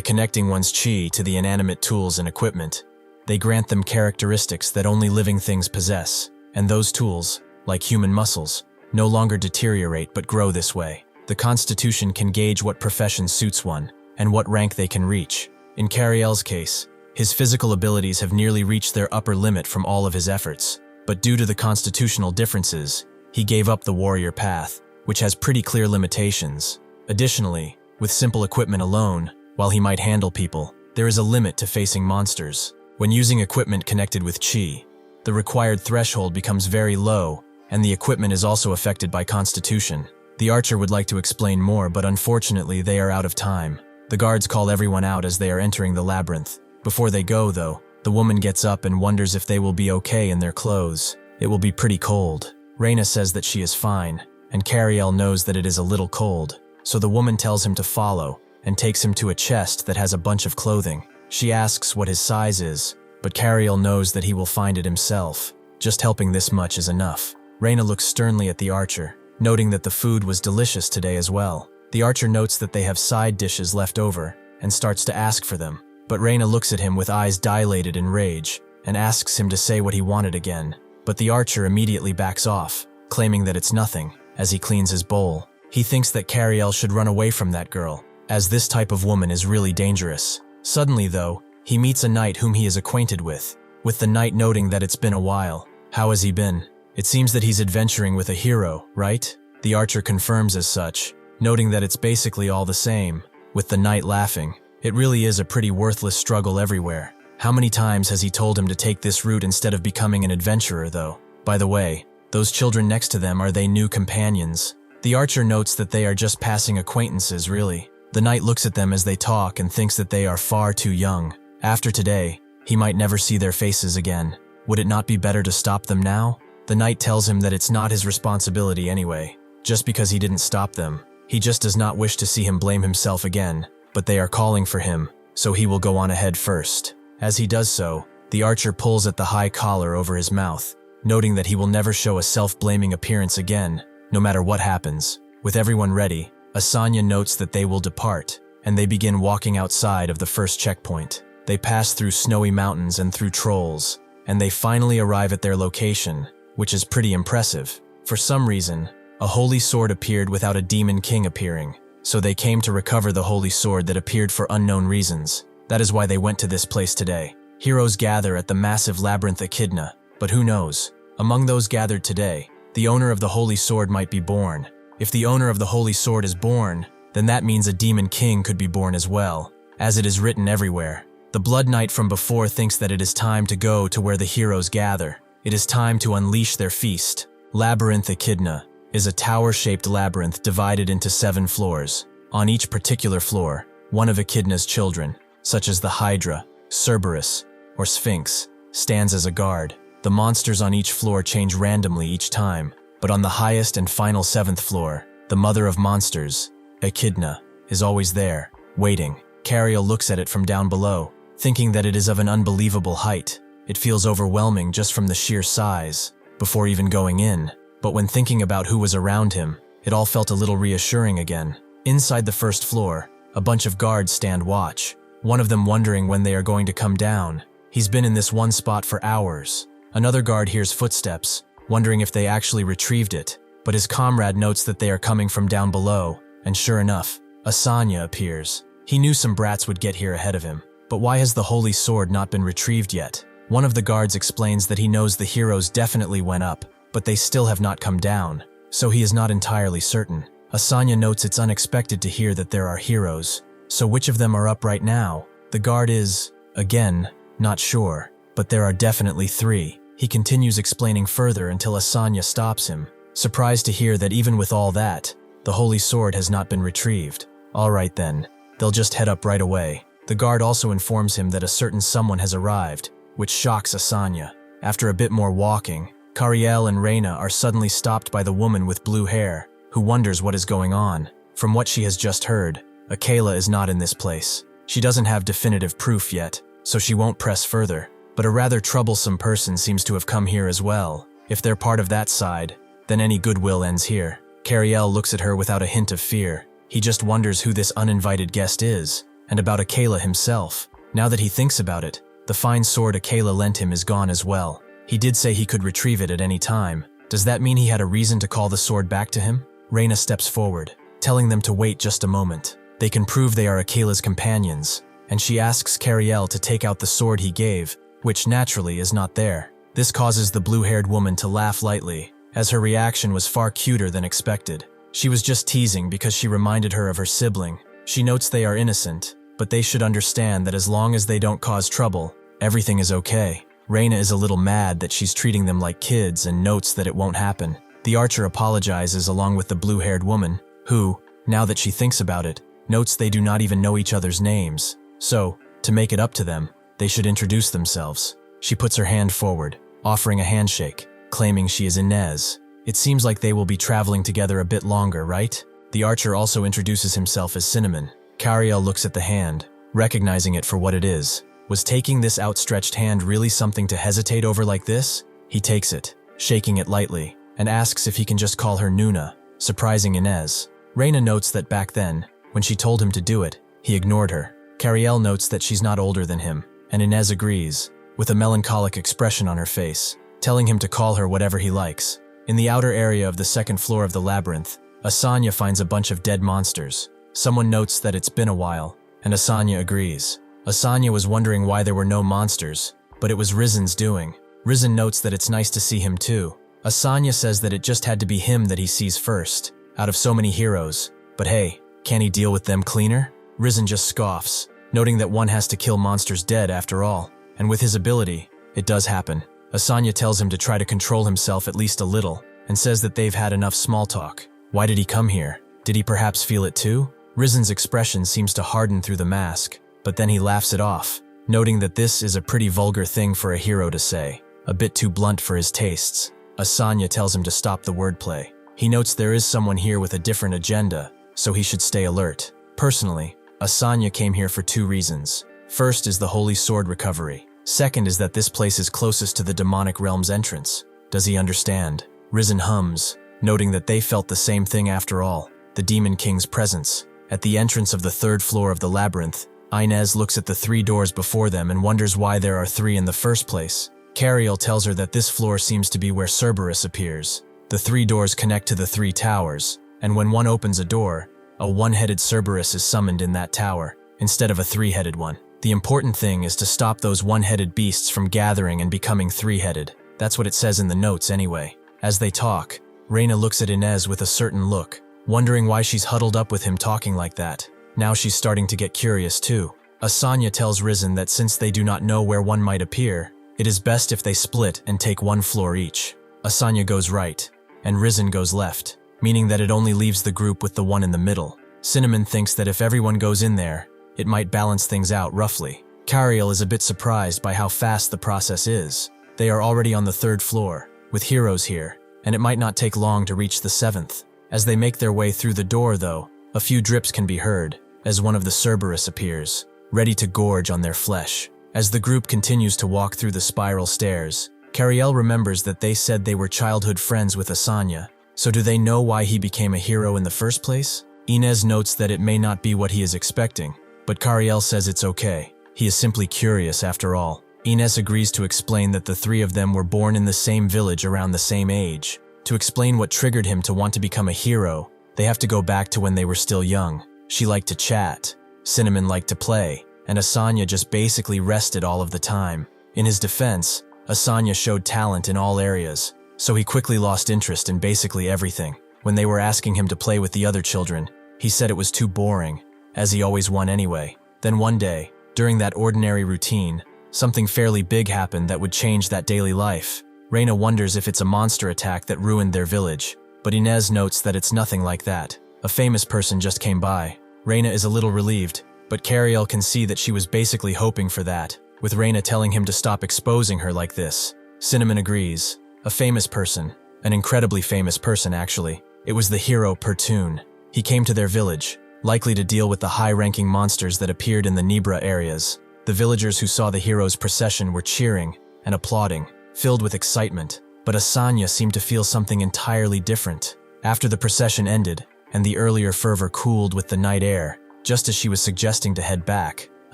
connecting one's chi to the inanimate tools and equipment, they grant them characteristics that only living things possess, and those tools, like human muscles, no longer deteriorate but grow this way. The constitution can gauge what profession suits one, and what rank they can reach. In Kariel's case, his physical abilities have nearly reached their upper limit from all of his efforts, but due to the constitutional differences, he gave up the warrior path, which has pretty clear limitations. Additionally, with simple equipment alone, while he might handle people, there is a limit to facing monsters. When using equipment connected with chi, the required threshold becomes very low, and the equipment is also affected by constitution. The archer would like to explain more, but unfortunately they are out of time. The guards call everyone out as they are entering the labyrinth. Before they go, though, the woman gets up and wonders if they will be okay in their clothes. It will be pretty cold. Reina says that she is fine, and Kariel knows that it is a little cold, so the woman tells him to follow, and takes him to a chest that has a bunch of clothing. She asks what his size is, but Kariel knows that he will find it himself. Just helping this much is enough. Reina looks sternly at the archer, noting that the food was delicious today as well. The archer notes that they have side dishes left over, and starts to ask for them. But Reina looks at him with eyes dilated in rage, and asks him to say what he wanted again. But the archer immediately backs off, claiming that it's nothing, as he cleans his bowl. He thinks that Kariel should run away from that girl, as this type of woman is really dangerous. Suddenly, though, he meets a knight whom he is acquainted with the knight noting that it's been a while. How has he been? It seems that he's adventuring with a hero, right? The archer confirms as such, noting that it's basically all the same, with the knight laughing. It really is a pretty worthless struggle everywhere. How many times has he told him to take this route instead of becoming an adventurer, though? By the way, those children next to them, are they new companions? The archer notes that they are just passing acquaintances, really. The knight looks at them as they talk and thinks that they are far too young. After today, he might never see their faces again. Would it not be better to stop them now? The knight tells him that it's not his responsibility anyway, just because he didn't stop them. He just does not wish to see him blame himself again, but they are calling for him, so he will go on ahead first. As he does so, the archer pulls at the high collar over his mouth, noting that he will never show a self-blaming appearance again, no matter what happens. With everyone ready, Asanya notes that they will depart, and they begin walking outside of the first checkpoint. They pass through snowy mountains and through trolls, and they finally arrive at their location, which is pretty impressive. For some reason, a holy sword appeared without a demon king appearing, so they came to recover the holy sword that appeared for unknown reasons. That is why they went to this place today. Heroes gather at the massive labyrinth Echidna, but who knows? Among those gathered today, the owner of the holy sword might be born. If the owner of the holy sword is born, then that means a demon king could be born as well, as it is written everywhere. The Blood Knight from before thinks that it is time to go to where the heroes gather. It is time to unleash their feast. Labyrinth Echidna is a tower-shaped labyrinth divided into 7 floors. On each particular floor, one of Echidna's children, such as the Hydra, Cerberus, or Sphinx, stands as a guard. The monsters on each floor change randomly each time, but on the highest and final 7th floor, the mother of monsters, Echidna, is always there, waiting. Kariel looks at it from down below, thinking that it is of an unbelievable height. It feels overwhelming just from the sheer size, before even going in. But when thinking about who was around him, it all felt a little reassuring again. Inside the first floor, a bunch of guards stand watch, one of them wondering when they are going to come down. He's been in this one spot for hours. Another guard hears footsteps, wondering if they actually retrieved it, but his comrade notes that they are coming from down below, and sure enough, Asanya appears. He knew some brats would get here ahead of him, but why has the holy sword not been retrieved yet? One of the guards explains that he knows the heroes definitely went up, but they still have not come down, so he is not entirely certain. Asanya notes it's unexpected to hear that there are heroes, so which of them are up right now? The guard is, again, not sure, but there are definitely 3. He continues explaining further until Asanya stops him, surprised to hear that even with all that, the holy sword has not been retrieved. Alright then, they'll just head up right away. The guard also informs him that a certain someone has arrived, which shocks Asanya. After a bit more walking, Kariel and Reina are suddenly stopped by the woman with blue hair, who wonders what is going on. From what she has just heard, Akela is not in this place. She doesn't have definitive proof yet, so she won't press further. But a rather troublesome person seems to have come here as well. If they're part of that side, then any goodwill ends here. Kariel looks at her without a hint of fear. He just wonders who this uninvited guest is, and about Akela himself. Now that he thinks about it, the fine sword Akela lent him is gone as well. He did say he could retrieve it at any time. Does that mean he had a reason to call the sword back to him? Reina steps forward, telling them to wait just a moment. They can prove they are Akela's companions, and she asks Kariel to take out the sword he gave, which naturally is not there. This causes the blue-haired woman to laugh lightly, as her reaction was far cuter than expected. She was just teasing because she reminded her of her sibling. She notes they are innocent, but they should understand that as long as they don't cause trouble, everything is okay. Reina is a little mad that she's treating them like kids and notes that it won't happen. The archer apologizes along with the blue-haired woman, who, now that she thinks about it, notes they do not even know each other's names. So, to make it up to them, they should introduce themselves. She puts her hand forward, offering a handshake, claiming she is Inez. It seems like they will be traveling together a bit longer, right? The archer also introduces himself as Cinnamon. Kariel looks at the hand, recognizing it for what it is. Was taking this outstretched hand really something to hesitate over like this? He takes it, shaking it lightly, and asks if he can just call her Nuna, surprising Inez. Reina notes that back then, when she told him to do it, he ignored her. Kariel notes that she's not older than him, and Inez agrees, with a melancholic expression on her face, telling him to call her whatever he likes. In the outer area of the 2nd floor of the labyrinth, Asanya finds a bunch of dead monsters. Someone notes that it's been a while, and Asanya agrees. Asanya was wondering why there were no monsters, but it was Rizen's doing. Rizen notes that it's nice to see him too. Asanya says that it just had to be him that he sees first, out of so many heroes. But hey, can he deal with them cleaner? Rizen just scoffs, noting that one has to kill monsters dead after all. And with his ability, it does happen. Asanya tells him to try to control himself at least a little, and says that they've had enough small talk. Why did he come here? Did he perhaps feel it too? Rizen's expression seems to harden through the mask, but then he laughs it off, noting that this is a pretty vulgar thing for a hero to say, a bit too blunt for his tastes. Asanya tells him to stop the wordplay. He notes there is someone here with a different agenda, so he should stay alert. Personally, Asanya came here for 2 reasons. First is the Holy Sword recovery. Second is that this place is closest to the demonic realm's entrance. Does he understand? Rizen hums, noting that they felt the same thing after all, the Demon King's presence. At the entrance of the 3rd floor of the labyrinth, Inez looks at the 3 doors before them and wonders why there are 3 in the first place. Kariel tells her that this floor seems to be where Cerberus appears. The 3 doors connect to the 3 towers, and when one opens a door, a 1-headed Cerberus is summoned in that tower, instead of a 3-headed one. The important thing is to stop those 1-headed beasts from gathering and becoming 3-headed. That's what it says in the notes anyway. As they talk, Reina looks at Inez with a certain look, wondering why she's huddled up with him talking like that. Now she's starting to get curious too. Asanya tells Rizen that since they do not know where one might appear, it is best if they split and take 1 floor each. Asanya goes right, and Rizen goes left, meaning that it only leaves the group with the one in the middle. Cinnamon thinks that if everyone goes in there, it might balance things out roughly. Kariel is a bit surprised by how fast the process is. They are already on the 3rd floor, with heroes here, and it might not take long to reach the 7th. As they make their way through the door though, a few drips can be heard, as one of the Cerberus appears, ready to gorge on their flesh. As the group continues to walk through the spiral stairs, Kariel remembers that they said they were childhood friends with Asanya, so do they know why he became a hero in the first place? Inez notes that it may not be what he is expecting, but Kariel says it's okay. He is simply curious after all. Inez agrees to explain that the 3 of them were born in the same village around the same age. To explain what triggered him to want to become a hero, they have to go back to when they were still young. She liked to chat, Cinnamon liked to play, and Asanya just basically rested all of the time. In his defense, Asanya showed talent in all areas, so he quickly lost interest in basically everything. When they were asking him to play with the other children, he said it was too boring, as he always won anyway. Then one day, during that ordinary routine, something fairly big happened that would change that daily life. Reina wonders if it's a monster attack that ruined their village, but Inez notes that it's nothing like that. A famous person just came by. Reina is a little relieved, but Kariel can see that she was basically hoping for that, with Reina telling him to stop exposing her like this. Cinnamon agrees. A famous person. An incredibly famous person, actually. It was the hero Pertune. He came to their village, likely to deal with the high-ranking monsters that appeared in the Nibra areas. The villagers who saw the hero's procession were cheering and applauding, filled with excitement, but Asanya seemed to feel something entirely different. After the procession ended, and the earlier fervor cooled with the night air, just as she was suggesting to head back,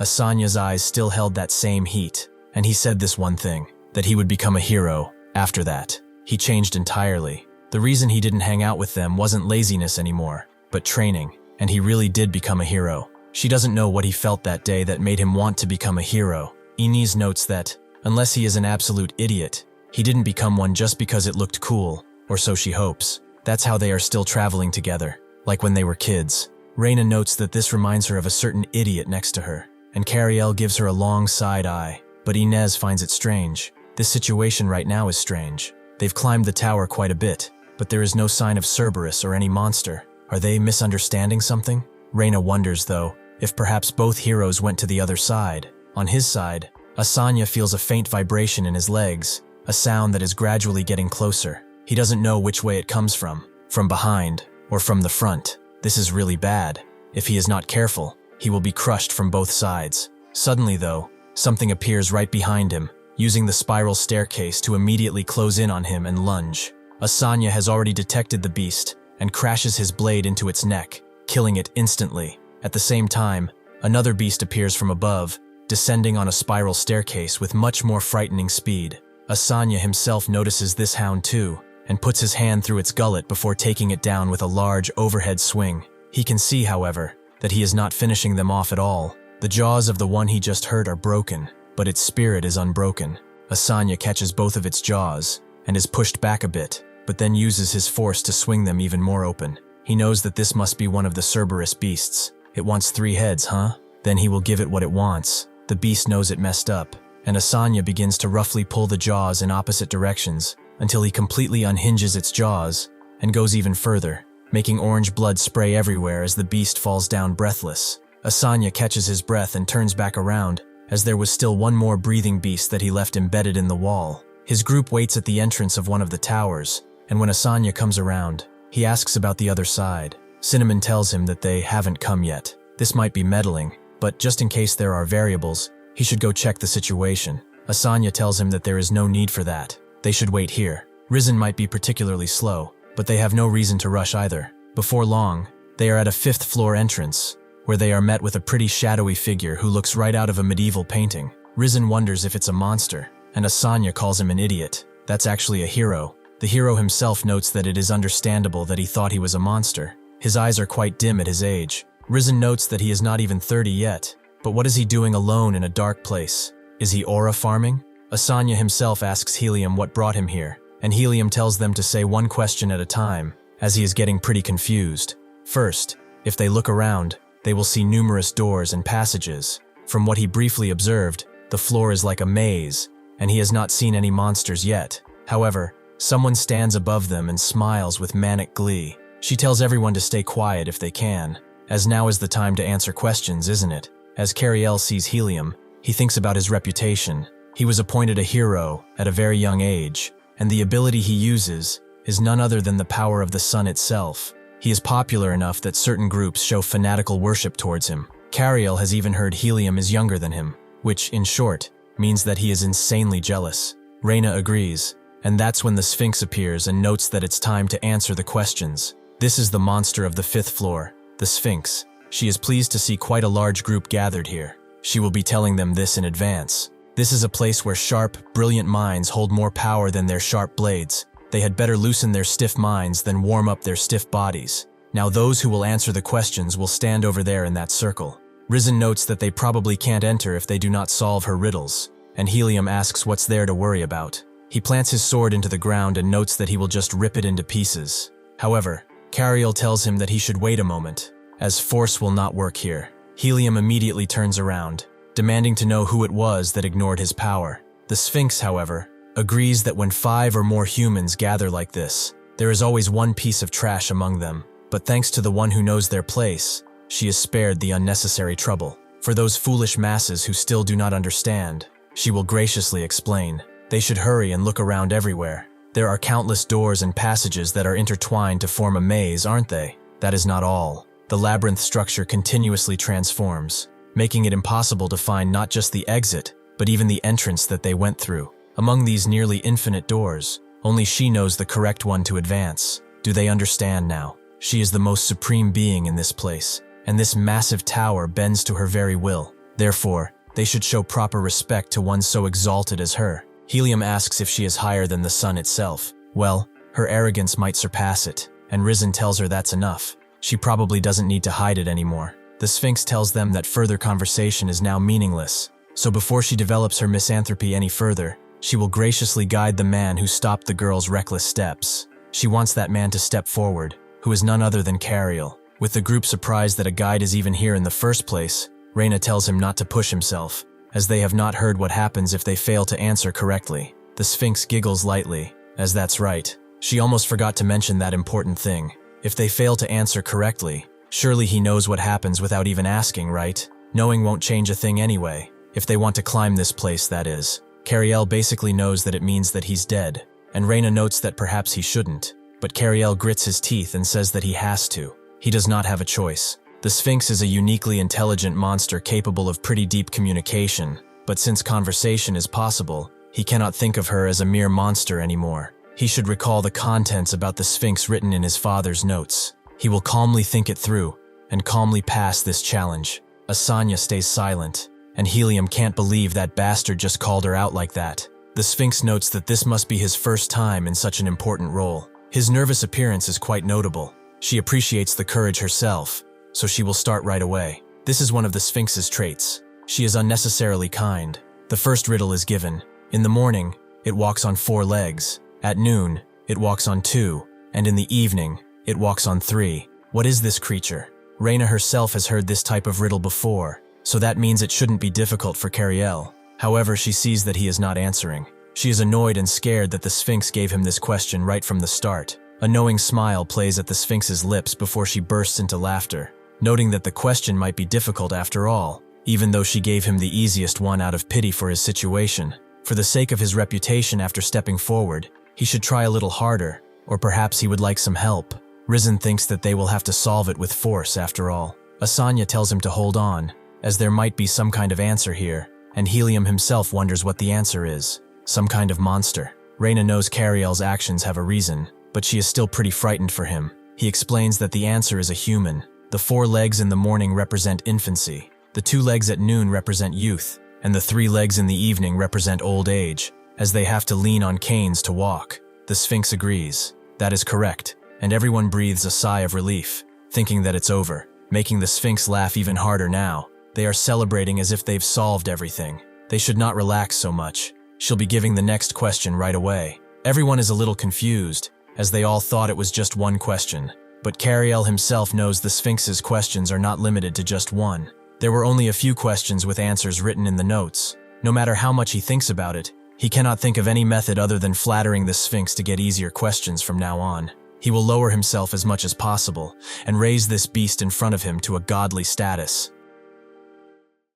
Asanya's eyes still held that same heat, and he said this one thing, that he would become a hero. After that, he changed entirely. The reason he didn't hang out with them wasn't laziness anymore, but training, and he really did become a hero. She doesn't know what he felt that day that made him want to become a hero. Inez notes that, unless he is an absolute idiot, he didn't become one just because it looked cool, or so she hopes. That's how they are still traveling together, like when they were kids. Reina notes that this reminds her of a certain idiot next to her, and Kariel gives her a long side eye, but Inez finds it strange. This situation right now is strange. They've climbed the tower quite a bit, but there is no sign of Cerberus or any monster. Are they misunderstanding something? Reina wonders, though, if perhaps both heroes went to the other side. On his side, Asanya feels a faint vibration in his legs, a sound that is gradually getting closer. He doesn't know which way it comes from behind, or from the front. This is really bad. If he is not careful, he will be crushed from both sides. Suddenly, though, something appears right behind him, using the spiral staircase to immediately close in on him and lunge. Asanya has already detected the beast and crashes his blade into its neck, killing it instantly. At the same time, another beast appears from above, descending on a spiral staircase with much more frightening speed. Asanya himself notices this hound too, and puts his hand through its gullet before taking it down with a large overhead swing. He can see, however, that he is not finishing them off at all. The jaws of the one he just hurt are broken, but its spirit is unbroken. Asanya catches both of its jaws, and is pushed back a bit, but then uses his force to swing them even more open. He knows that this must be one of the Cerberus beasts. It wants 3 heads, huh? Then he will give it what it wants. The beast knows it messed up, and Asanya begins to roughly pull the jaws in opposite directions until he completely unhinges its jaws and goes even further. making orange blood spray everywhere as the beast falls down breathless. Asanya catches his breath and turns back around, as there was still one more breathing beast that he left embedded in the wall. His group waits at the entrance of one of the towers, and when Asanya comes around, he asks about the other side. Cinnamon tells him that they haven't come yet. This might be meddling, but just in case there are variables, he should go check the situation. Asanya tells him that there is no need for that. They should wait here. Risen might be particularly slow, but they have no reason to rush either. Before long, they are at a 5th floor entrance, where they are met with a pretty shadowy figure who looks right out of a medieval painting. Risen wonders if it's a monster, and Asanya calls him an idiot. That's actually a hero. The hero himself notes that it is understandable that he thought he was a monster. His eyes are quite dim at his age. Risen notes that he is not even 30 yet, but what is he doing alone in a dark place? Is he aura farming? Asanya himself asks Helium what brought him here, and Helium tells them to say one question at a time, as he is getting pretty confused. First, if they look around, they will see numerous doors and passages. From what he briefly observed, the floor is like a maze, and he has not seen any monsters yet. However, someone stands above them and smiles with manic glee. She tells everyone to stay quiet if they can, as now is the time to answer questions, isn't it? As Kariel sees Helium, he thinks about his reputation. He was appointed a hero at a very young age, and the ability he uses is none other than the power of the sun itself. He is popular enough that certain groups show fanatical worship towards him. Kariel has even heard Helium is younger than him, which, in short, means that he is insanely jealous. Reina agrees, and that's when the Sphinx appears and notes that it's time to answer the questions. This is the monster of the 5th floor, the Sphinx. She is pleased to see quite a large group gathered here. She will be telling them this in advance. This is a place where sharp, brilliant minds hold more power than their sharp blades. They had better loosen their stiff minds than warm up their stiff bodies. Now those who will answer the questions will stand over there in that circle. Risen notes that they probably can't enter if they do not solve her riddles, and Helium asks what's there to worry about. He plants his sword into the ground and notes that he will just rip it into pieces. However, Kariel tells him that he should wait a moment, as force will not work here. Helium immediately turns around, demanding to know who it was that ignored his power. The Sphinx, however, agrees that when 5 or more humans gather like this, there is always one piece of trash among them, but thanks to the one who knows their place, she is spared the unnecessary trouble. For those foolish masses who still do not understand, she will graciously explain. They should hurry and look around everywhere. There are countless doors and passages that are intertwined to form a maze, aren't they? That is not all. The labyrinth structure continuously transforms, making it impossible to find not just the exit, but even the entrance that they went through. Among these nearly infinite doors, only she knows the correct one to advance. Do they understand now? She is the most supreme being in this place, and this massive tower bends to her very will. Therefore, they should show proper respect to one so exalted as her. Helium asks if she is higher than the sun itself. Well, her arrogance might surpass it, and Risen tells her that's enough. She probably doesn't need to hide it anymore. The Sphinx tells them that further conversation is now meaningless, so before she develops her misanthropy any further, she will graciously guide the man who stopped the girl's reckless steps. She wants that man to step forward, who is none other than Kariel. With the group surprised that a guide is even here in the first place, Reina tells him not to push himself, as they have not heard what happens if they fail to answer correctly. The Sphinx giggles lightly, as that's right. She almost forgot to mention that important thing. If they fail to answer correctly, surely he knows what happens without even asking, right? Knowing won't change a thing anyway. If they want to climb this place, that is. Kariel basically knows that it means that he's dead, and Reina notes that perhaps he shouldn't, but Kariel grits his teeth and says that he has to. He does not have a choice. The Sphinx is a uniquely intelligent monster capable of pretty deep communication, but since conversation is possible, he cannot think of her as a mere monster anymore. He should recall the contents about the Sphinx written in his father's notes. He will calmly think it through, and calmly pass this challenge. Asanya stays silent, and Helium can't believe that bastard just called her out like that. The Sphinx notes that this must be his first time in such an important role. His nervous appearance is quite notable. She appreciates the courage herself, so she will start right away. This is one of the Sphinx's traits. She is unnecessarily kind. The first riddle is given. In the morning, it walks on 4 legs. At noon, it walks on 2, and in the evening, it walks on 3. What is this creature? Reina herself has heard this type of riddle before, so that means it shouldn't be difficult for Kariel. However, she sees that he is not answering. She is annoyed and scared that the Sphinx gave him this question right from the start. A knowing smile plays at the Sphinx's lips before she bursts into laughter, noting that the question might be difficult after all, even though she gave him the easiest one out of pity for his situation. For the sake of his reputation after stepping forward, he should try a little harder, or perhaps he would like some help. Risen thinks that they will have to solve it with force after all. Asanya tells him to hold on, as there might be some kind of answer here, and Helium himself wonders what the answer is. Some kind of monster. Reina knows Kariel's actions have a reason, but she is still pretty frightened for him. He explains that the answer is a human. The 4 legs in the morning represent infancy, the 2 legs at noon represent youth, and the 3 legs in the evening represent old age, as they have to lean on canes to walk. The Sphinx agrees. That is correct, and everyone breathes a sigh of relief, thinking that it's over, making the Sphinx laugh even harder now. They are celebrating as if they've solved everything. They should not relax so much. She'll be giving the next question right away. Everyone is a little confused, as they all thought it was just one question. But Kariel himself knows the Sphinx's questions are not limited to just one. There were only a few questions with answers written in the notes. No matter how much he thinks about it, he cannot think of any method other than flattering the Sphinx to get easier questions from now on. He will lower himself as much as possible and raise this beast in front of him to a godly status.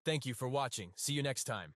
Thank you for watching. See you next time.